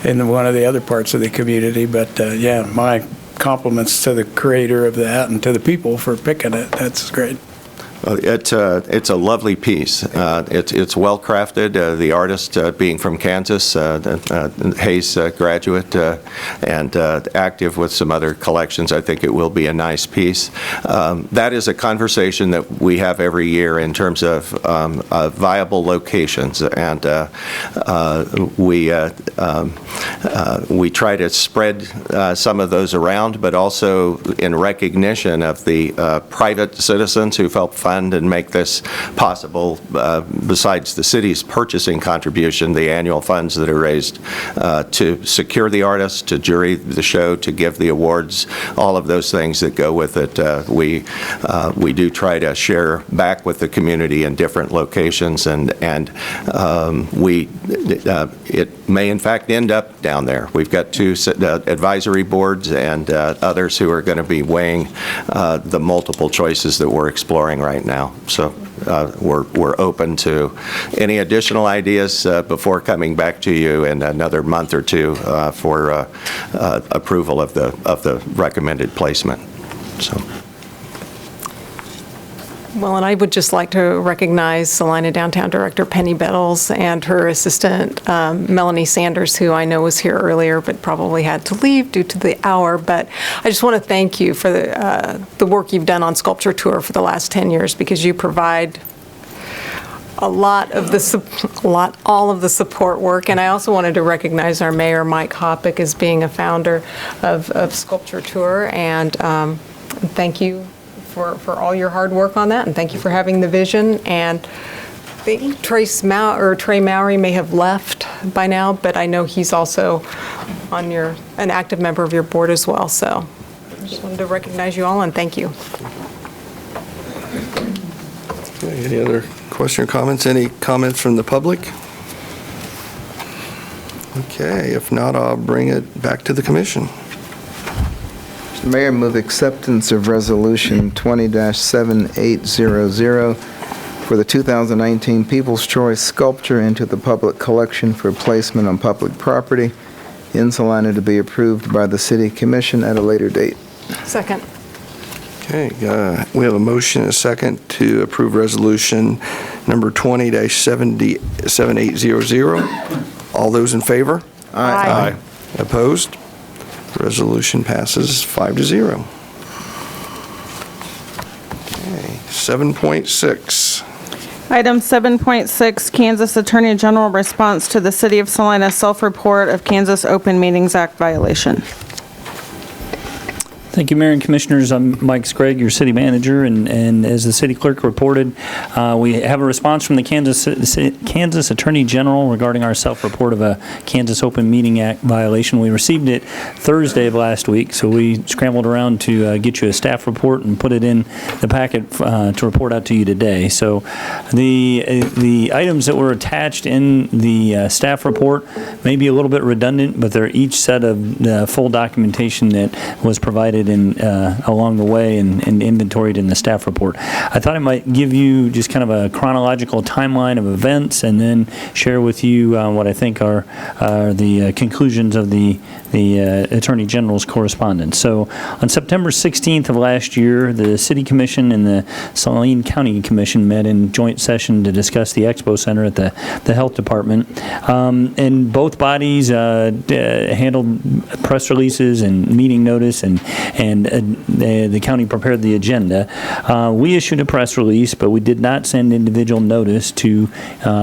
in one of the other parts of the community. But yeah, my compliments to the creator of that and to the people for picking it. That's great. It's a lovely piece. It's well crafted. The artist being from Kansas, Hayes graduate, and active with some other collections. I think it will be a nice piece. That is a conversation that we have every year in terms of viable locations, and we we try to spread some of those around, but also in recognition of the private citizens who've helped fund and make this possible, besides the city's purchasing contribution, the annual funds that are raised to secure the artists, to jury the show, to give the awards, all of those things that go with it. We do try to share back with the community in different locations, and it may in fact end up down there. We've got two advisory boards and others who are going to be weighing the multiple choices that we're exploring right now. So we're open to any additional ideas before coming back to you in another month or two for approval of the recommended placement. So. Well, and I would just like to recognize Salina Downtown Director Penny Bettles and her assistant Melanie Sanders, who I know was here earlier but probably had to leave due to the hour. But I just want to thank you for the work you've done on Sculpture Tour for the last 10 years, because you provide all of the support work. And I also wanted to recognize our mayor, Mike Hoppick, as being a founder of Sculpture Tour, and thank you for all your hard work on that, and thank you for having the vision. And I think Trey Mowry may have left by now, but I know he's also an active member of your board as well. So I just wanted to recognize you all and thank you. Okay, any other question or comments? Any comments from the public? Okay, if not, I'll bring it back to the commission. Mayor, move acceptance of Resolution 20-7800 for the 2019 People's Choice Sculpture into the public collection for placement on public property in Salina, to be approved by the City Commission at a later date. Second. Okay, we have a motion and a second to approve Resolution number 20-7800. All those in favor? Aye. Opposed? Resolution passes 5-0. Okay, 7.6. Item 7.6, Kansas Attorney General response to the City of Salina self-report of Kansas Open Meetings Act violation. Thank you, Mayor and Commissioners. I'm Mike Scragg, your city manager, and as the city clerk reported, we have a response from the Kansas Attorney General regarding our self-report of a Kansas Open Meeting Act violation. We received it Thursday of last week, so we scrambled around to get you a staff report and put it in the packet to report out to you today. So the items that were attached in the staff report may be a little bit redundant, but they're each set of full documentation that was provided along the way and inventoried in the staff report. I thought I might give you just kind of a chronological timeline of events and then share with you what I think are the conclusions of the Attorney General's correspondence. So on September 16th of last year, the City Commission and the Saline County Commission met in joint session to discuss the Expo Center at the Health Department. And both bodies handled press releases and meeting notice, and the county prepared the agenda. We issued a press release, but we did not send individual notice to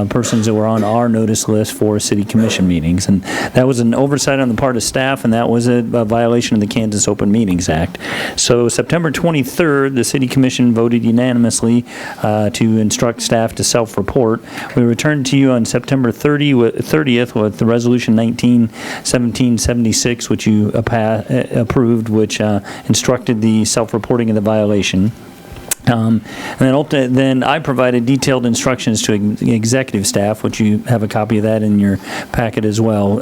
persons that were on our notice list for city commission meetings. And that was an oversight on the part of staff, and that was a violation of the Kansas Open Meetings Act. So September 23rd, the city commission voted unanimously to instruct staff to self-report. We returned to you on September 30th with the Resolution 19-1776, which you approved, which instructed the self-reporting of the violation. And then I provided detailed instructions to executive staff, which you have a copy of that in your packet as well,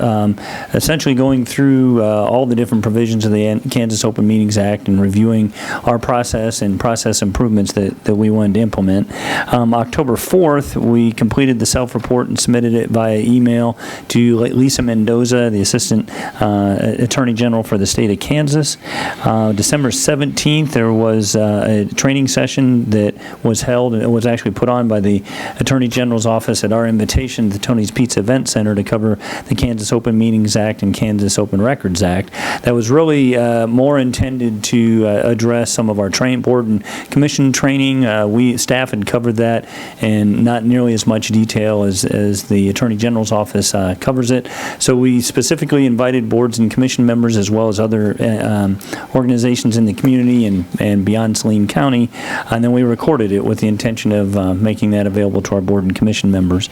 essentially going through all the different provisions of the Kansas Open Meetings Act and reviewing our process and process improvements that we wanted to implement. October 4th, we completed the self-report and submitted it via email to Lisa Mendoza, the Assistant Attorney General for the state of Kansas. December 17th, there was a training session session that was held, and it was actually put on by the Attorney General's office at our invitation, the Tony's Pizza Event Center, to cover the Kansas Open Meetings Act and Kansas Open Records Act. That was really more intended to address some of our board and commission training. Staff had covered that, and not nearly as much detail as the Attorney General's office covers it. So we specifically invited boards and commission members, as well as other organizations in the community and beyond Saline County, and then we recorded it with the intention of making that available to our board and commission members.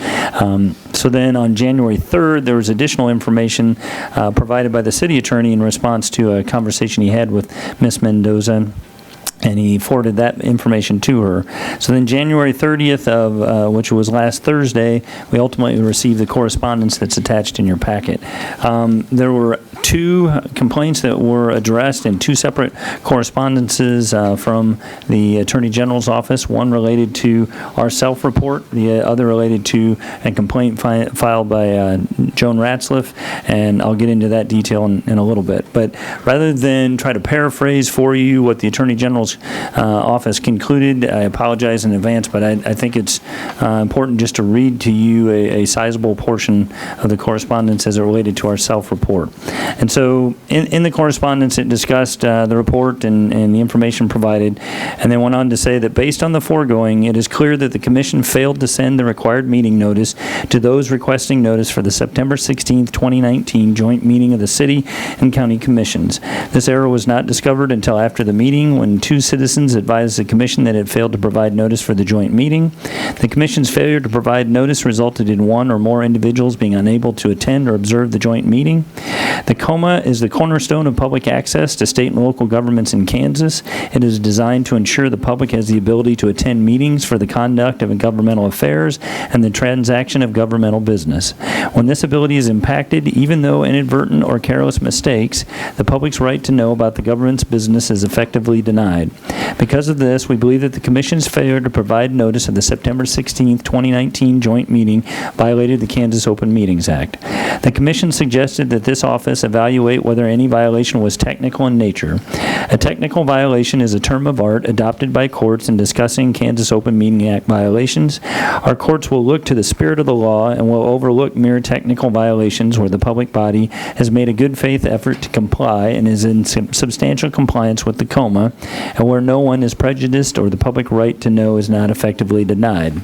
So then on January 3rd, there was additional information provided by the city attorney in response to a conversation he had with Ms. Mendoza, and he forwarded that information to her. So then January 30th, which was last Thursday, we ultimately received the correspondence that's attached in your packet. There were 2 complaints that were addressed in 2 separate correspondences from the Attorney General's office, one related to our self-report, the other related to a complaint filed by Joan Ratzliff, and I'll get into that detail in a little bit. But rather than try to paraphrase for you what the Attorney General's office concluded, I apologize in advance, but I think it's important just to read to you a sizable portion of the correspondence as it related to our self-report. And so in the correspondence, it discussed the report and the information provided, and then went on to say that based on the foregoing, it is clear that the Commission failed to send the required meeting notice to those requesting notice for the September 16th, 2019 joint meeting of the City and County Commissions. This error was not discovered until after the meeting, when 2 citizens advised the Commission that it failed to provide notice for the joint meeting. The Commission's failure to provide notice resulted in 1 or more individuals being unable to attend or observe the joint meeting. The KOMA is the cornerstone of public access to state and local governments in Kansas. It is designed to ensure the public has the ability to attend meetings for the conduct of governmental affairs and the transaction of governmental business. When this ability is impacted, even though inadvertent or careless mistakes, the public's right to know about the government's business is effectively denied. Because of this, we believe that the Commission's failure to provide notice of the September 16th, 2019 joint meeting violated the Kansas Open Meetings Act. The Commission suggested that this office evaluate whether any violation was technical in nature. A technical violation is a term of art adopted by courts in discussing Kansas Open Meeting Act violations. Our courts will look to the spirit of the law and will overlook mere technical violations where the public body has made a good faith effort to comply and is in substantial compliance with the KOMA, and where no one is prejudiced or the public right to know is not effectively denied.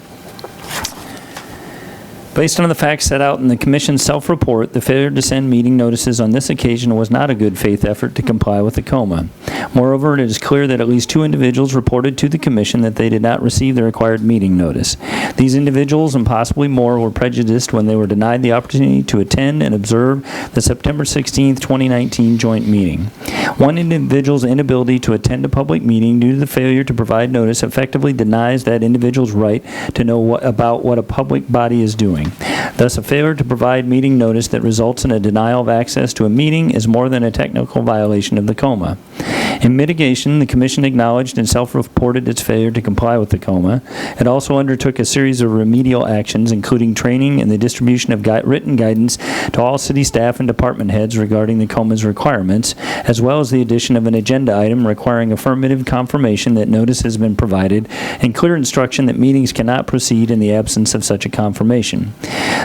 Based on the facts set out in the Commission's self-report, the failure to send meeting notices on this occasion was not a good faith effort to comply with the KOMA. Moreover, it is clear that at least 2 individuals reported to the Commission that they did not receive the required meeting notice. These individuals, and possibly more, were prejudiced when they were denied the opportunity to attend and observe the September 16th, 2019 joint meeting. One individual's inability to attend a public meeting due to the failure to provide notice effectively denies that individual's right to know about what a public body is doing. Thus, a failure to provide meeting notice that results in a denial of access to a meeting is more than a technical violation of the KOMA. In mitigation, the Commission acknowledged and self-reported its failure to comply with the KOMA. It also undertook a series of remedial actions, including training and the distribution of written guidance to all city staff and department heads regarding the KOMA's requirements, as well as the addition of an agenda item requiring affirmative confirmation that notice has been provided and clear instruction that meetings cannot proceed in the absence of such a confirmation.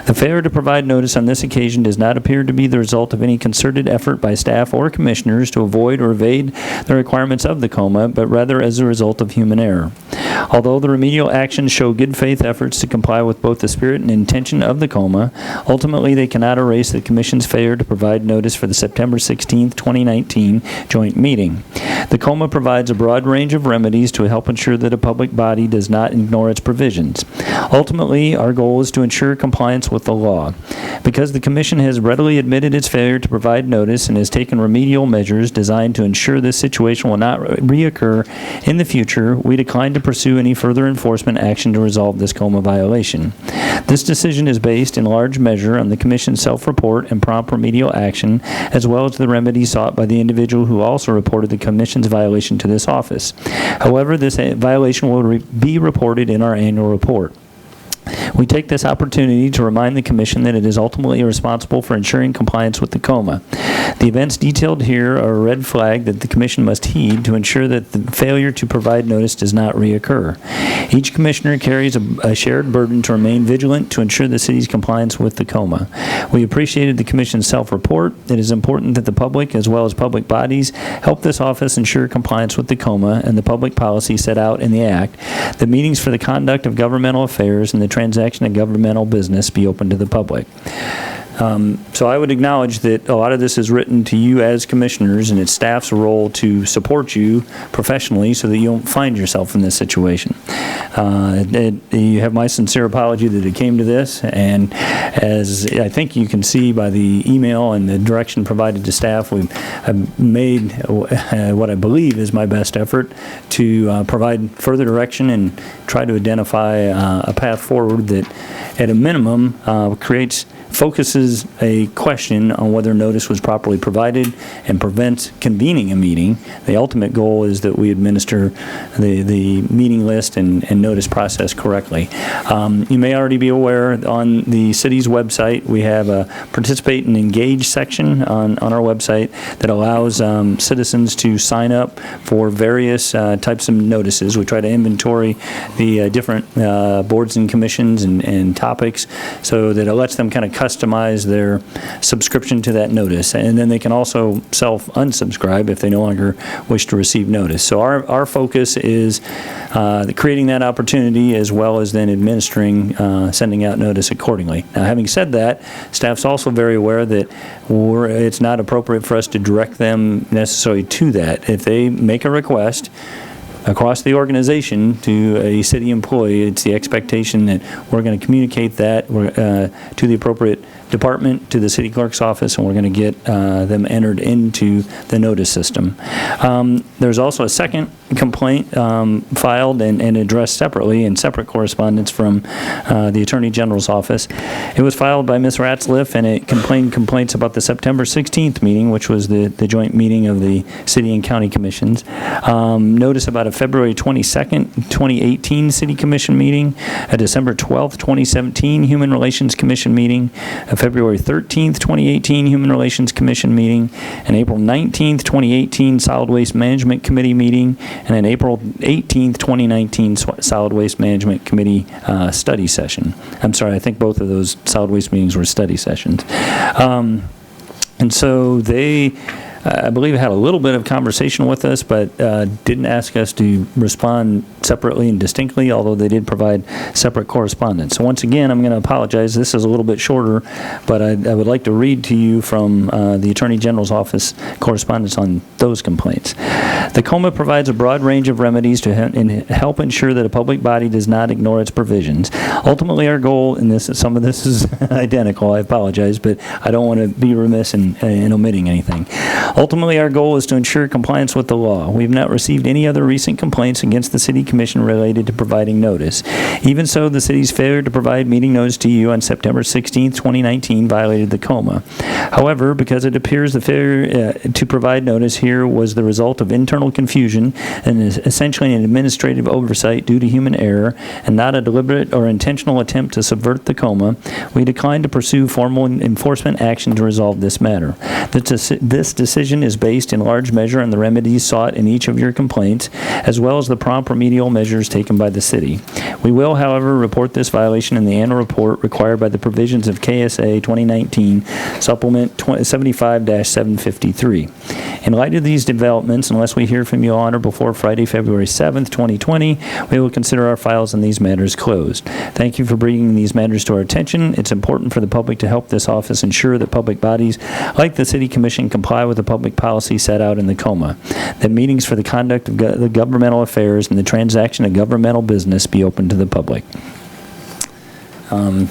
The failure to provide notice on this occasion does not appear to be the result of any concerted effort by staff or commissioners to avoid or evade the requirements of the KOMA, but rather as a result of human error. Although the remedial actions show good faith efforts to comply with both the spirit and intention of the KOMA, ultimately they cannot erase the Commission's failure to provide notice for the September 16th, 2019 joint meeting. The KOMA provides a broad range of remedies to help ensure that a public body does not ignore its provisions. Ultimately, our goal is to ensure compliance with the law. Because the Commission has readily admitted its failure to provide notice and has taken remedial measures designed to ensure this situation will not reoccur in the future, we decline to pursue any further enforcement action to resolve this KOMA violation. This decision is based in large measure on the Commission's self-report and prompt remedial action, as well as the remedy sought by the individual who also reported the Commission's violation to this office. However, this violation will be reported in our annual report. We take this opportunity to remind the Commission that it is ultimately responsible for ensuring compliance with the KOMA. The events detailed here are a red flag that the Commission must heed to ensure that the failure to provide notice does not reoccur. Each Commissioner carries a shared burden to remain vigilant to ensure the City's compliance with the KOMA. We appreciated the Commission's self-report. It is important that the public, as well as public bodies, help this office ensure compliance with the KOMA and the public policy set out in the Act. The meetings for the conduct of governmental affairs and the transaction of governmental business be open to the public. So I would acknowledge that a lot of this is written to you as commissioners, and it's staff's role to support you professionally so that you don't find yourself in this situation. You have my sincere apology that it came to this, and as I think you can see by the email and the direction provided to staff, I've made what I believe is my best effort to provide further direction and try to identify a path forward that, at a minimum, focuses a question on whether notice was properly provided and prevents convening a meeting. The ultimate goal is that we administer the meeting list and notice process correctly. You may already be aware on the city's website we have a participate and engage section on our website that allows citizens to sign up for various types of notices. We try to inventory the different boards and commissions and topics so that it lets them kind of customize their subscription to that notice, and then they can also self-unsubscribe if they no longer wish to receive notice. So our focus is creating that opportunity as well as then administering, sending out notice accordingly. Now, having said that, staff's also very aware that it's not appropriate for us to direct them necessarily to that. If they make a request across the organization to a city employee, it's the expectation that we're going to communicate that to the appropriate department, to the city clerk's office, and we're going to get them entered into the notice system. There's also a second complaint filed and addressed separately in separate correspondence from the Attorney General's office. It was filed by Ms. Ratzliff, and it contained complaints about the September 16th meeting, which was the joint meeting of the City and County Commissions. Notice about a February 22nd, 2018 City Commission meeting, a December 12th, 2017 Human Relations Commission meeting, a February 13th, 2018 Human Relations Commission meeting, an April 19th, 2018 Solid Waste Management Committee meeting, and an April 18th, 2019 Solid Waste Management Committee study session. I'm sorry, I think both of those solid waste meetings were study sessions. And so they, I believe, had a little bit of conversation with us, but didn't ask us to respond separately and distinctly, although they did provide separate correspondence. So once again, I'm going to apologize. This is a little bit shorter, but I would like to read to you from the Attorney General's office correspondence on those complaints. The KOMA provides a broad range of remedies to help ensure that a public body does not ignore its provisions. Ultimately, our goal in this, some of this is identical, I apologize, but I don't want to be remiss in omitting anything. Ultimately, our goal is to ensure compliance with the law. We have not received any other recent complaints against the City Commission related to providing notice. Even so, the City's failure to provide meeting notice to you on September 16, 2019 violated the KOMA. However, because it appears the failure to provide notice here was the result of internal confusion and is essentially an administrative oversight due to human error and not a deliberate or intentional attempt to subvert the KOMA, we decline to pursue formal enforcement action to resolve this matter. This decision is based in large measure on the remedies sought in each of your complaints, as well as the prompt remedial measures taken by the City. We will, however, report this violation in the annual report required by the provisions of KSA 2019 Supplement 75-753. In light of these developments, unless we hear from you on or before Friday, February 7th, 2020, we will consider our files on these matters closed. Thank you for bringing these matters to our attention. It's important for the public to help this office ensure that public bodies, like the City Commission, comply with the public policy set out in the KOMA, that meetings for the conduct of the governmental affairs and the transaction of governmental business be open to the public.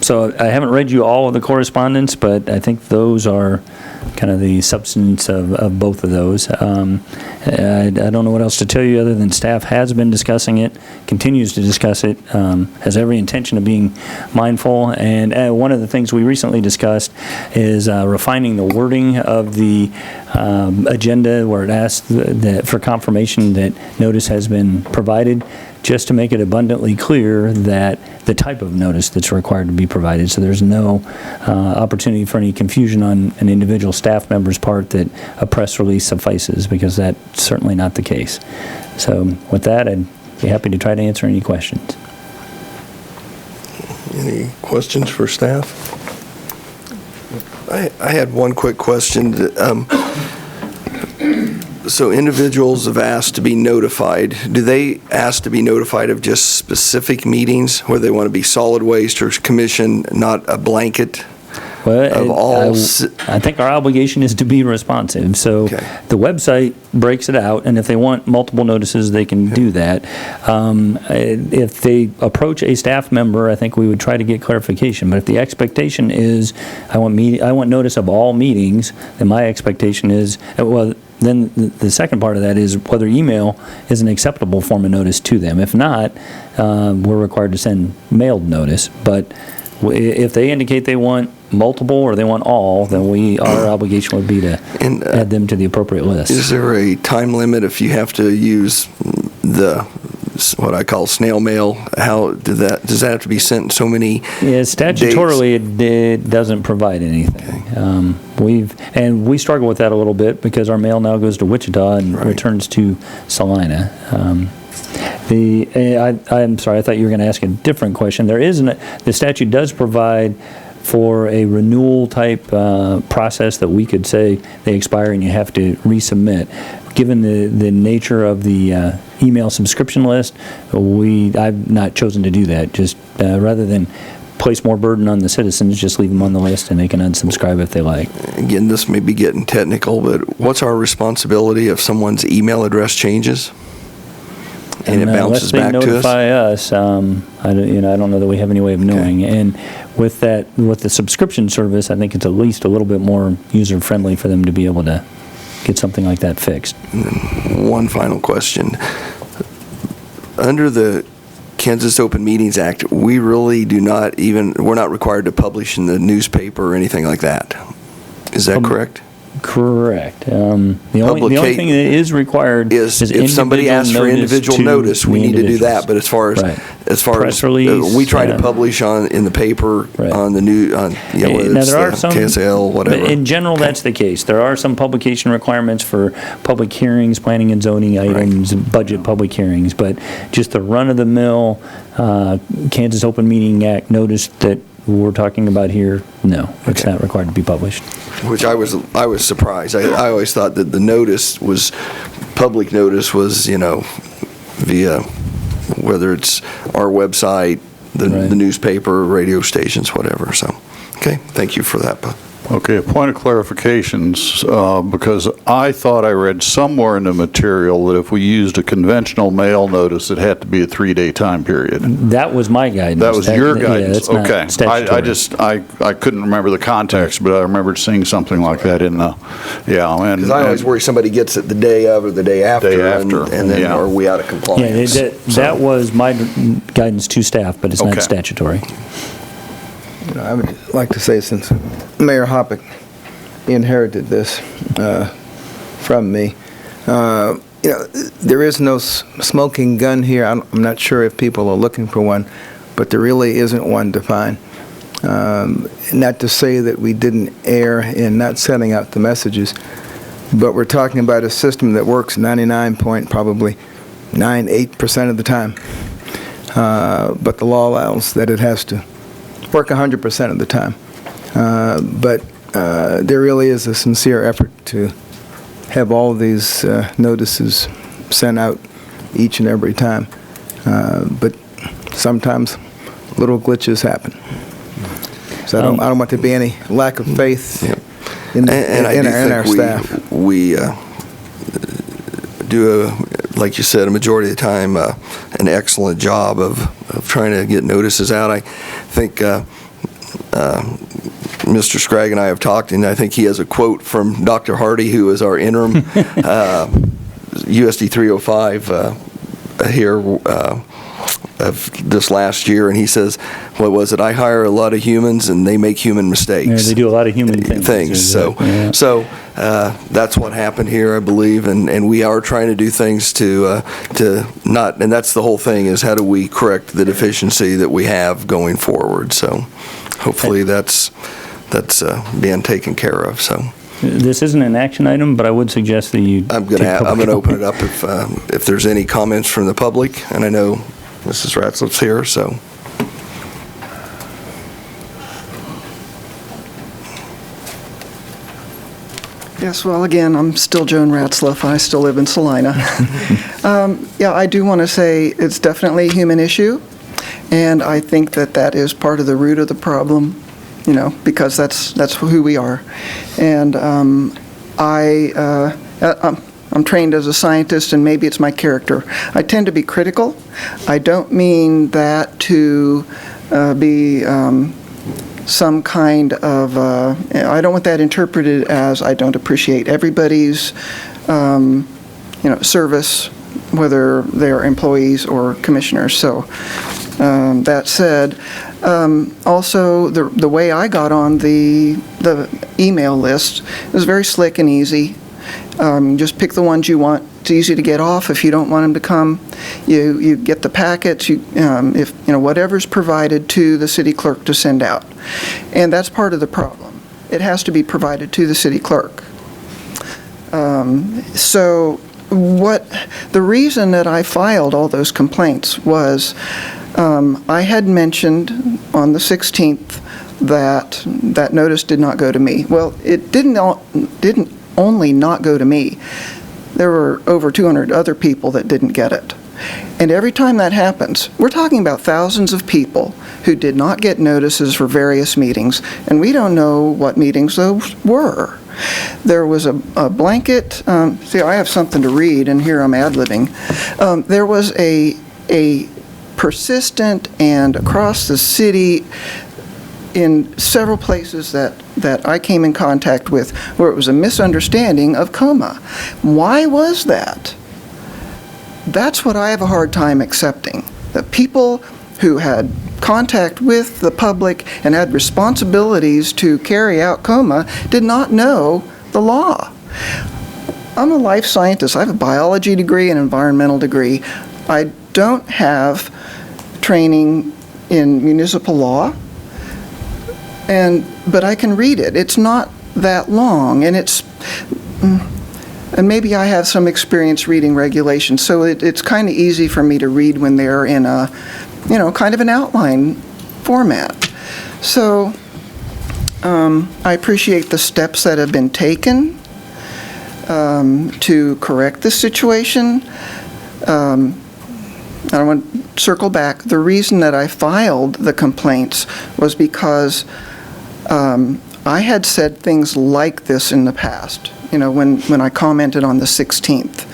So I haven't read you all of the correspondence, but I think those are kind of the substance of both of those. I don't know what else to tell you other than staff has been discussing it, continues to discuss it, has every intention of being mindful. And one of the things we recently discussed is refining the wording of the agenda where it asks that for confirmation that notice has been provided just to make it abundantly clear that the type of notice that's required to be provided, so there's no opportunity for any confusion on an individual staff member's part that a press release suffices, because that's certainly not the case. So with that, I'd be happy to try to answer any questions. Any questions for staff? I had one quick question. So individuals have asked to be notified. Do they ask to be notified of just specific meetings, whether they want to be solid waste or commission, not a blanket of all? I think our obligation is to be responsive. So the website breaks it out, and if they want multiple notices, they can do that. If they approach a staff member, I think we would try to get clarification. But if the expectation is, I want notice of all meetings, then my expectation is, well, then the second part of that is whether email is an acceptable form of notice to them. If not, we're required to send mailed notice. But if they indicate they want multiple or they want all, then our obligation would be to add them to the appropriate list. Is there a time limit if you have to use what I call snail mail? How does that have to be sent in so many statutorily days? It doesn't provide anything. We struggle with that a little bit because our mail now goes to Wichita and returns to Salina. I'm sorry, I thought you were going to ask a different question. The statute does provide for a renewal type process that we could say they expire and you have to resubmit. Given the nature of the email subscription list, I've not chosen to do that. Just rather than place more burden on the citizens, just leave them on the list and they can unsubscribe if they like. Again, this may be getting technical, but what's our responsibility if someone's email address changes and it bounces back to us? Unless they notify us, I don't know that we have any way of knowing. And with the subscription service, I think it's at least a little bit more user-friendly for them to be able to get something like that fixed. One final question. Under the Kansas Open Meetings Act, we're not required to publish in the newspaper or anything like that. Is that correct? Correct. The only thing that is required is if somebody asks for individual notice, we need to do that. But as far as we try to publish in the paper, on the news, whether now it's there are the some, KSL, whatever. In general, that's the case. There are some publication requirements for public hearings, planning and zoning items, budget public hearings, but just the run-of-the-mill Kansas Open Meeting Act notice that we're talking about here, no, it's not required to be published. Which I was surprised. I always thought that the notice was, public notice was, via, whether it's our website, the newspaper, radio stations, whatever. So, okay, thank you for that. Okay, a point of clarifications, because I thought I read somewhere in the material that if we used a conventional mail notice, it had to be a 3-day time period. That was my guidance. That was your guidance? Yeah, okay. I couldn't remember the context, but I remembered seeing something like that in the, Because I always worry somebody gets it the day of or the day after, and then are we out of compliance? That was my guidance to staff, but it's not statutory. I would like to say, since Mayor Hoppick inherited this from me, there is no smoking gun here. I'm not sure if people are looking for one, but there really isn't one to find. Not to say that we didn't err in not sending out the messages, but we're talking about a system that works 98% of the time. But the law allows that it has to work 100% of the time. But there really is a sincere effort to have all of these notices sent out each and every time. But sometimes little glitches happen. So I don't want there to be any lack of faith in our staff. We do, like you said, a majority of the time, an excellent job of trying to get notices out. I think Mr. Scragg and I have talked, and I think he has a quote from Dr. Hardy, who is our interim USD 305 here, of this last year, and he says, what was it? I hire a lot of humans, and they make human mistakes. Yeah, they do a lot of human things. So that's what happened here, I believe, and we are trying to do things to not, and that's the whole thing, is how do we correct the deficiency that we have going forward. So hopefully that's being taken care of. So this isn't an action item, but I would suggest that you. I'm going to open it up if there's any comments from the public, and I know Mrs. Ratzlaff's here, so. Yes, well, again, I'm still Joan Ratzlaff. I still live in Salina. Yeah, I do want to say it's definitely a human issue, and I think that is part of the root of the problem, because that's who we are. And I'm trained as a scientist, and maybe it's my character. I tend to be critical. I don't mean that to be some kind of, I don't want that interpreted as I don't appreciate everybody's, service, whether they're employees or commissioners. So that said, also the way I got on the email list is very slick and easy. Just pick the ones you want. It's easy to get off. If you don't want them to come, you get the packets. If whatever's provided to the city clerk to send out, and that's part of the problem. It has to be provided to the city clerk. So the reason that I filed all those complaints was I had mentioned on the 16th that notice did not go to me. Well, it didn't only not go to me. There were over 200 other people that didn't get it. And every time that happens, we're talking about thousands of people who did not get notices for various meetings, and we don't know what meetings those were. There was a blanket, see, I have something to read, and here I'm ad-libbing. There was a persistent and across the city in several places that I came in contact with where it was a misunderstanding of KOMA. Why was that? That's what I have a hard time accepting. That people who had contact with the public and had responsibilities to carry out KOMA did not know the law. I'm a life scientist. I have a biology degree and environmental degree. I don't have training in municipal law. But I can read it. It's not that long, and and maybe I have some experience reading regulations, so it's kind of easy for me to read when they're in a, kind of an outline format. So I appreciate the steps that have been taken to correct the situation. I want to circle back. The reason that I filed the complaints was because I had said things like this in the past, when I commented on the 16th.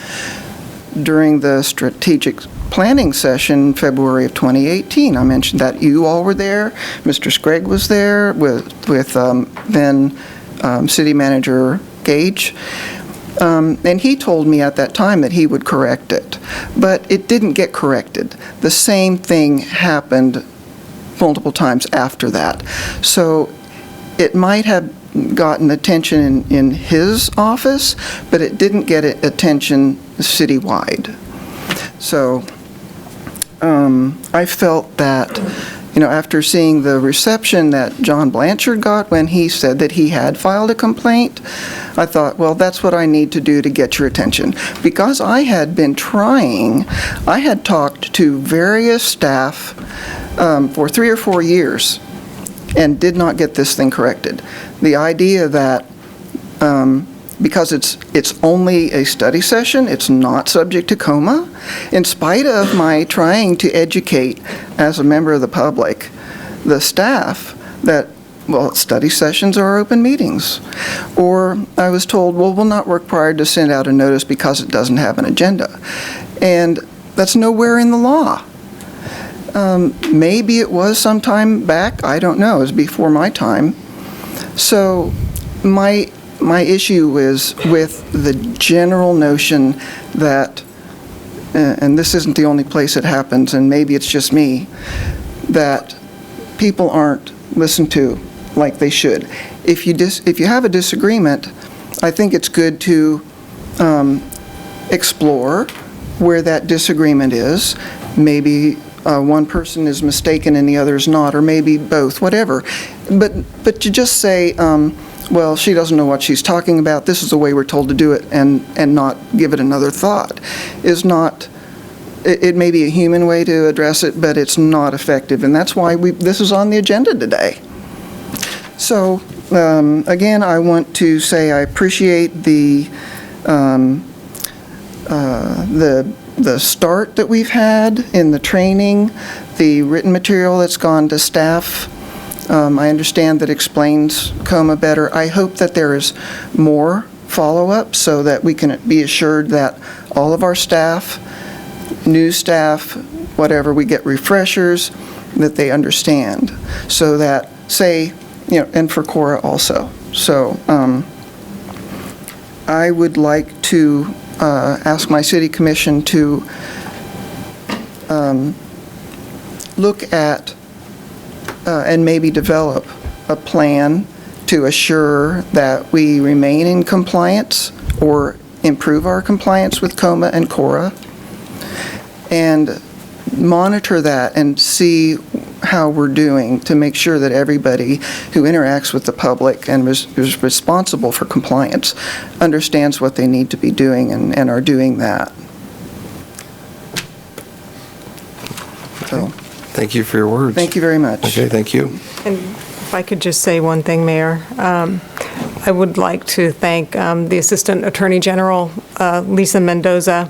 During the strategic planning session, February of 2018, I mentioned that you all were there. Mr. Scragg was there with then City Manager Gage. And he told me at that time that he would correct it. But it didn't get corrected. The same thing happened multiple times after that. So it might have gotten attention in his office, but it didn't get attention citywide. So I felt that, after seeing the reception that John Blanchard got when he said that he had filed a complaint, I thought, well, that's what I need to do to get your attention. Because I had been trying, I had talked to various staff for 3 or 4 years and did not get this thing corrected. The idea that because it's only a study session, it's not subject to KOMA, in spite of my trying to educate as a member of the public, the staff, that, well, study sessions are open meetings. Or I was told, well, we're not required to send out a notice because it doesn't have an agenda. And that's nowhere in the law. Maybe it was some time back, I don't know, it was before my time. So my issue is with the general notion that and this isn't the only place it happens, and maybe it's just me, that people aren't listened to like they should. If you have a disagreement, I think it's good to explore where that disagreement is. Maybe one person is mistaken and the other is not, or maybe both, whatever. But to just say, well, she doesn't know what she's talking about, this is the way we're told to do it, and not give it another thought is not, it may be a human way to address it, but it's not effective, and that's why this is on the agenda today. So, again, I want to say I appreciate the start that we've had in the training, the written material that's gone to staff. I understand that explains KOMA better. I hope that there is more follow-up so that we can be assured that all of our staff, new staff, whatever, we get refreshers, that they understand. So that, say, and for Cora also. So I would like to ask my city commission to look at and maybe develop a plan to assure that we remain in compliance or improve our compliance with KOMA and Cora, and monitor that and see how we're doing to make sure that everybody who interacts with the public and is responsible for compliance understands what they need to be doing and are doing that. So, thank you for your words. Thank you very much. Okay, thank you. And if I could just say one thing, Mayor. I would like to thank the Assistant Attorney General, Lisa Mendoza.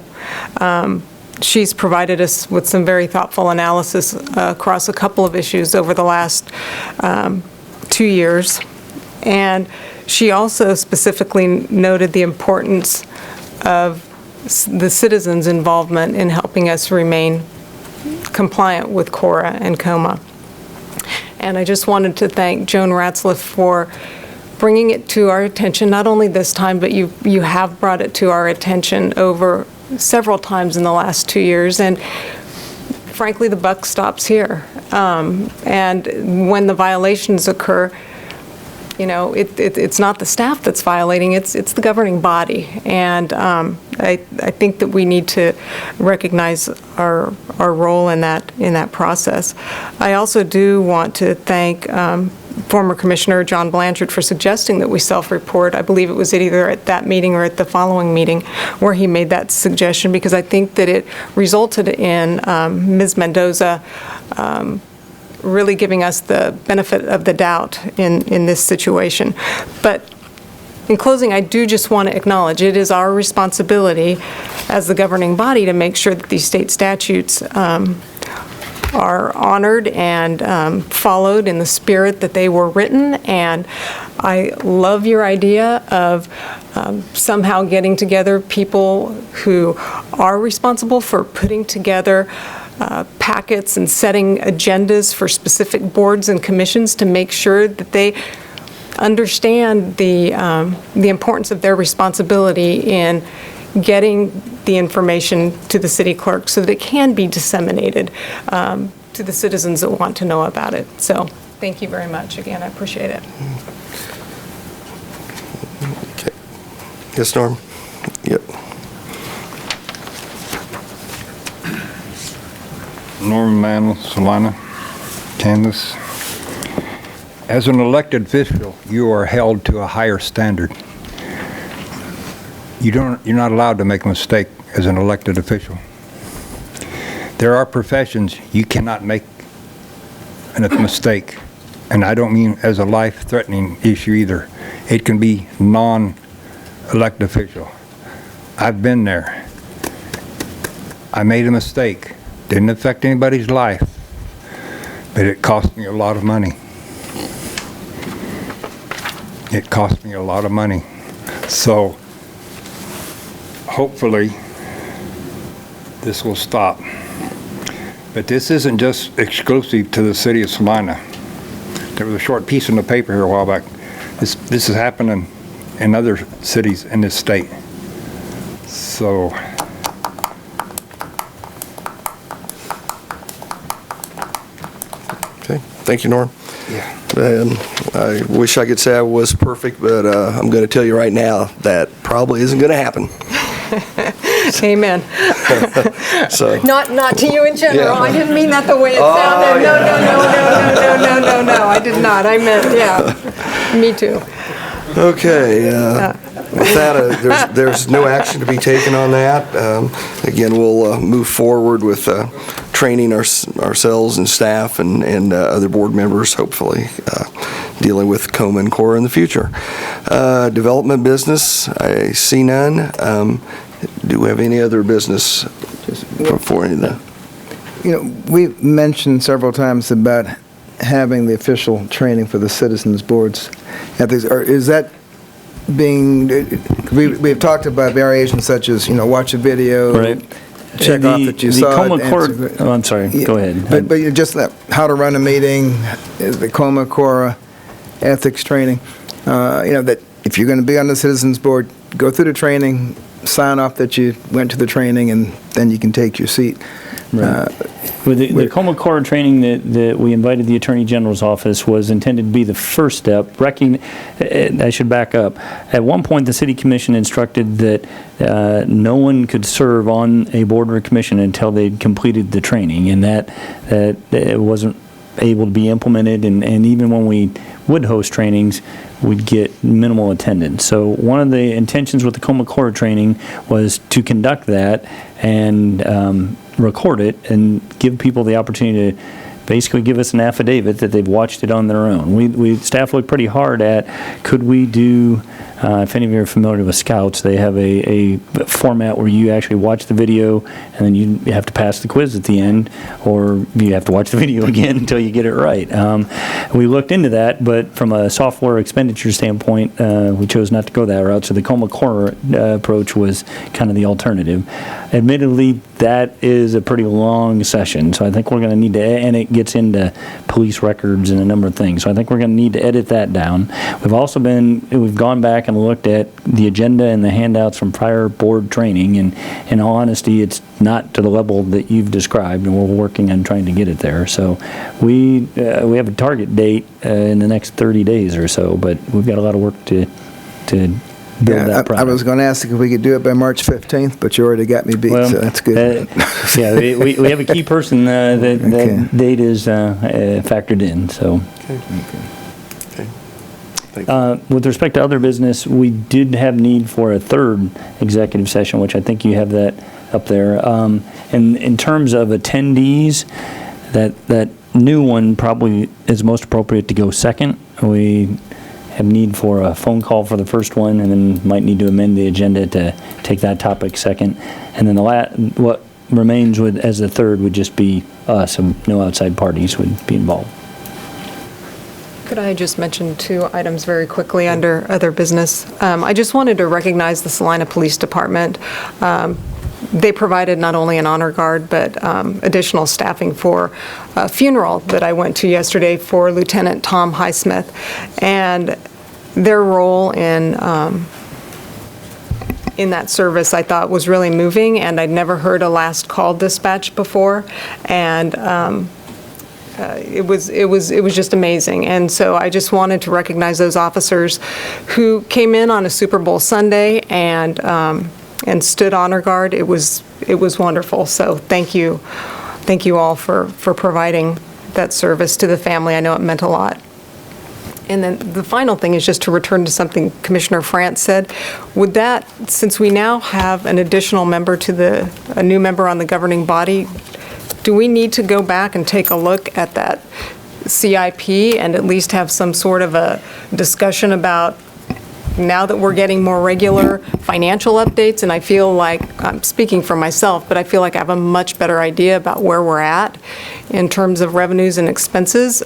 She's provided us with some very thoughtful analysis across a couple of issues over the last 2 years. And she also specifically noted the importance of the citizens' involvement in helping us remain compliant with Cora and KOMA. And I just wanted to thank Joan Ratzlaff for bringing it to our attention, not only this time, but you have brought it to our attention over several times in the last 2 years, and frankly, the buck stops here. And when the violations occur, it's not the staff that's violating, it's the governing body. And I think that we need to recognize our role in that process. I also do want to thank former Commissioner John Blanchard for suggesting that we self-report. I believe it was either at that meeting or at the following meeting where he made that suggestion, because I think that it resulted in Ms. Mendoza really giving us the benefit of the doubt in this situation. But in closing, I do just want to acknowledge it is our responsibility as the governing body to make sure that these state statutes are honored and followed in the spirit that they were written. And I love your idea of somehow getting together people who are responsible for putting together packets and setting agendas for specific boards and commissions to make sure that they understand the importance of their responsibility in getting the information to the city clerk so that it can be disseminated to the citizens that want to know about it. So thank you very much. Again, I appreciate it. Okay. Yes, Norm? Yep. Norman Mantle, Salina, Kansas. As an elected official, you are held to a higher standard. You're not allowed to make a mistake as an elected official. There are professions you cannot make a mistake, and I don't mean as a life-threatening issue either. It can be non-elected official. I've been there. I made a mistake. Didn't affect anybody's life, but it cost me a lot of money. It cost me a lot of money. So hopefully this will stop. But this isn't just exclusive to the city of Salina. There was a short piece in the paper here a while back. This is happening in other cities in this state. So Thank you, Norm. Yeah. I wish I could say I was perfect, but I'm going to tell you right now that probably isn't going to happen. Amen. So. Not to you in general. Yeah. I didn't mean that the way it sounded. No. I did not. I meant, yeah, me too. Okay. With that, there's no action to be taken on that. Again, we'll move forward with training ourselves and staff and other board members, hopefully, dealing with KOMA and KORA in the future. Development business, I see none. Do we have any other business before any of that? You know, we've mentioned several times about having the official training for the citizens boards. Is that being, we've talked about variations such as, watch a video, Right. check off that you the saw KOMA it. Core, oh, I'm sorry, go ahead. But just how to run a meeting, the KOMA, KORA, ethics training, that if you're going to be on the citizens board, go through the training, sign off that you went to the training, and then you can take your seat. Right. With the KOMA Core training that we invited the Attorney General's office was intended to be the first step. I should back up. At one point, the City Commission instructed that no one could serve on a board or commission until they'd completed the training, and that it wasn't able to be implemented, and even when we would host trainings, we'd get minimal attendance. So one of the intentions with the KOMA Core training was to conduct that and record it and give people the opportunity to basically give us an affidavit that they've watched it on their own. Staff looked pretty hard at, could we do, if any of you are familiar with Scouts, they have a format where you actually watch the video and then you have to pass the quiz at the end, or you have to watch the video again until you get it right. We looked into that, but from a software expenditure standpoint, we chose not to go that route, so the KOMA Core approach was kind of the alternative. Admittedly, that is a pretty long session, so I think we're going to need to, and it gets into police records and a number of things, so I think we're going to need to edit that down. We've gone back and looked at the agenda and the handouts from prior board training, and in all honesty, it's not to the level that you've described, and we're working on trying to get it there. So we have a target date in the next 30 days or so, but we've got a lot of work to build that product. I was going to ask if we could do it by March 15th, but you already got me beat, so that's good. Yeah, we have a key person that date is factored in, so. With respect to other business, we did have need for a third executive session, which I think you have that up there. And in terms of attendees, that new one probably is most appropriate to go second. We have need for a phone call for the first one, and then might need to amend the agenda to take that topic second. And then what remains as the third would just be us, and no outside parties would be involved. Could I just mention two items very quickly under other business? I just wanted to recognize the Salina Police Department. They provided not only an honor guard, but additional staffing for a funeral that I went to yesterday for Lieutenant Tom Highsmith. And their role in that service I thought was really moving, and I'd never heard a last call dispatch before. And it was just amazing. And so I just wanted to recognize those officers who came in on a Super Bowl Sunday and stood honor guard. It was wonderful. So thank you all for providing that service to the family. I know it meant a lot. And then the final thing is just to return to something Commissioner France said. Would that, since we now have an additional member a new member on the governing body, do we need to go back and take a look at that CIP and at least have some sort of a discussion about, now that we're getting more regular financial updates, and I feel like, I'm speaking for myself, but I feel like I have a much better idea about where we're at in terms of revenues and expenses.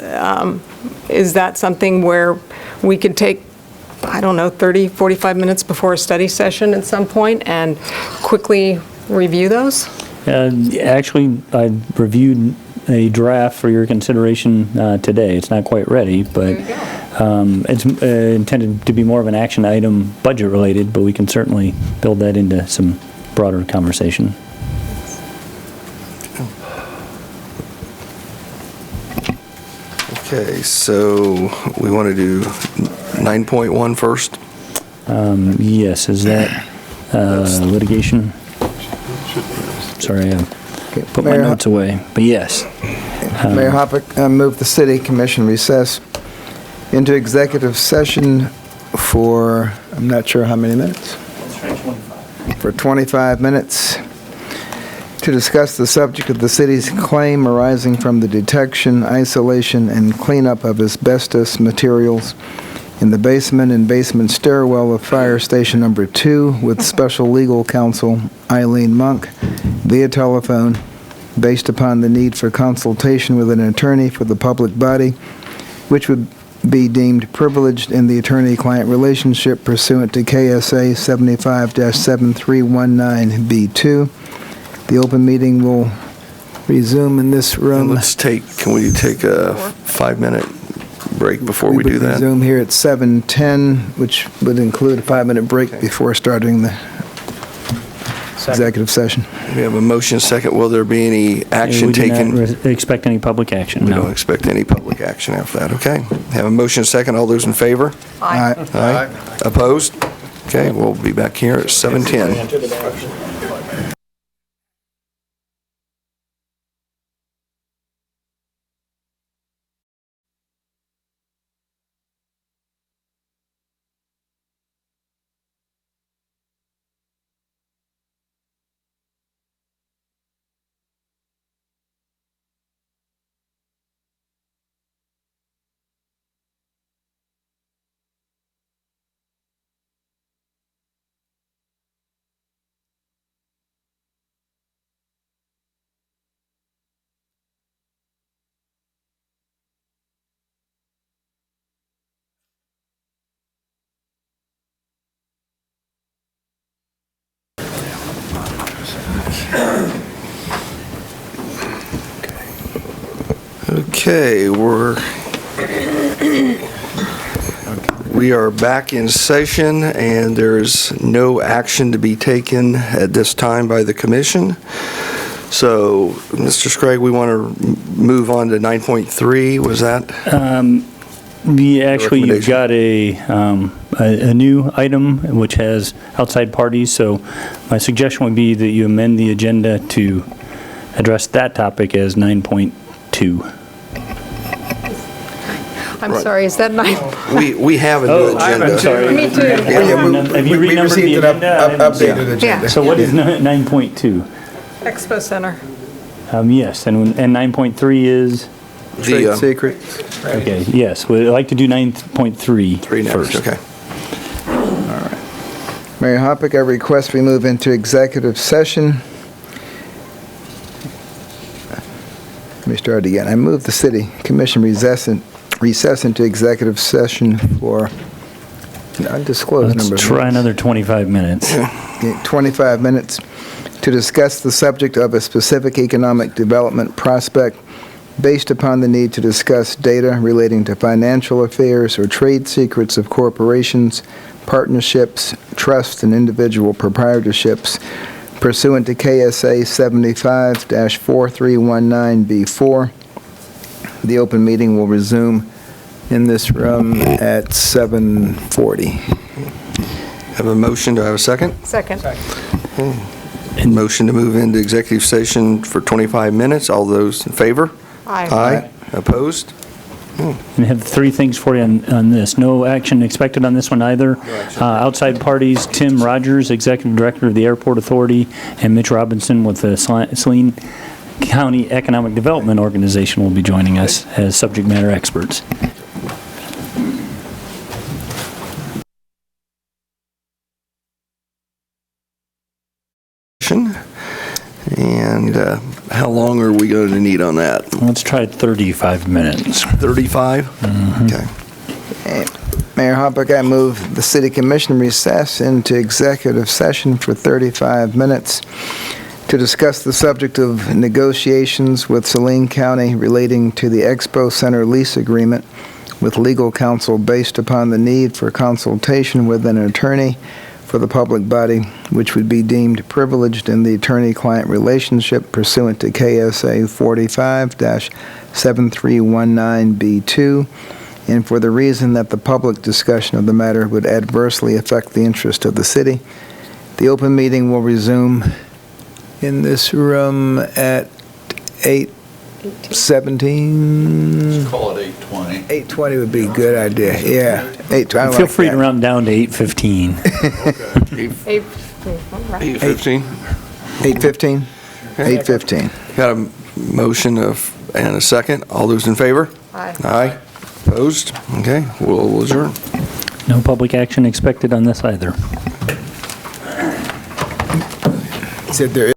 Is that something where we could take, I don't know, 30, 45 minutes before a study session at some point and quickly review those? Actually, I reviewed a draft for your consideration today. It's not quite ready, but it's intended to be more of an action item, budget related, but we can certainly build that into some broader conversation. Okay, so we want to do 9.1 first? Yes, is that litigation? Sorry, I put my Mayor, notes away, but yes. Mayor Hoppick, I move the city commission recess into executive session for, I'm not sure how many minutes? For 25 minutes to discuss the subject of the city's claim arising from the detection, isolation, and cleanup of asbestos materials in the basement and basement stairwell of Fire Station Number 2 with special legal counsel Eileen Monk via telephone, based upon the need for consultation with an attorney for the public body, which would be deemed privileged in the attorney-client relationship pursuant to KSA 75-7319B2. The open meeting will resume in this room. Can we take a 5-minute break before we do that? Resume here at 7:10, which would include a 5-minute break before starting the executive session. We have a motion second. Will there be any action taken? We do not expect any public action, We no. don't expect any public action after that, okay? Have a motion second. All those in favor? Aye. Aye. Opposed? Okay, we'll be back here at 7:10. Okay, we are back in session, and there's no action to be taken at this time by the commission. So, Mr. Scragg, we want to move on to 9.3. Was that? Actually, you've got a new item which has outside parties, so my suggestion would be that you amend the agenda to address that topic as 9.2. I'm sorry, is that 9? We have a new agenda. I'm sorry. Me too. Have you renumbered the agenda? Updated agenda. So what is 9.2? Expo Center. Yes, and 9.3 is? Trade secrets. Okay, yes, we'd like to do 9.3 first. Okay. Mayor Hoppick, I request we move into executive session. Let me start again. I move the city commission recess into executive session for an undisclosed number of Let's try minutes. another 25 minutes. 25 minutes to discuss the subject of a specific economic development prospect based upon the need to discuss data relating to financial affairs or trade secrets of corporations, partnerships, trusts, and individual proprietorships pursuant to KSA 75-4319B4. The open meeting will resume in this room at 7:40. Have a motion. Do I have a second? Second. Motion to move into executive session for 25 minutes. All those in favor? Aye. Aye. Opposed? And I have three things for you on this. No action expected on this one either. Outside parties, Tim Rogers, Executive Director of the Airport Authority, and Mitch Robinson with the Saline County Economic Development Organization will be joining us as subject matter experts. And how long are we going to need on that? Let's try 35 minutes. 35? Okay. Mayor Hoppick, I move the city commission recess into executive session for 35 minutes to discuss the subject of negotiations with Saline County relating to the Expo Center lease agreement with legal counsel based upon the need for consultation with an attorney for the public body, which would be deemed privileged in the attorney-client relationship pursuant to KSA 45-7319B2, and for the reason that the public discussion of the matter would adversely affect the interest of the city. The open meeting will resume in this room at 8:17. Call it 8:20. 8:20 would be a good idea, yeah. 8:20. Feel free to round down to 8:15. 8:15? 8:15? 8:15. Got a motion and a second. All those in favor? Aye. Aye. Opposed? Okay, we'll adjourn. No public action expected on this either. Said there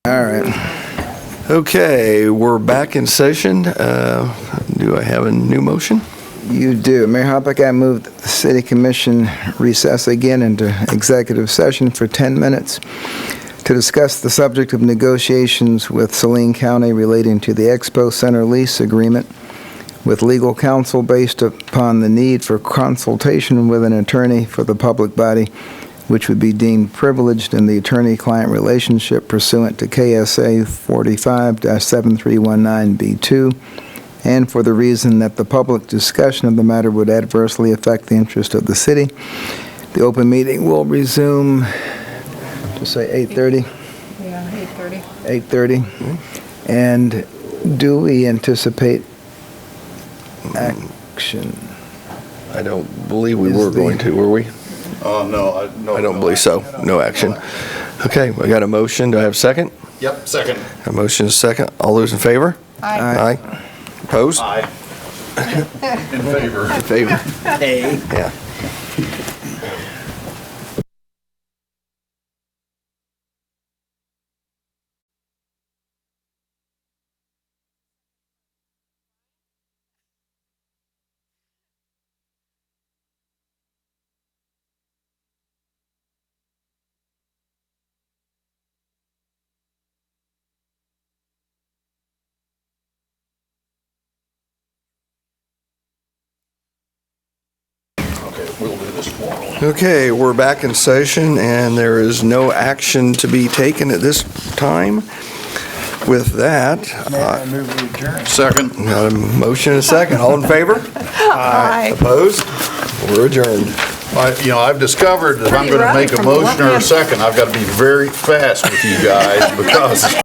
All right. Okay, we're back in session. Do I have a new motion? You do. Mayor Hoppeck, I move that the City Commission recess again into executive session for 10 minutes to discuss the subject of negotiations with Saline County relating to the Expo Center lease agreement with legal counsel based upon the need for consultation with an attorney for the public body, which would be deemed privileged in the attorney-client relationship pursuant to KSA 45-7319B2, and for the reason that the public discussion of the matter would adversely affect the interest of the city. The open meeting will resume, to say 8:30? Yeah, 8:30. 8:30. And do we anticipate action? I don't believe we were going to, were we? No, I don't believe so. No action. Okay, we got a motion. Do I have a second? Yep, second. A motion is second. All those in favor? Aye. Aye. Opposed? Aye. In favor. In favor. A. Yeah. We'll do this tomorrow. Okay, we're back in session, and there is no action to be taken at this time. With that, I move we adjourn. Second. got a motion and a second. All in favor? Aye. Opposed? We're adjourned. I've discovered that if I'm Pretty going to make running a from the motion or a left-hand second, I've got to be very fast with you guys because